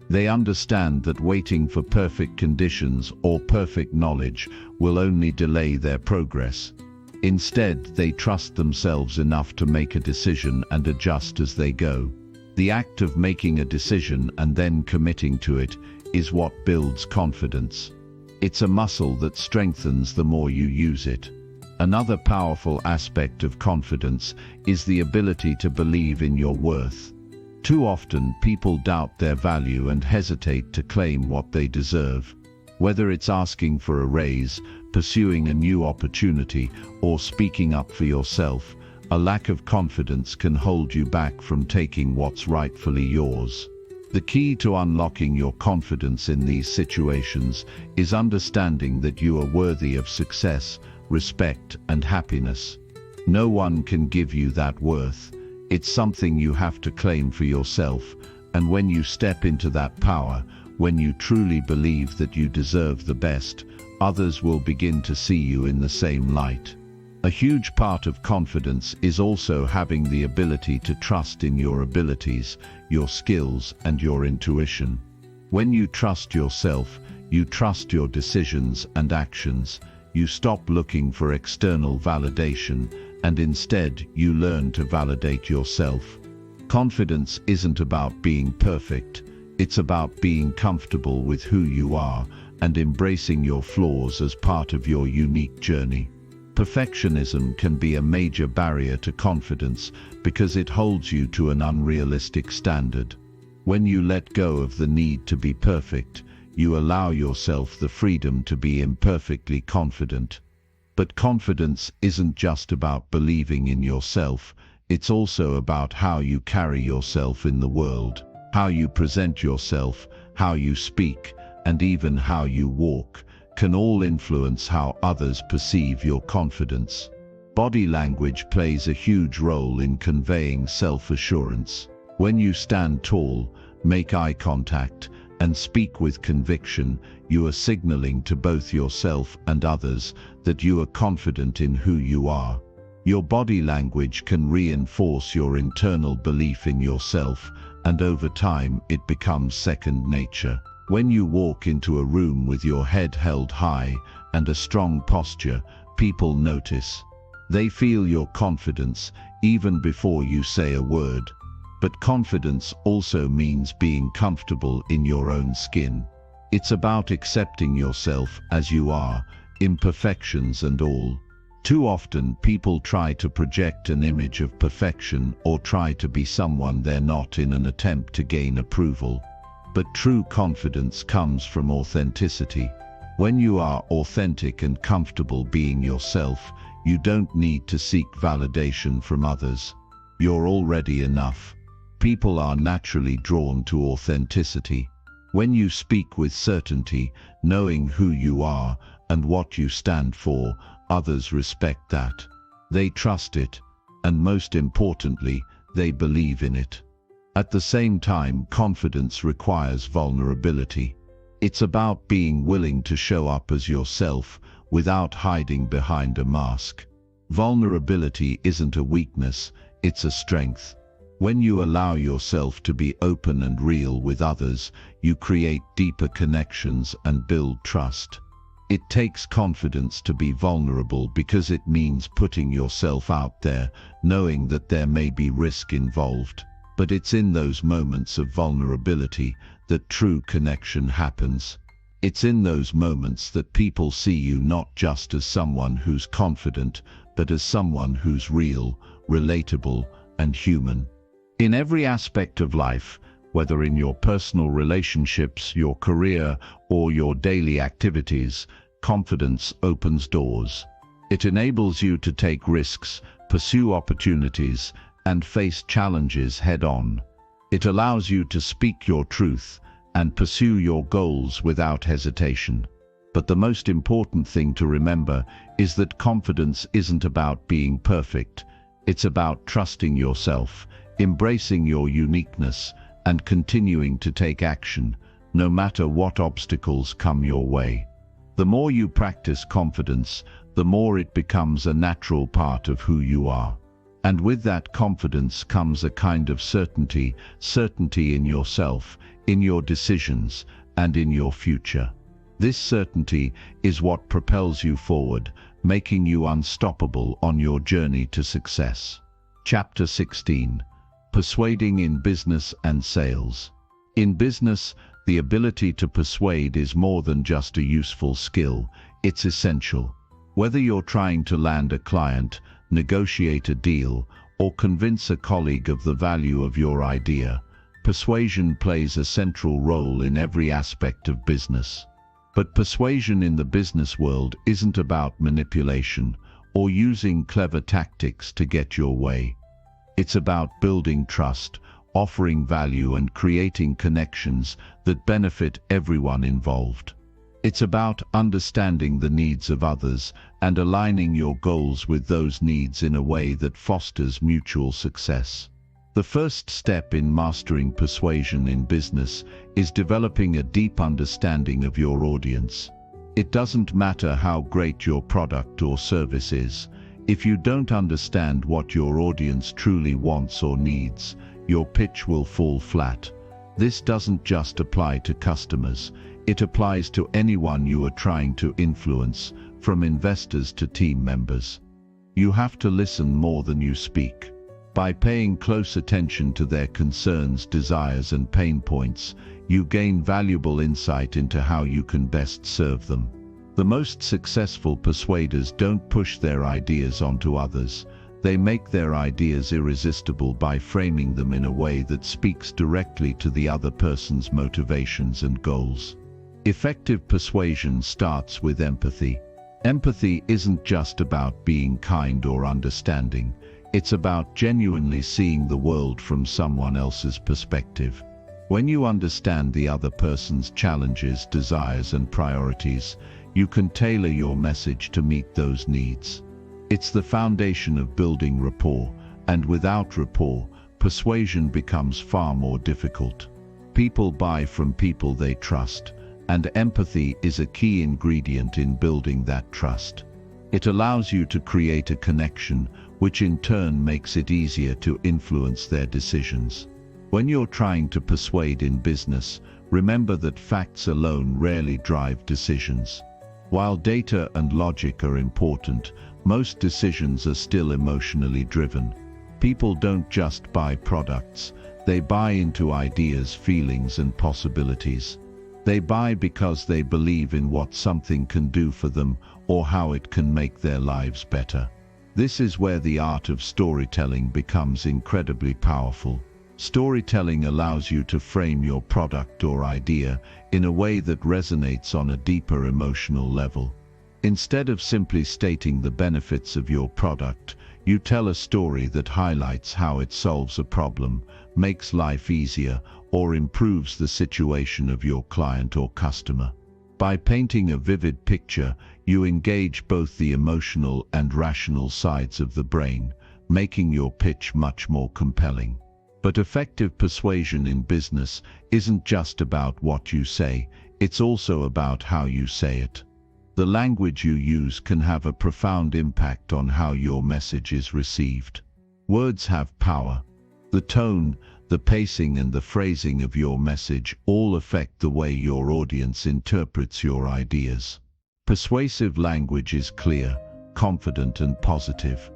They understand that waiting for perfect conditions or perfect knowledge will only delay their progress. Instead, they trust themselves enough to make a decision and adjust as they go. The act of making a decision and then committing to it is what builds confidence. It's a muscle that strengthens the more you use it. Another powerful aspect of confidence is the ability to believe in your worth. Too often, people doubt their value and hesitate to claim what they deserve. Whether it's asking for a raise, pursuing a new opportunity, or speaking up for yourself, a lack of confidence can hold you back from taking what's rightfully yours. The key to unlocking your confidence in these situations is understanding that you are worthy of success, respect, and happiness. No one can give you that worth. It's something you have to claim for yourself, and when you step into that power, when you truly believe that you deserve the best, others will begin to see you in the same light. A huge part of confidence is also having the ability to trust in your abilities, your skills, and your intuition. When you trust yourself, you trust your decisions and actions. You stop looking for external validation, and instead you learn to validate yourself. Confidence isn't about being perfect, it's about being comfortable with who you are and embracing your flaws as part of your unique journey. Perfectionism can be a major barrier to confidence because it holds you to an unrealistic standard. When you let go of the need to be perfect, you allow yourself the freedom to be imperfectly confident. But confidence isn't just about believing in yourself, it's also about how you carry yourself in the world, how you present yourself, how you speak, and even how you walk can all influence how others perceive your confidence. Body language plays a huge role in conveying self-assurance. When you stand tall, make eye contact, and speak with conviction, you are signaling to both yourself and others that you are confident in who you are. Your body language can reinforce your internal belief in yourself, and over time it becomes second nature. When you walk into a room with your head held high and a strong posture, people notice. They feel your confidence even before you say a word. But confidence also means being comfortable in your own skin. It's about accepting yourself as you are, imperfections and all. Too often people try to project an image of perfection or try to be someone they're not in an attempt to gain approval. But true confidence comes from authenticity. When you are authentic and comfortable being yourself, you don't need to seek validation from others. You're already enough. People are naturally drawn to authenticity. When you speak with certainty, knowing who you are and what you stand for, others respect that. They trust it, and most importantly, they believe in it. At the same time, confidence requires vulnerability. It's about being willing to show up as yourself without hiding behind a mask. Vulnerability isn't a weakness, it's a strength. When you allow yourself to be open and real with others, you create deeper connections and build trust. It takes confidence to be vulnerable because it means putting yourself out there, knowing that there may be risk involved. But it's in those moments of vulnerability that true connection happens. It's in those moments that people see you not just as someone who's confident, but as someone who's real, relatable, and human. In every aspect of life, whether in your personal relationships, your career, or your daily activities, confidence opens doors. It enables you to take risks, pursue opportunities, and face challenges head-on. It allows you to speak your truth and pursue your goals without hesitation. But the most important thing to remember is that confidence isn't about being perfect. It's about trusting yourself, embracing your uniqueness, and continuing to take action, no matter what obstacles come your way. The more you practice confidence, the more it becomes a natural part of who you are. And with that confidence comes a kind of certainty in yourself, in your decisions, and in your future. This certainty is what propels you forward, making you unstoppable on your journey to success. Chapter 16. Persuading in Business and Sales. In business, the ability to persuade is more than just a useful skill, it's essential. Whether you're trying to land a client, negotiate a deal, or convince a colleague of the value of your idea, persuasion plays a central role in every aspect of business. But persuasion in the business world isn't about manipulation or using clever tactics to get your way. It's about building trust, offering value, and creating connections that benefit everyone involved. It's about understanding the needs of others and aligning your goals with those needs in a way that fosters mutual success. The first step in mastering persuasion in business is developing a deep understanding of your audience. It doesn't matter how great your product or service is. If you don't understand what your audience truly wants or needs, your pitch will fall flat. This doesn't just apply to customers. It applies to anyone you are trying to influence, from investors to team members. You have to listen more than you speak. By paying close attention to their concerns, desires, and pain points, you gain valuable insight into how you can best serve them. The most successful persuaders don't push their ideas onto others. They make their ideas irresistible by framing them in a way that speaks directly to the other person's motivations and goals. Effective persuasion starts with empathy. Empathy isn't just about being kind or understanding. It's about genuinely seeing the world from someone else's perspective. When you understand the other person's challenges, desires, and priorities, you can tailor your message to meet those needs. It's the foundation of building rapport, and without rapport, persuasion becomes far more difficult. People buy from people they trust, and empathy is a key ingredient in building that trust. It allows you to create a connection, which in turn makes it easier to influence their decisions. When you're trying to persuade in business, remember that facts alone rarely drive decisions. While data and logic are important, most decisions are still emotionally driven. People don't just buy products, they buy into ideas, feelings, and possibilities. They buy because they believe in what something can do for them or how it can make their lives better. This is where the art of storytelling becomes incredibly powerful. Storytelling allows you to frame your product or idea in a way that resonates on a deeper emotional level. Instead of simply stating the benefits of your product, you tell a story that highlights how it solves a problem, makes life easier, or improves the situation of your client or customer. By painting a vivid picture, you engage both the emotional and rational sides of the brain, making your pitch much more compelling. But effective persuasion in business isn't just about what you say, it's also about how you say it. The language you use can have a profound impact on how your message is received. Words have power. The tone, the pacing, and the phrasing of your message all affect the way your audience interprets your ideas. Persuasive language is clear, confident, and positive.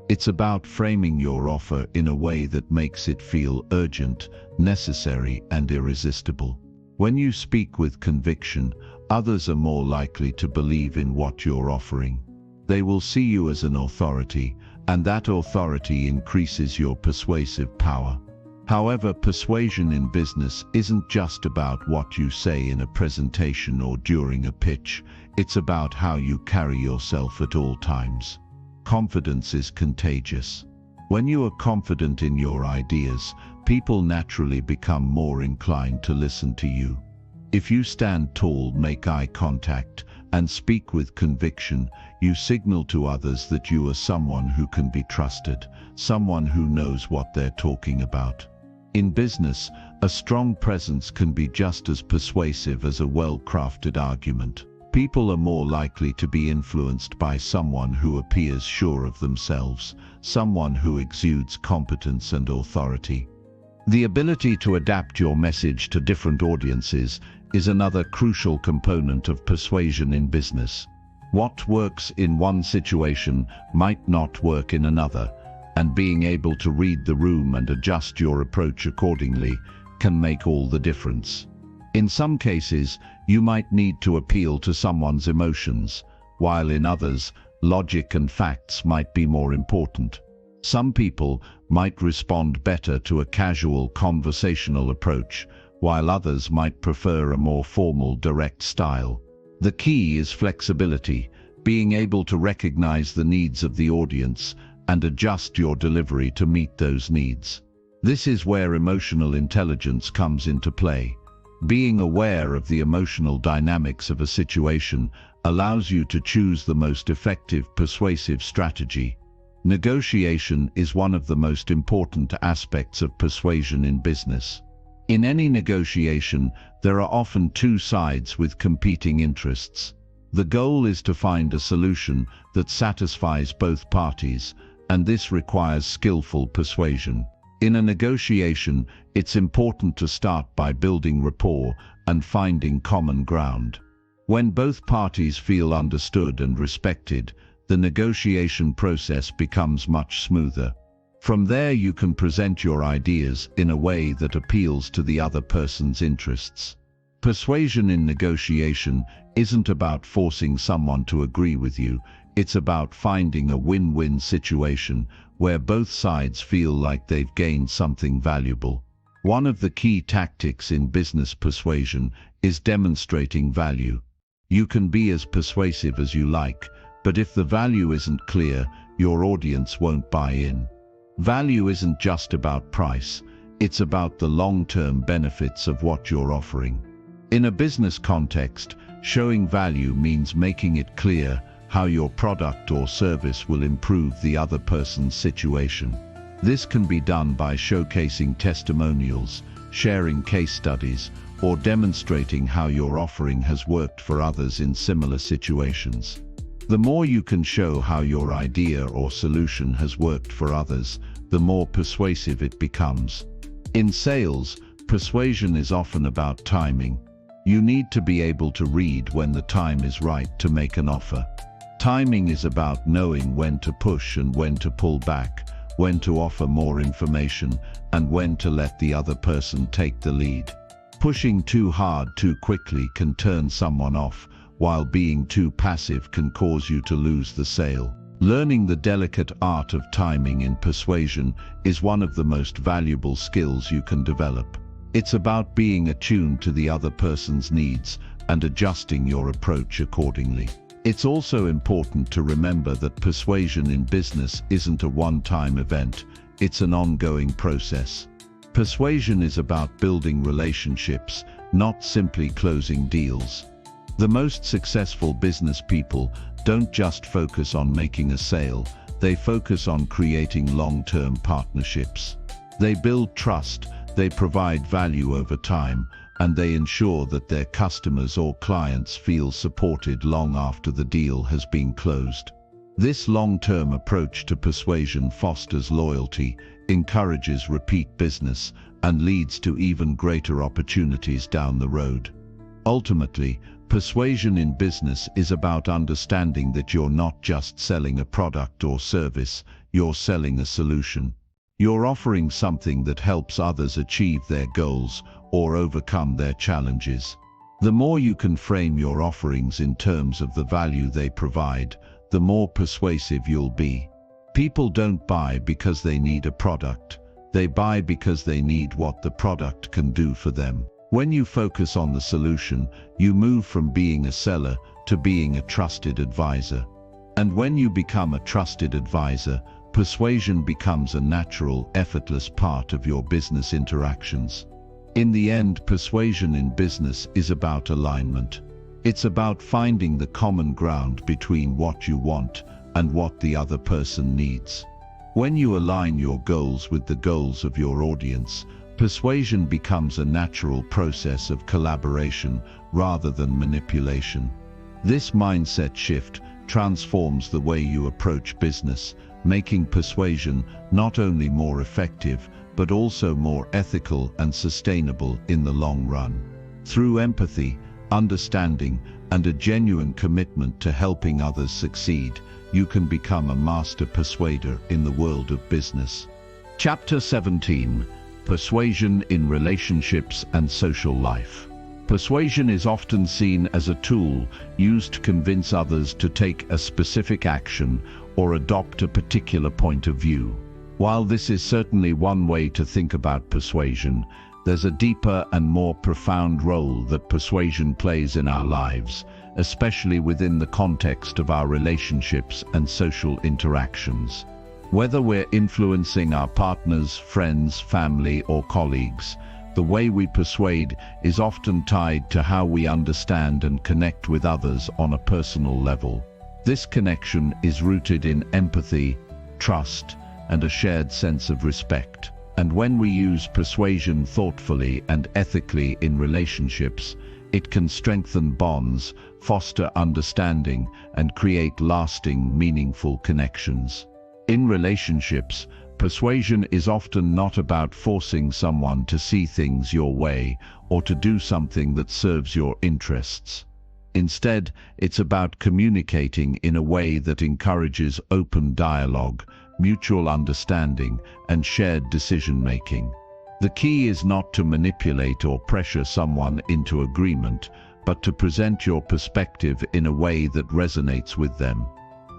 It's about framing your offer in a way that makes it feel urgent, necessary, and irresistible. When you speak with conviction, others are more likely to believe in what you're offering. They will see you as an authority, and that authority increases your persuasive power. However, persuasion in business isn't just about what you say in a presentation or during a pitch. It's about how you carry yourself at all times. Confidence is contagious. When you are confident in your ideas, people naturally become more inclined to listen to you. If you stand tall, make eye contact, and speak with conviction, you signal to others that you are someone who can be trusted, someone who knows what they're talking about. In business, a strong presence can be just as persuasive as a well-crafted argument. People are more likely to be influenced by someone who appears sure of themselves, someone who exudes competence and authority. The ability to adapt your message to different audiences is another crucial component of persuasion in business. What works in one situation might not work in another, and being able to read the room and adjust your approach accordingly can make all the difference. In some cases, you might need to appeal to someone's emotions, while in others, logic and facts might be more important. Some people might respond better to a casual conversational approach, while others might prefer a more formal, direct style. The key is flexibility, being able to recognize the needs of the audience and adjust your delivery to meet those needs. This is where emotional intelligence comes into play. Being aware of the emotional dynamics of a situation allows you to choose the most effective persuasive strategy. Negotiation is one of the most important aspects of persuasion in business. In any negotiation, there are often two sides with competing interests. The goal is to find a solution that satisfies both parties, and this requires skillful persuasion. In a negotiation, it's important to start by building rapport and finding common ground. When both parties feel understood and respected, the negotiation process becomes much smoother. From there you can present your ideas in a way that appeals to the other person's interests. Persuasion in negotiation isn't about forcing someone to agree with you, it's about finding a win-win situation where both sides feel like they've gained something valuable. One of the key tactics in business persuasion is demonstrating value. You can be as persuasive as you like, but if the value isn't clear, your audience won't buy in. Value isn't just about price, it's about the long-term benefits of what you're offering. In a business context, showing value means making it clear how your product or service will improve the other person's situation. This can be done by showcasing testimonials, sharing case studies, or demonstrating how your offering has worked for others in similar situations. The more you can show how your idea or solution has worked for others, the more persuasive it becomes. In sales, persuasion is often about timing. You need to be able to read when the time is right to make an offer. Timing is about knowing when to push and when to pull back, when to offer more information, and when to let the other person take the lead. Pushing too hard too quickly can turn someone off, while being too passive can cause you to lose the sale. Learning the delicate art of timing in persuasion is one of the most valuable skills you can develop. It's about being attuned to the other person's needs and adjusting your approach accordingly. It's also important to remember that persuasion in business isn't a one-time event, it's an ongoing process. Persuasion is about building relationships, not simply closing deals. The most successful business people don't just focus on making a sale, they focus on creating long-term partnerships. They build trust, they provide value over time, and they ensure that their customers or clients feel supported long after the deal has been closed. This long-term approach to persuasion fosters loyalty, encourages repeat business, and leads to even greater opportunities down the road. Ultimately, persuasion in business is about understanding that you're not just selling a product or service, you're selling a solution. You're offering something that helps others achieve their goals or overcome their challenges. The more you can frame your offerings in terms of the value they provide, the more persuasive you'll be. People don't buy because they need a product. They buy because they need what the product can do for them. When you focus on the solution, you move from being a seller to being a trusted advisor. And when you become a trusted advisor, persuasion becomes a natural, effortless part of your business interactions. In the end, persuasion in business is about alignment. It's about finding the common ground between what you want and what the other person needs. When you align your goals with the goals of your audience, persuasion becomes a natural process of collaboration rather than manipulation. This mindset shift transforms the way you approach business, making persuasion not only more effective, but also more ethical and sustainable in the long run. Through empathy, understanding, and a genuine commitment to helping others succeed, you can become a master persuader in the world of business. Chapter 17: Persuasion in Relationships and Social Life. Persuasion is often seen as a tool used to convince others to take a specific action or adopt a particular point of view. While this is certainly one way to think about persuasion, there's a deeper and more profound role that persuasion plays in our lives, especially within the context of our relationships and social interactions. Whether we're influencing our partners, friends, family, or colleagues, the way we persuade is often tied to how we understand and connect with others on a personal level. This connection is rooted in empathy, trust, and a shared sense of respect. And when we use persuasion thoughtfully and ethically in relationships, it can strengthen bonds, foster understanding, and create lasting, meaningful connections. In relationships, persuasion is often not about forcing someone to see things your way or to do something that serves your interests. Instead, it's about communicating in a way that encourages open dialogue, mutual understanding, and shared decision-making. The key is not to manipulate or pressure someone into agreement, but to present your perspective in a way that resonates with them.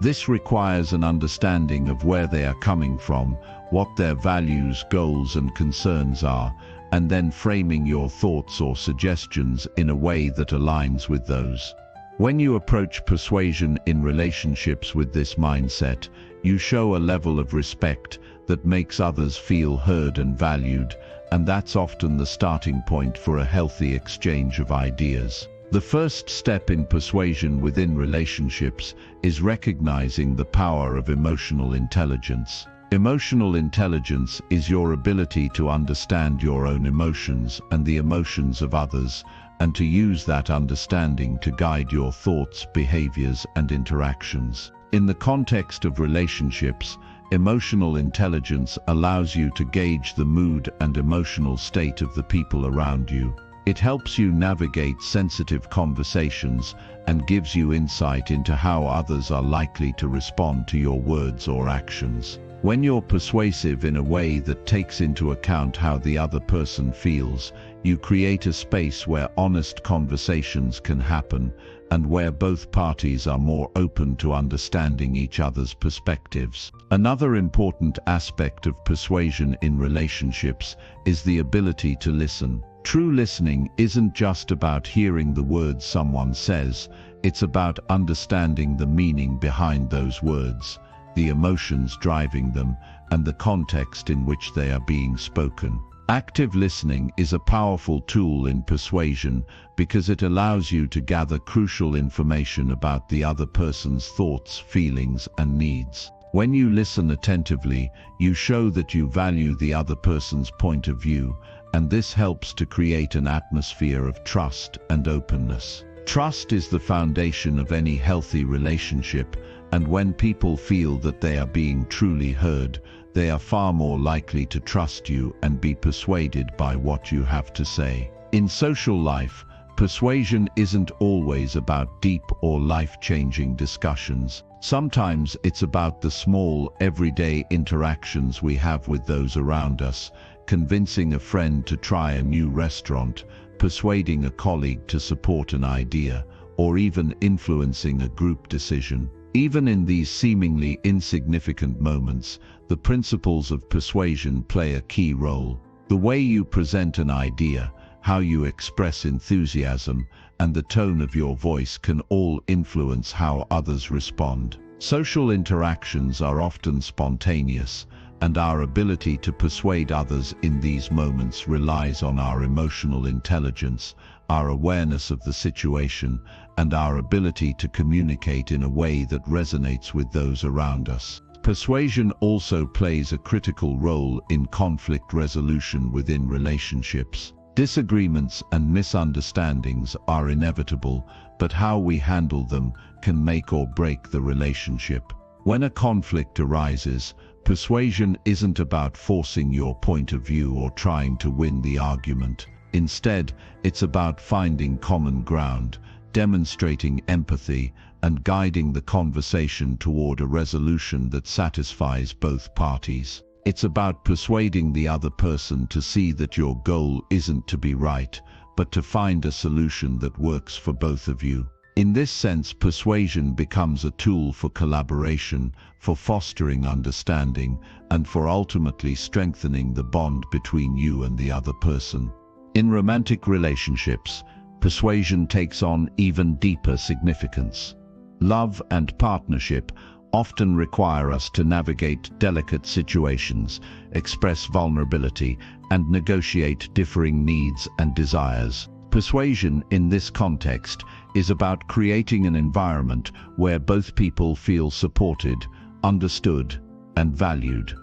This requires an understanding of where they are coming from, what their values, goals, and concerns are, and then framing your thoughts or suggestions in a way that aligns with those. When you approach persuasion in relationships with this mindset, you show a level of respect that makes others feel heard and valued, and that's often the starting point for a healthy exchange of ideas. The first step in persuasion within relationships is recognizing the power of emotional intelligence. Emotional intelligence is your ability to understand your own emotions and the emotions of others, and to use that understanding to guide your thoughts, behaviors, and interactions. In the context of relationships, emotional intelligence allows you to gauge the mood and emotional state of the people around you. It helps you navigate sensitive conversations and gives you insight into how others are likely to respond to your words or actions. When you're persuasive in a way that takes into account how the other person feels, you create a space where honest conversations can happen and where both parties are more open to understanding each other's perspectives. Another important aspect of persuasion in relationships is the ability to listen. True listening isn't just about hearing the words someone says, it's about understanding the meaning behind those words, the emotions driving them, and the context in which they are being spoken. Active listening is a powerful tool in persuasion because it allows you to gather crucial information about the other person's thoughts, feelings, and needs. When you listen attentively, you show that you value the other person's point of view, and this helps to create an atmosphere of trust and openness. Trust is the foundation of any healthy relationship, and when people feel that they are being truly heard, they are far more likely to trust you and be persuaded by what you have to say. In social life, persuasion isn't always about deep or life-changing discussions. Sometimes it's about the small, everyday interactions we have with those around us, convincing a friend to try a new restaurant, persuading a colleague to support an idea, or even influencing a group decision. Even in these seemingly insignificant moments, the principles of persuasion play a key role. The way you present an idea, how you express enthusiasm, and the tone of your voice can all influence how others respond. Social interactions are often spontaneous, and our ability to persuade others in these moments relies on our emotional intelligence, our awareness of the situation, and our ability to communicate in a way that resonates with those around us. Persuasion also plays a critical role in conflict resolution within relationships. Disagreements and misunderstandings are inevitable, but how we handle them can make or break the relationship. When a conflict arises, persuasion isn't about forcing your point of view or trying to win the argument. Instead, it's about finding common ground, demonstrating empathy, and guiding the conversation toward a resolution that satisfies both parties. It's about persuading the other person to see that your goal isn't to be right, but to find a solution that works for both of you. In this sense, persuasion becomes a tool for collaboration, for fostering understanding, and for ultimately strengthening the bond between you and the other person. In romantic relationships, persuasion takes on even deeper significance. Love and partnership often require us to navigate delicate situations, express vulnerability, and negotiate differing needs and desires. Persuasion in this context is about creating an environment where both people feel supported, understood, and valued.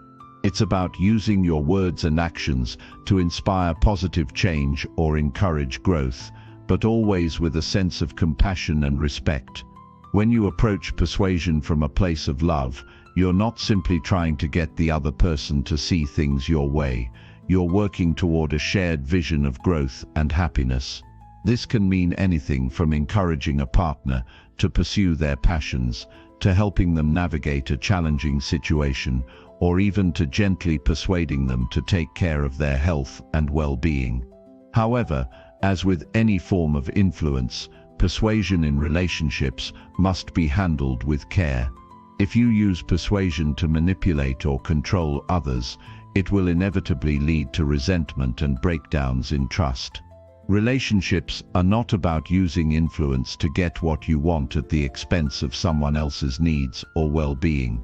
It's about using your words and actions to inspire positive change or encourage growth, but always with a sense of compassion and respect. When you approach persuasion from a place of love, you're not simply trying to get the other person to see things your way. You're working toward a shared vision of growth and happiness. This can mean anything from encouraging a partner to pursue their passions, to helping them navigate a challenging situation, or even to gently persuading them to take care of their health and well-being. However, as with any form of influence, persuasion in relationships must be handled with care. If you use persuasion to manipulate or control others, it will inevitably lead to resentment and breakdowns in trust. Relationships are not about using influence to get what you want at the expense of someone else's needs or well-being.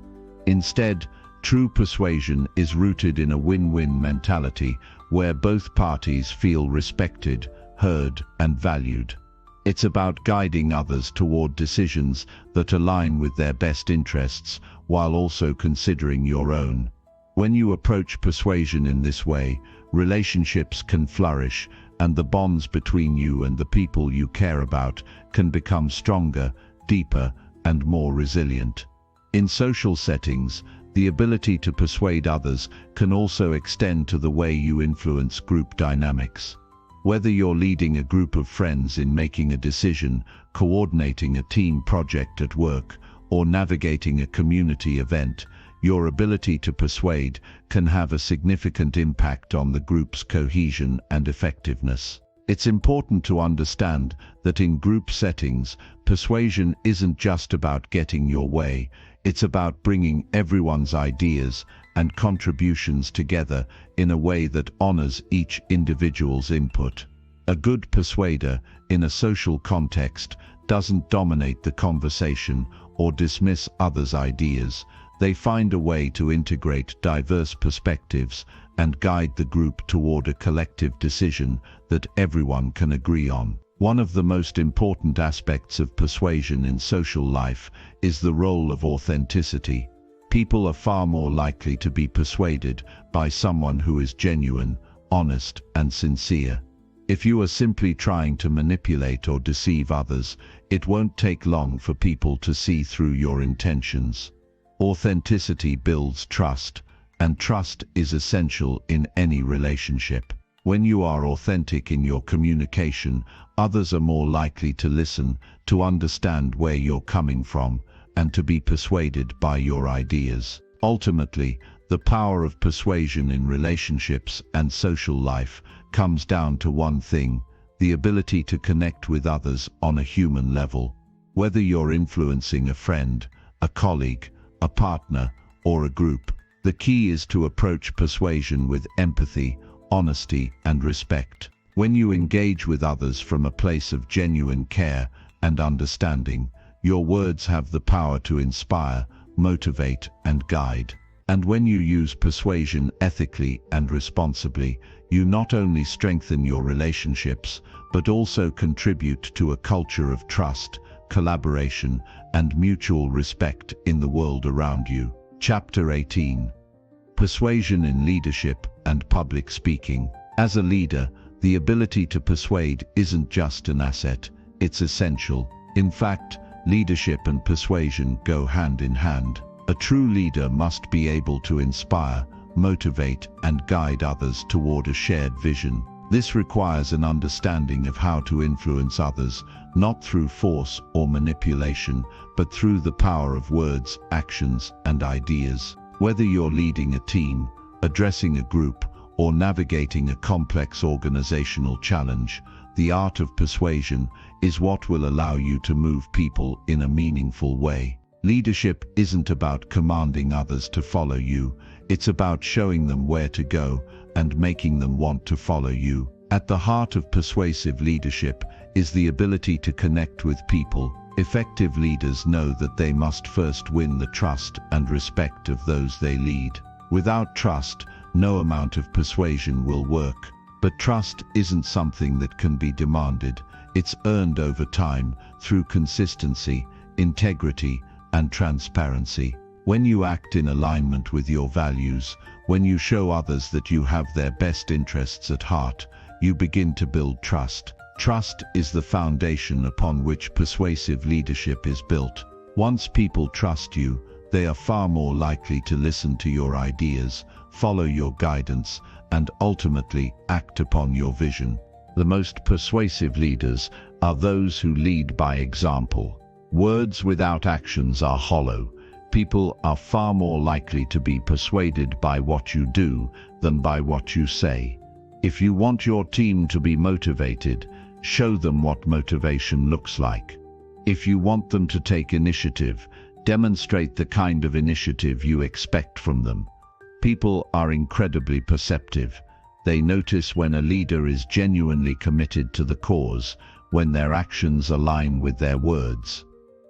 Instead, true persuasion is rooted in a win-win mentality where both parties feel respected, heard, and valued. It's about guiding others toward decisions that align with their best interests while also considering your own. When you approach persuasion in this way, relationships can flourish, and the bonds between you and the people you care about can become stronger, deeper, and more resilient. In social settings, the ability to persuade others can also extend to the way you influence group dynamics. Whether you're leading a group of friends in making a decision, coordinating a team project at work, or navigating a community event, your ability to persuade can have a significant impact on the group's cohesion and effectiveness. It's important to understand that in group settings, persuasion isn't just about getting your way, it's about bringing everyone's ideas and contributions together in a way that honors each individual's input. A good persuader in a social context doesn't dominate the conversation or dismiss others' ideas. They find a way to integrate diverse perspectives and guide the group toward a collective decision that everyone can agree on. One of the most important aspects of persuasion in social life is the role of authenticity. People are far more likely to be persuaded by someone who is genuine, honest, and sincere. If you are simply trying to manipulate or deceive others, it won't take long for people to see through your intentions. Authenticity builds trust, and trust is essential in any relationship. When you are authentic in your communication, others are more likely to listen, to understand where you're coming from, and to be persuaded by your ideas. Ultimately, the power of persuasion in relationships and social life comes down to one thing: the ability to connect with others on a human level. Whether you're influencing a friend, a colleague, a partner, or a group, the key is to approach persuasion with empathy, honesty, and respect. When you engage with others from a place of genuine care and understanding, your words have the power to inspire, motivate, and guide. And when you use persuasion ethically and responsibly, you not only strengthen your relationships, but also contribute to a culture of trust, collaboration, and mutual respect in the world around you. Chapter 18. Persuasion in Leadership and Public Speaking. As a leader, the ability to persuade isn't just an asset, it's essential. In fact, leadership and persuasion go hand in hand. A true leader must be able to inspire, motivate, and guide others toward a shared vision. This requires an understanding of how to influence others, not through force or manipulation, but through the power of words, actions, and ideas. Whether you're leading a team, addressing a group, or navigating a complex organizational challenge, the art of persuasion is what will allow you to move people in a meaningful way. Leadership isn't about commanding others to follow you, it's about showing them where to go and making them want to follow you. At the heart of persuasive leadership is the ability to connect with people. Effective leaders know that they must first win the trust and respect of those they lead. Without trust, no amount of persuasion will work. But trust isn't something that can be demanded. It's earned over time through consistency, integrity, and transparency. When you act in alignment with your values, when you show others that you have their best interests at heart, you begin to build trust. Trust is the foundation upon which persuasive leadership is built. Once people trust you, they are far more likely to listen to your ideas, follow your guidance, and ultimately act upon your vision. The most persuasive leaders are those who lead by example. Words without actions are hollow. People are far more likely to be persuaded by what you do than by what you say. If you want your team to be motivated, show them what motivation looks like. If you want them to take initiative, demonstrate the kind of initiative you expect from them. People are incredibly perceptive. They notice when a leader is genuinely committed to the cause, when their actions align with their words.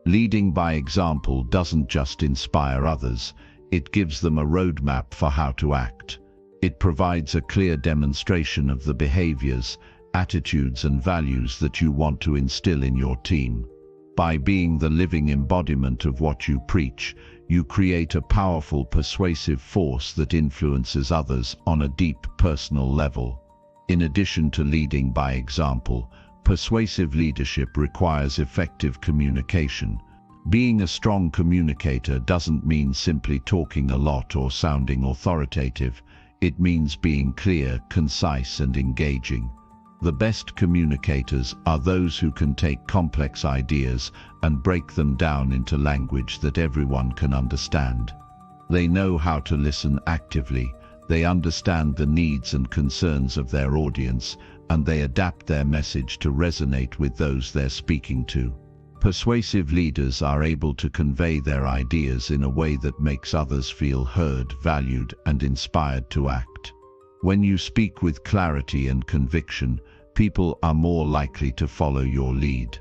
Leading by example doesn't just inspire others, it gives them a roadmap for how to act. It provides a clear demonstration of the behaviors, attitudes and values that you want to instill in your team. By being the living embodiment of what you preach, you create a powerful persuasive force that influences others on a deep personal level. In addition to leading by example, persuasive leadership requires effective communication. Being a strong communicator doesn't mean simply talking a lot or sounding authoritative. It means being clear, concise and engaging. The best communicators are those who can take complex ideas and break them down into language that everyone can understand. They know how to listen actively, they understand the needs and concerns of their audience, and they adapt their message to resonate with those they're speaking to. Persuasive leaders are able to convey their ideas in a way that makes others feel heard, valued, and inspired to act. When you speak with clarity and conviction, people are more likely to follow your lead.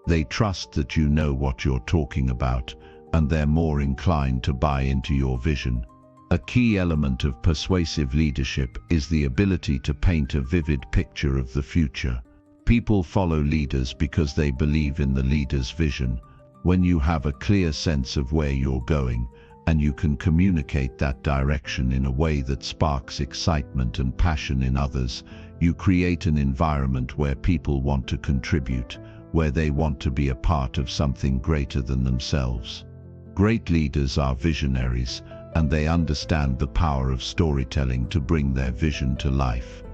They trust that you know what you're talking about, and they're more inclined to buy into your vision. A key element of persuasive leadership is the ability to paint a vivid picture of the future. People follow leaders because they believe in the leader's vision. When you have a clear sense of where you're going, and you can communicate that direction in a way that sparks excitement and passion in others, you create an environment where people want to contribute, where they want to be a part of something greater than themselves. Great leaders are visionaries, and they understand the power of storytelling to bring their vision to life.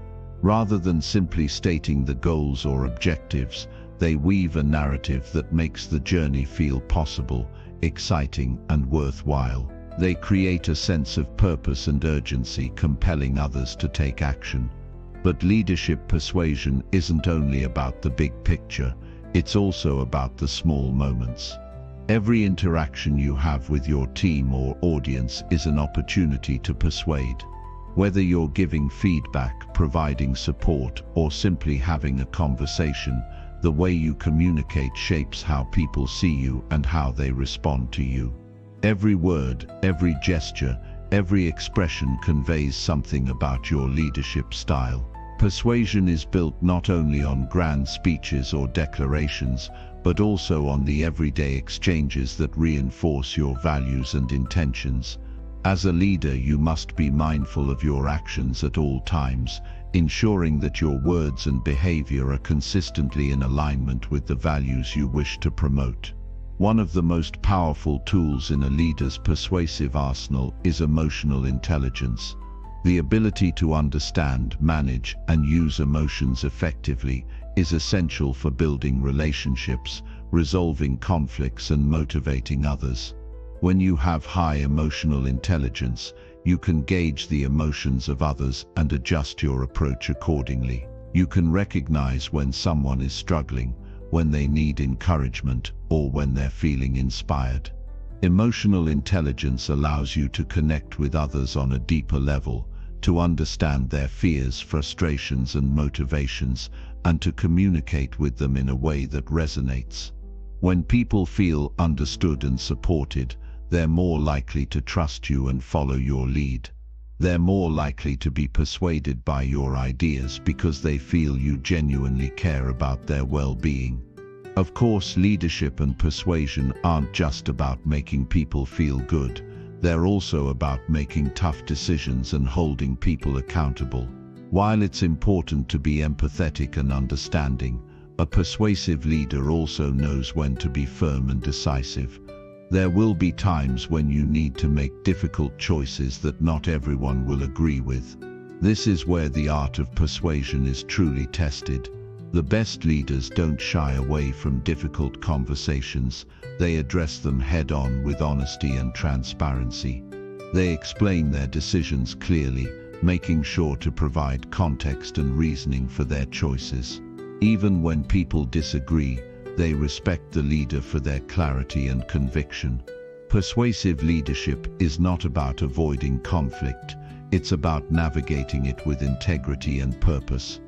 Rather than simply stating the goals or objectives, they weave a narrative that makes the journey feel possible, exciting, and worthwhile. They create a sense of purpose and urgency, compelling others to take action. But leadership persuasion isn't only about the big picture, it's also about the small moments. Every interaction you have with your team or audience is an opportunity to persuade. Whether you're giving feedback, providing support, or simply having a conversation, the way you communicate shapes how people see you and how they respond to you. Every word, every gesture, every expression conveys something about your leadership style. Persuasion is built not only on grand speeches or declarations, but also on the everyday exchanges that reinforce your values and intentions. As a leader, you must be mindful of your actions at all times, ensuring that your words and behavior are consistently in alignment with the values you wish to promote. One of the most powerful tools in a leader's persuasive arsenal is emotional intelligence. The ability to understand, manage, and use emotions effectively is essential for building relationships, resolving conflicts, and motivating others. When you have high emotional intelligence, you can gauge the emotions of others and adjust your approach accordingly. You can recognize when someone is struggling, when they need encouragement, or when they're feeling inspired. Emotional intelligence allows you to connect with others on a deeper level, to understand their fears, frustrations, and motivations, and to communicate with them in a way that resonates. When people feel understood and supported, they're more likely to trust you and follow your lead. They're more likely to be persuaded by your ideas because they feel you genuinely care about their well-being. Of course, leadership and persuasion aren't just about making people feel good. They're also about making tough decisions and holding people accountable. While it's important to be empathetic and understanding, a persuasive leader also knows when to be firm and decisive. There will be times when you need to make difficult choices that not everyone will agree with. This is where the art of persuasion is truly tested. The best leaders don't shy away from difficult conversations. They address them head-on with honesty and transparency. They explain their decisions clearly, making sure to provide context and reasoning for their choices. Even when people disagree, they respect the leader for their clarity and conviction. Persuasive leadership is not about avoiding conflict. It's about navigating it with integrity and purpose.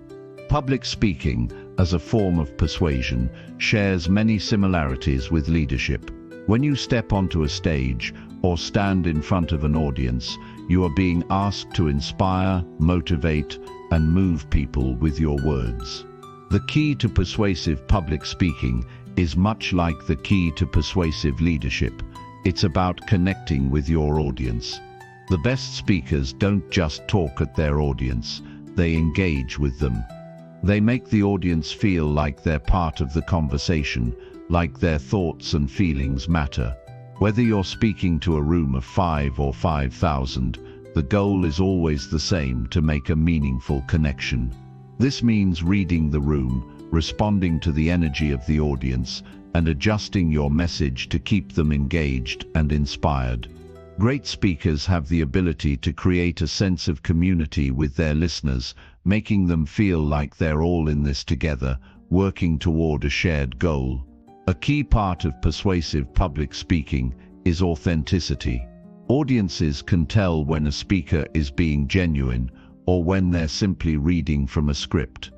Public speaking, as a form of persuasion, shares many similarities with leadership. When you step onto a stage or stand in front of an audience, you are being asked to inspire, motivate, and move people with your words. The key to persuasive public speaking is much like the key to persuasive leadership. It's about connecting with your audience. The best speakers don't just talk at their audience, they engage with them. They make the audience feel like they're part of the conversation, like their thoughts and feelings matter. Whether you're speaking to a room of 5 or 5,000, the goal is always the same: to make a meaningful connection. This means reading the room, responding to the energy of the audience, and adjusting your message to keep them engaged and inspired. Great speakers have the ability to create a sense of community with their listeners, making them feel like they're all in this together, working toward a shared goal. A key part of persuasive public speaking is authenticity. Audiences can tell when a speaker is being genuine or when they're simply reading from a script.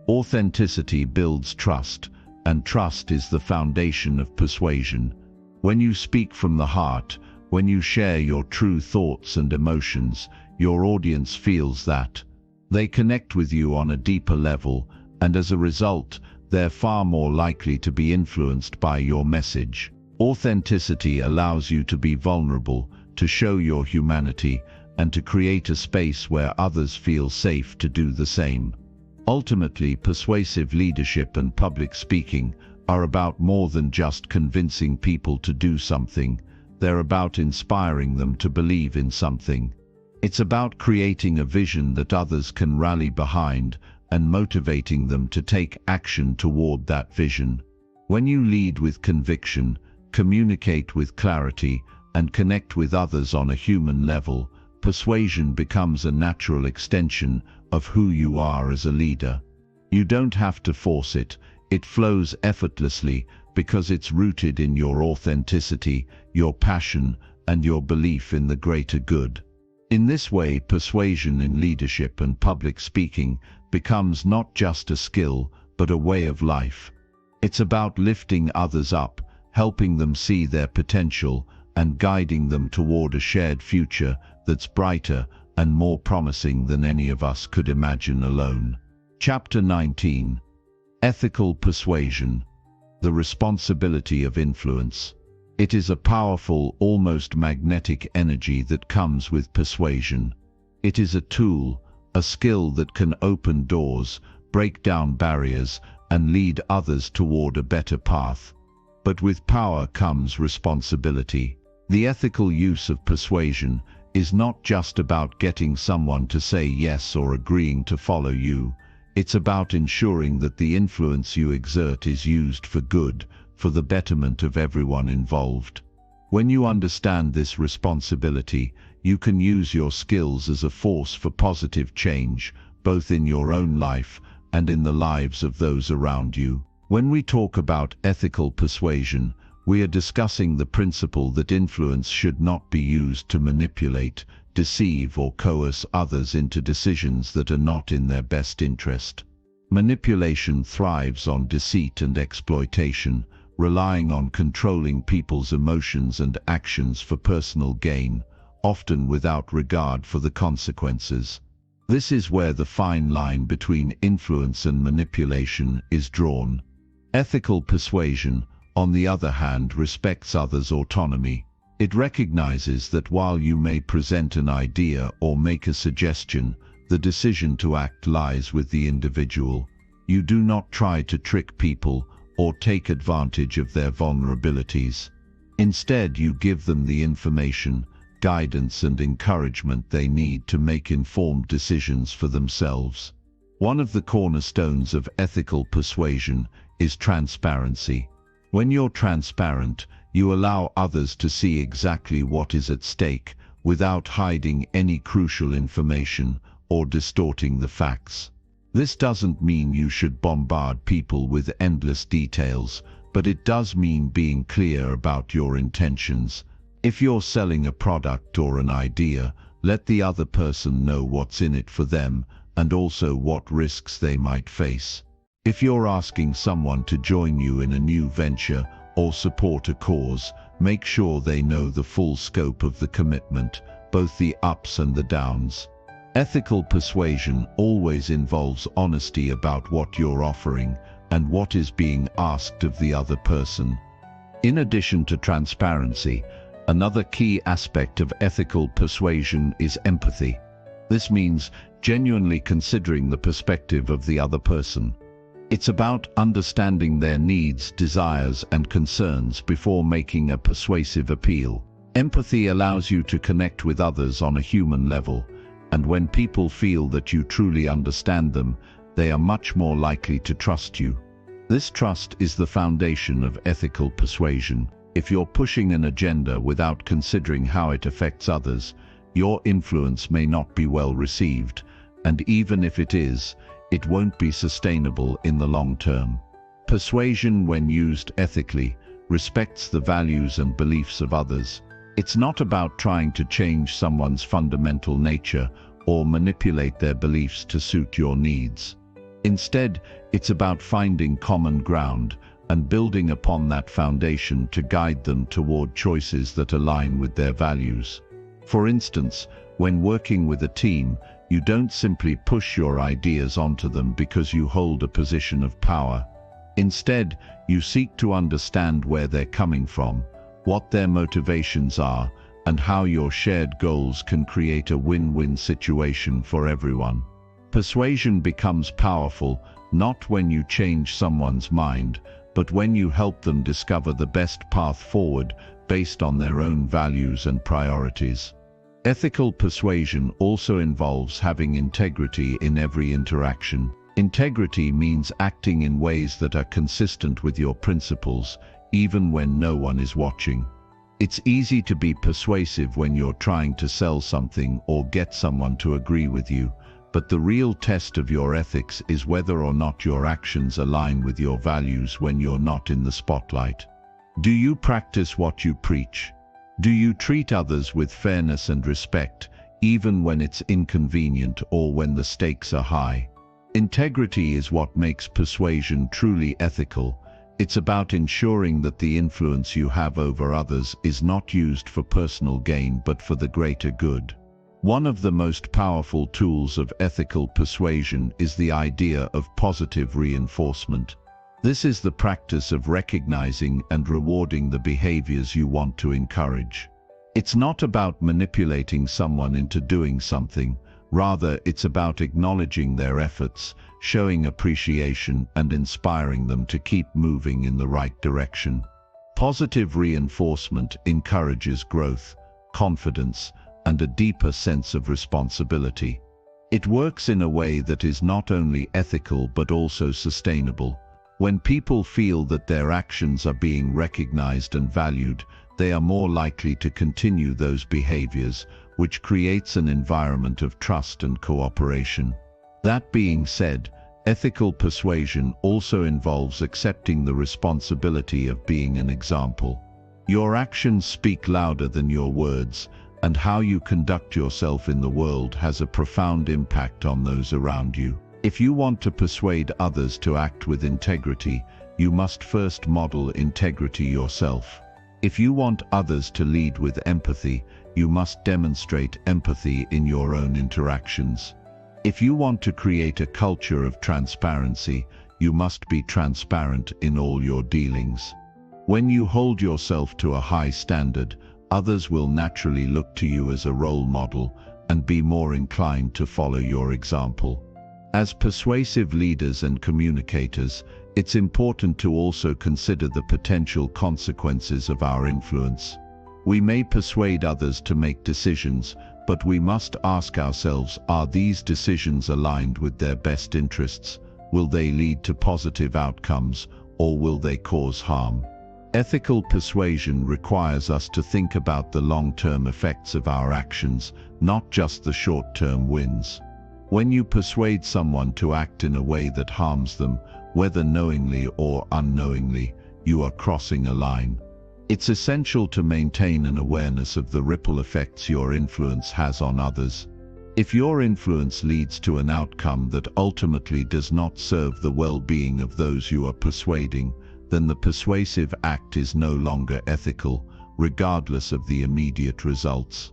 Authenticity builds trust, and trust is the foundation of persuasion. When you speak from the heart, when you share your true thoughts and emotions, your audience feels that. They connect with you on a deeper level, and as a result, they're far more likely to be influenced by your message. Authenticity allows you to be vulnerable, to show your humanity, and to create a space where others feel safe to do the same. Ultimately, persuasive leadership and public speaking are about more than just convincing people to do something. They're about inspiring them to believe in something. It's about creating a vision that others can rally behind and motivating them to take action toward that vision. When you lead with conviction, communicate with clarity, and connect with others on a human level, persuasion becomes a natural extension of who you are as a leader. You don't have to force it. It flows effortlessly because it's rooted in your authenticity, your passion, and your belief in the greater good. In this way, persuasion in leadership and public speaking becomes not just a skill, but a way of life. It's about lifting others up, helping them see their potential, and guiding them toward a shared future that's brighter and more promising than any of us could imagine alone. Chapter 19. Ethical Persuasion. The Responsibility of Influence. It is a powerful, almost magnetic energy that comes with persuasion. It is a tool, a skill that can open doors, break down barriers, and lead others toward a better path. But with power comes responsibility. The ethical use of persuasion is not just about getting someone to say yes or agreeing to follow you. It's about ensuring that the influence you exert is used for good, for the betterment of everyone involved. When you understand this responsibility, you can use your skills as a force for positive change, both in your own life and in the lives of those around you. When we talk about ethical persuasion, we are discussing the principle that influence should not be used to manipulate, deceive, or coerce others into decisions that are not in their best interest. Manipulation thrives on deceit and exploitation, relying on controlling people's emotions and actions for personal gain, often without regard for the consequences. This is where the fine line between influence and manipulation is drawn. Ethical persuasion, on the other hand, respects others' autonomy. It recognizes that while you may present an idea or make a suggestion, the decision to act lies with the individual. You do not try to trick people or take advantage of their vulnerabilities. Instead, you give them the information, guidance, and encouragement they need to make informed decisions for themselves. One of the cornerstones of ethical persuasion is transparency. When you're transparent, you allow others to see exactly what is at stake without hiding any crucial information or distorting the facts. This doesn't mean you should bombard people with endless details, but it does mean being clear about your intentions. If you're selling a product or an idea, let the other person know what's in it for them and also what risks they might face. If you're asking someone to join you in a new venture or support a cause, make sure they know the full scope of the commitment, both the ups and the downs. Ethical persuasion always involves honesty about what you're offering and what is being asked of the other person. In addition to transparency, another key aspect of ethical persuasion is empathy. This means genuinely considering the perspective of the other person. It's about understanding their needs, desires, and concerns before making a persuasive appeal. Empathy allows you to connect with others on a human level, and when people feel that you truly understand them, they are much more likely to trust you. This trust is the foundation of ethical persuasion. If you're pushing an agenda without considering how it affects others, your influence may not be well received, and even if it is, it won't be sustainable in the long term. Persuasion, when used ethically, respects the values and beliefs of others. It's not about trying to change someone's fundamental nature or manipulate their beliefs to suit your needs. Instead, it's about finding common ground and building upon that foundation to guide them toward choices that align with their values. For instance, when working with a team, you don't simply push your ideas onto them because you hold a position of power. Instead, you seek to understand where they're coming from, what their motivations are, and how your shared goals can create a win-win situation for everyone. Persuasion becomes powerful not when you change someone's mind, but when you help them discover the best path forward based on their own values and priorities. Ethical persuasion also involves having integrity in every interaction. Integrity means acting in ways that are consistent with your principles, even when no one is watching. It's easy to be persuasive when you're trying to sell something or get someone to agree with you, but the real test of your ethics is whether or not your actions align with your values when you're not in the spotlight. Do you practice what you preach? Do you treat others with fairness and respect, even when it's inconvenient or when the stakes are high? Integrity is what makes persuasion truly ethical. It's about ensuring that the influence you have over others is not used for personal gain but for the greater good. One of the most powerful tools of ethical persuasion is the idea of positive reinforcement. This is the practice of recognizing and rewarding the behaviors you want to encourage. It's not about manipulating someone into doing something. Rather, it's about acknowledging their efforts, showing appreciation, and inspiring them to keep moving in the right direction. Positive reinforcement encourages growth, confidence, and a deeper sense of responsibility. It works in a way that is not only ethical but also sustainable. When people feel that their actions are being recognized and valued, they are more likely to continue those behaviors, which creates an environment of trust and cooperation. That being said, ethical persuasion also involves accepting the responsibility of being an example. Your actions speak louder than your words, and how you conduct yourself in the world has a profound impact on those around you. If you want to persuade others to act with integrity, you must first model integrity yourself. If you want others to lead with empathy, you must demonstrate empathy in your own interactions. If you want to create a culture of transparency, you must be transparent in all your dealings. When you hold yourself to a high standard, others will naturally look to you as a role model and be more inclined to follow your example. As persuasive leaders and communicators, it's important to also consider the potential consequences of our influence. We may persuade others to make decisions, But we must ask ourselves, are these decisions aligned with their best interests? Will they lead to positive outcomes, or will they cause harm? Ethical persuasion requires us to think about the long-term effects of our actions, not just the short-term wins. When you persuade someone to act in a way that harms them, whether knowingly or unknowingly, you are crossing a line. It's essential to maintain an awareness of the ripple effects your influence has on others. If your influence leads to an outcome that ultimately does not serve the well-being of those you are persuading, then the persuasive act is no longer ethical, regardless of the immediate results.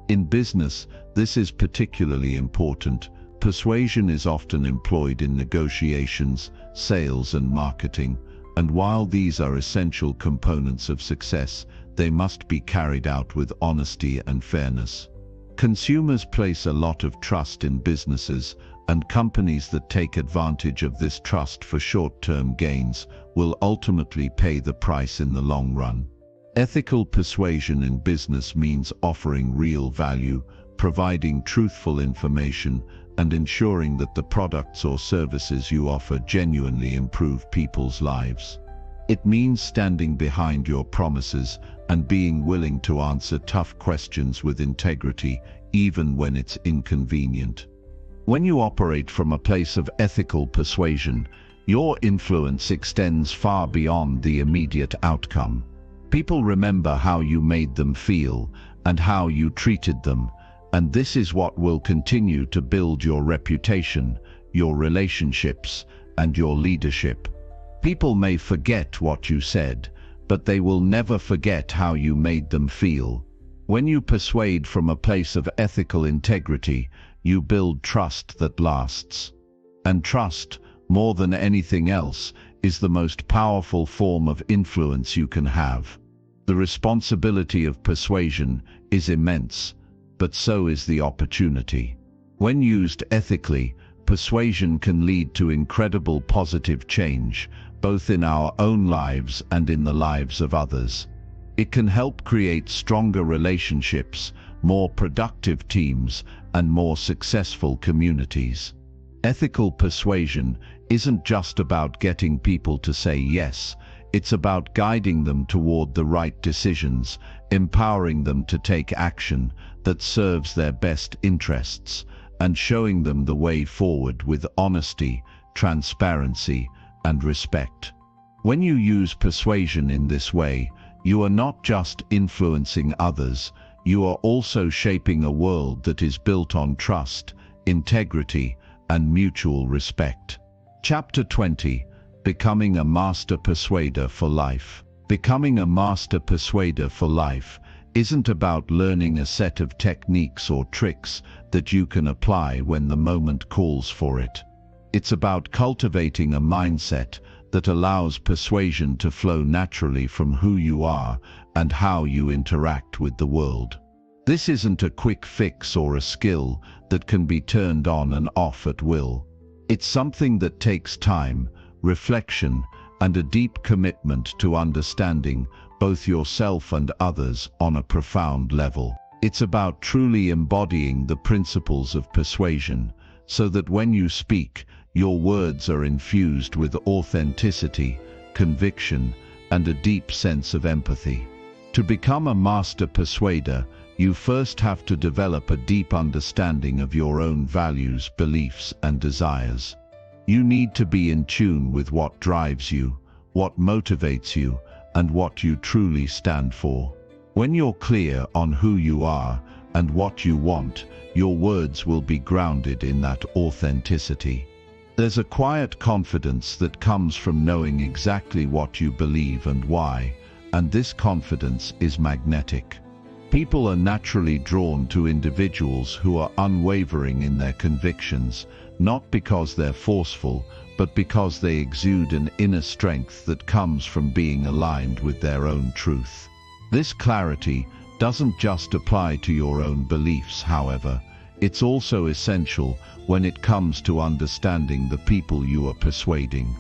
In business, this is particularly important. Persuasion is often employed in negotiations, sales, and marketing, and while these are essential components of success, they must be carried out with honesty and fairness. Consumers place a lot of trust in businesses, and companies that take advantage of this trust for short-term gains will ultimately pay the price in the long run. Ethical persuasion in business means offering real value, providing truthful information, and ensuring that the products or services you offer genuinely improve people's lives. It means standing behind your promises and being willing to answer tough questions with integrity, even when it's inconvenient. When you operate from a place of ethical persuasion, your influence extends far beyond the immediate outcome. People remember how you made them feel and how you treated them, and this is what will continue to build your reputation, your relationships, and your leadership. People may forget what you said, but they will never forget how you made them feel. When you persuade from a place of ethical integrity, you build trust that lasts. And trust, more than anything else, is the most powerful form of influence you can have. The responsibility of persuasion is immense, but so is the opportunity. When used ethically, persuasion can lead to incredible positive change, both in our own lives and in the lives of others. It can help create stronger relationships, more productive teams, and more successful communities. Ethical persuasion isn't just about getting people to say yes, it's about guiding them toward the right decisions, empowering them to take action that serves their best interests, and showing them the way forward with honesty, transparency, and respect. When you use persuasion in this way, you are not just influencing others, you are also shaping a world that is built on trust, integrity, and mutual respect. Chapter 20. Becoming a Master Persuader for Life. Becoming a Master Persuader for Life isn't about learning a set of techniques or tricks that you can apply when the moment calls for it. It's about cultivating a mindset that allows persuasion to flow naturally from who you are and how you interact with the world. This isn't a quick fix or a skill that can be turned on and off at will. It's something that takes time, reflection, and a deep commitment to understanding both yourself and others on a profound level. It's about truly embodying the principles of persuasion, so that when you speak, your words are infused with authenticity, conviction, and a deep sense of empathy. To become a master persuader, you first have to develop a deep understanding of your own values, beliefs, and desires. You need to be in tune with what drives you, what motivates you, and what you truly stand for. When you're clear on who you are and what you want, your words will be grounded in that authenticity. There's a quiet confidence that comes from knowing exactly what you believe and why, and this confidence is magnetic. People are naturally drawn to individuals who are unwavering in their convictions, not because they're forceful, but because they exude an inner strength that comes from being aligned with their own truth. This clarity doesn't just apply to your own beliefs, however. It's also essential when it comes to understanding the people you are persuading.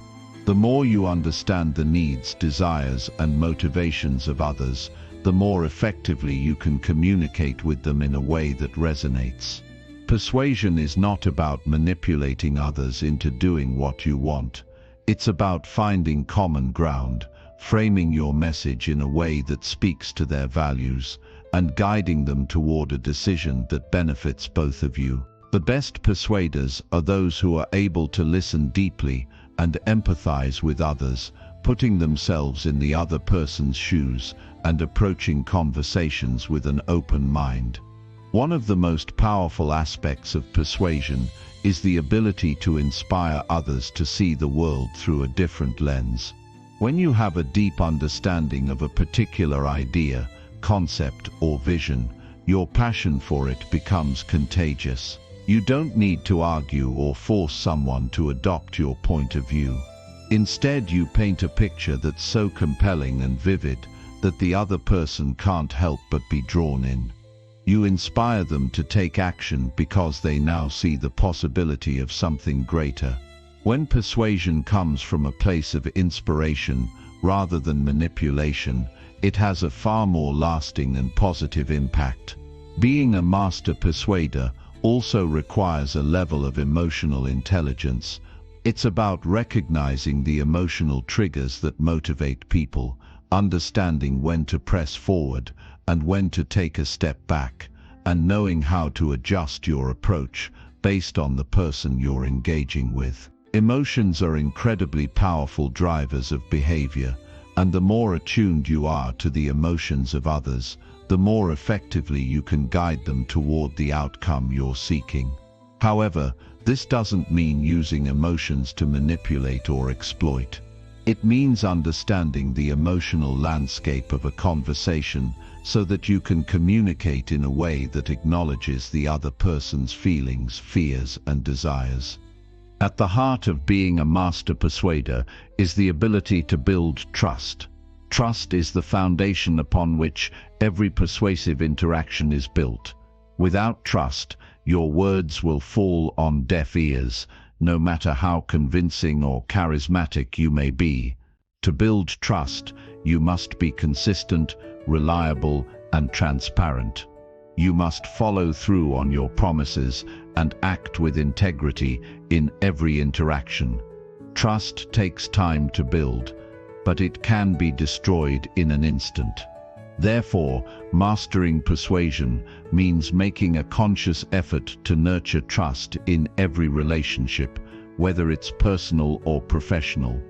The more you understand the needs, desires, and motivations of others, the more effectively you can communicate with them in a way that resonates. Persuasion is not about manipulating others into doing what you want. It's about finding common ground, framing your message in a way that speaks to their values, and guiding them toward a decision that benefits both of you. The best persuaders are those who are able to listen deeply and empathize with others, putting themselves in the other person's shoes and approaching conversations with an open mind. One of the most powerful aspects of persuasion is the ability to inspire others to see the world through a different lens. When you have a deep understanding of a particular idea, concept, or vision, your passion for it becomes contagious. You don't need to argue or force someone to adopt your point of view. Instead, you paint a picture that's so compelling and vivid that the other person can't help but be drawn in. You inspire them to take action because they now see the possibility of something greater. When persuasion comes from a place of inspiration rather than manipulation, it has a far more lasting and positive impact. Being a master persuader also requires a level of emotional intelligence. It's about recognizing the emotional triggers that motivate people, understanding when to press forward and when to take a step back, and knowing how to adjust your approach based on the person you're engaging with. Emotions are incredibly powerful drivers of behavior, and the more attuned you are to the emotions of others, the more effectively you can guide them toward the outcome you're seeking. However, this doesn't mean using emotions to manipulate or exploit. It means understanding the emotional landscape of a conversation so that you can communicate in a way that acknowledges the other person's feelings, fears, and desires. At the heart of being a master persuader is the ability to build trust. Trust is the foundation upon which every persuasive interaction is built. Without trust, your words will fall on deaf ears, no matter how convincing or charismatic you may be. To build trust, you must be consistent, reliable, and transparent. You must follow through on your promises and act with integrity in every interaction. Trust takes time to build, but it can be destroyed in an instant. Therefore, mastering persuasion means making a conscious effort to nurture trust in every relationship, whether it's personal or professional.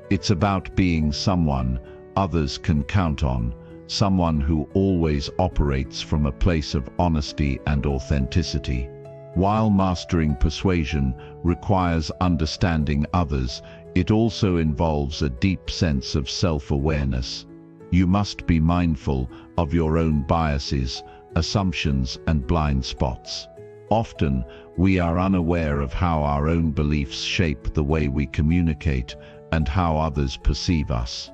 It's about being someone others can count on, someone who always operates from a place of honesty and authenticity. While mastering persuasion requires understanding others, it also involves a deep sense of self-awareness. You must be mindful of your own biases, assumptions, and blind spots. Often, we are unaware of how our own beliefs shape the way we communicate and how others perceive us.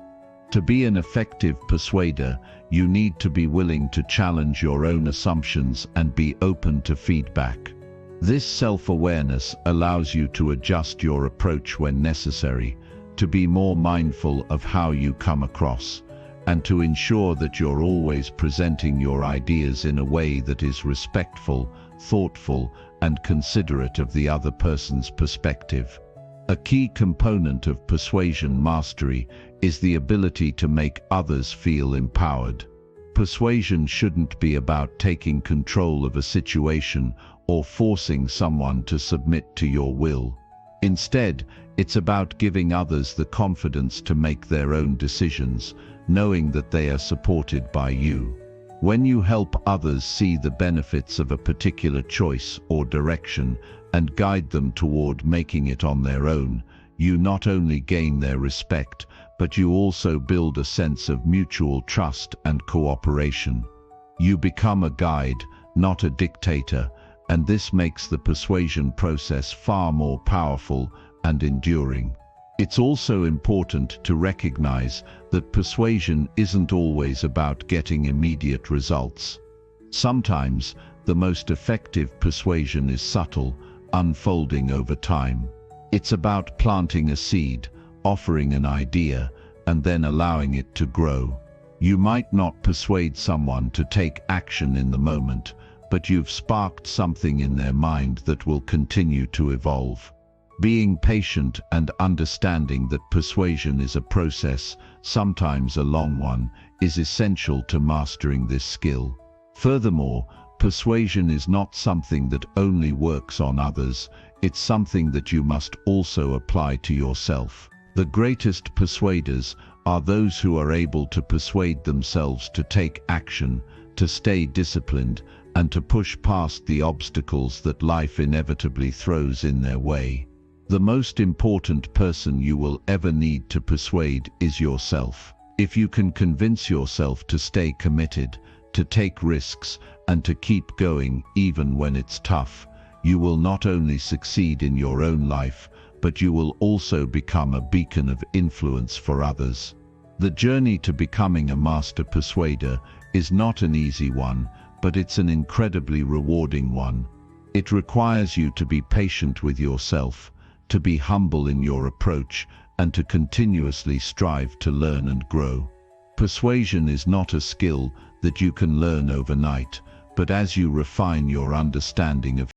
To be an effective persuader, you need to be willing to challenge your own assumptions and be open to feedback. This self-awareness allows you to adjust your approach when necessary, to be more mindful of how you come across, and to ensure that you're always presenting your ideas in a way that is respectful, thoughtful, and considerate of the other person's perspective. A key component of persuasion mastery is the ability to make others feel empowered. Persuasion shouldn't be about taking control of a situation or forcing someone to submit to your will. Instead, it's about giving others the confidence to make their own decisions, knowing that they are supported by you. When you help others see the benefits of a particular choice or direction and guide them toward making it on their own, you not only gain their respect, but you also build a sense of mutual trust and cooperation. You become a guide, not a dictator, and this makes the persuasion process far more powerful and enduring. It's also important to recognize that persuasion isn't always about getting immediate results. Sometimes, the most effective persuasion is subtle, unfolding over time. It's about planting a seed, offering an idea, and then allowing it to grow. You might not persuade someone to take action in the moment, but you've sparked something in their mind that will continue to evolve. Being patient and understanding that persuasion is a process, sometimes a long one, is essential to mastering this skill. Furthermore, persuasion is not something that only works on others, it's something that you must also apply to yourself. The greatest persuaders are those who are able to persuade themselves to take action, to stay disciplined, and to push past the obstacles that life inevitably throws in their way. The most important person you will ever need to persuade is yourself. If you can convince yourself to stay committed, to take risks, and to keep going even when it's tough, you will not only succeed in your own life, but you will also become a beacon of influence for others. The journey to becoming a master persuader is not an easy one, but it's an incredibly rewarding one. It requires you to be patient with yourself, to be humble in your approach, and to continuously strive to learn and grow. Persuasion is not a skill that you can learn overnight, but as you refine your understanding of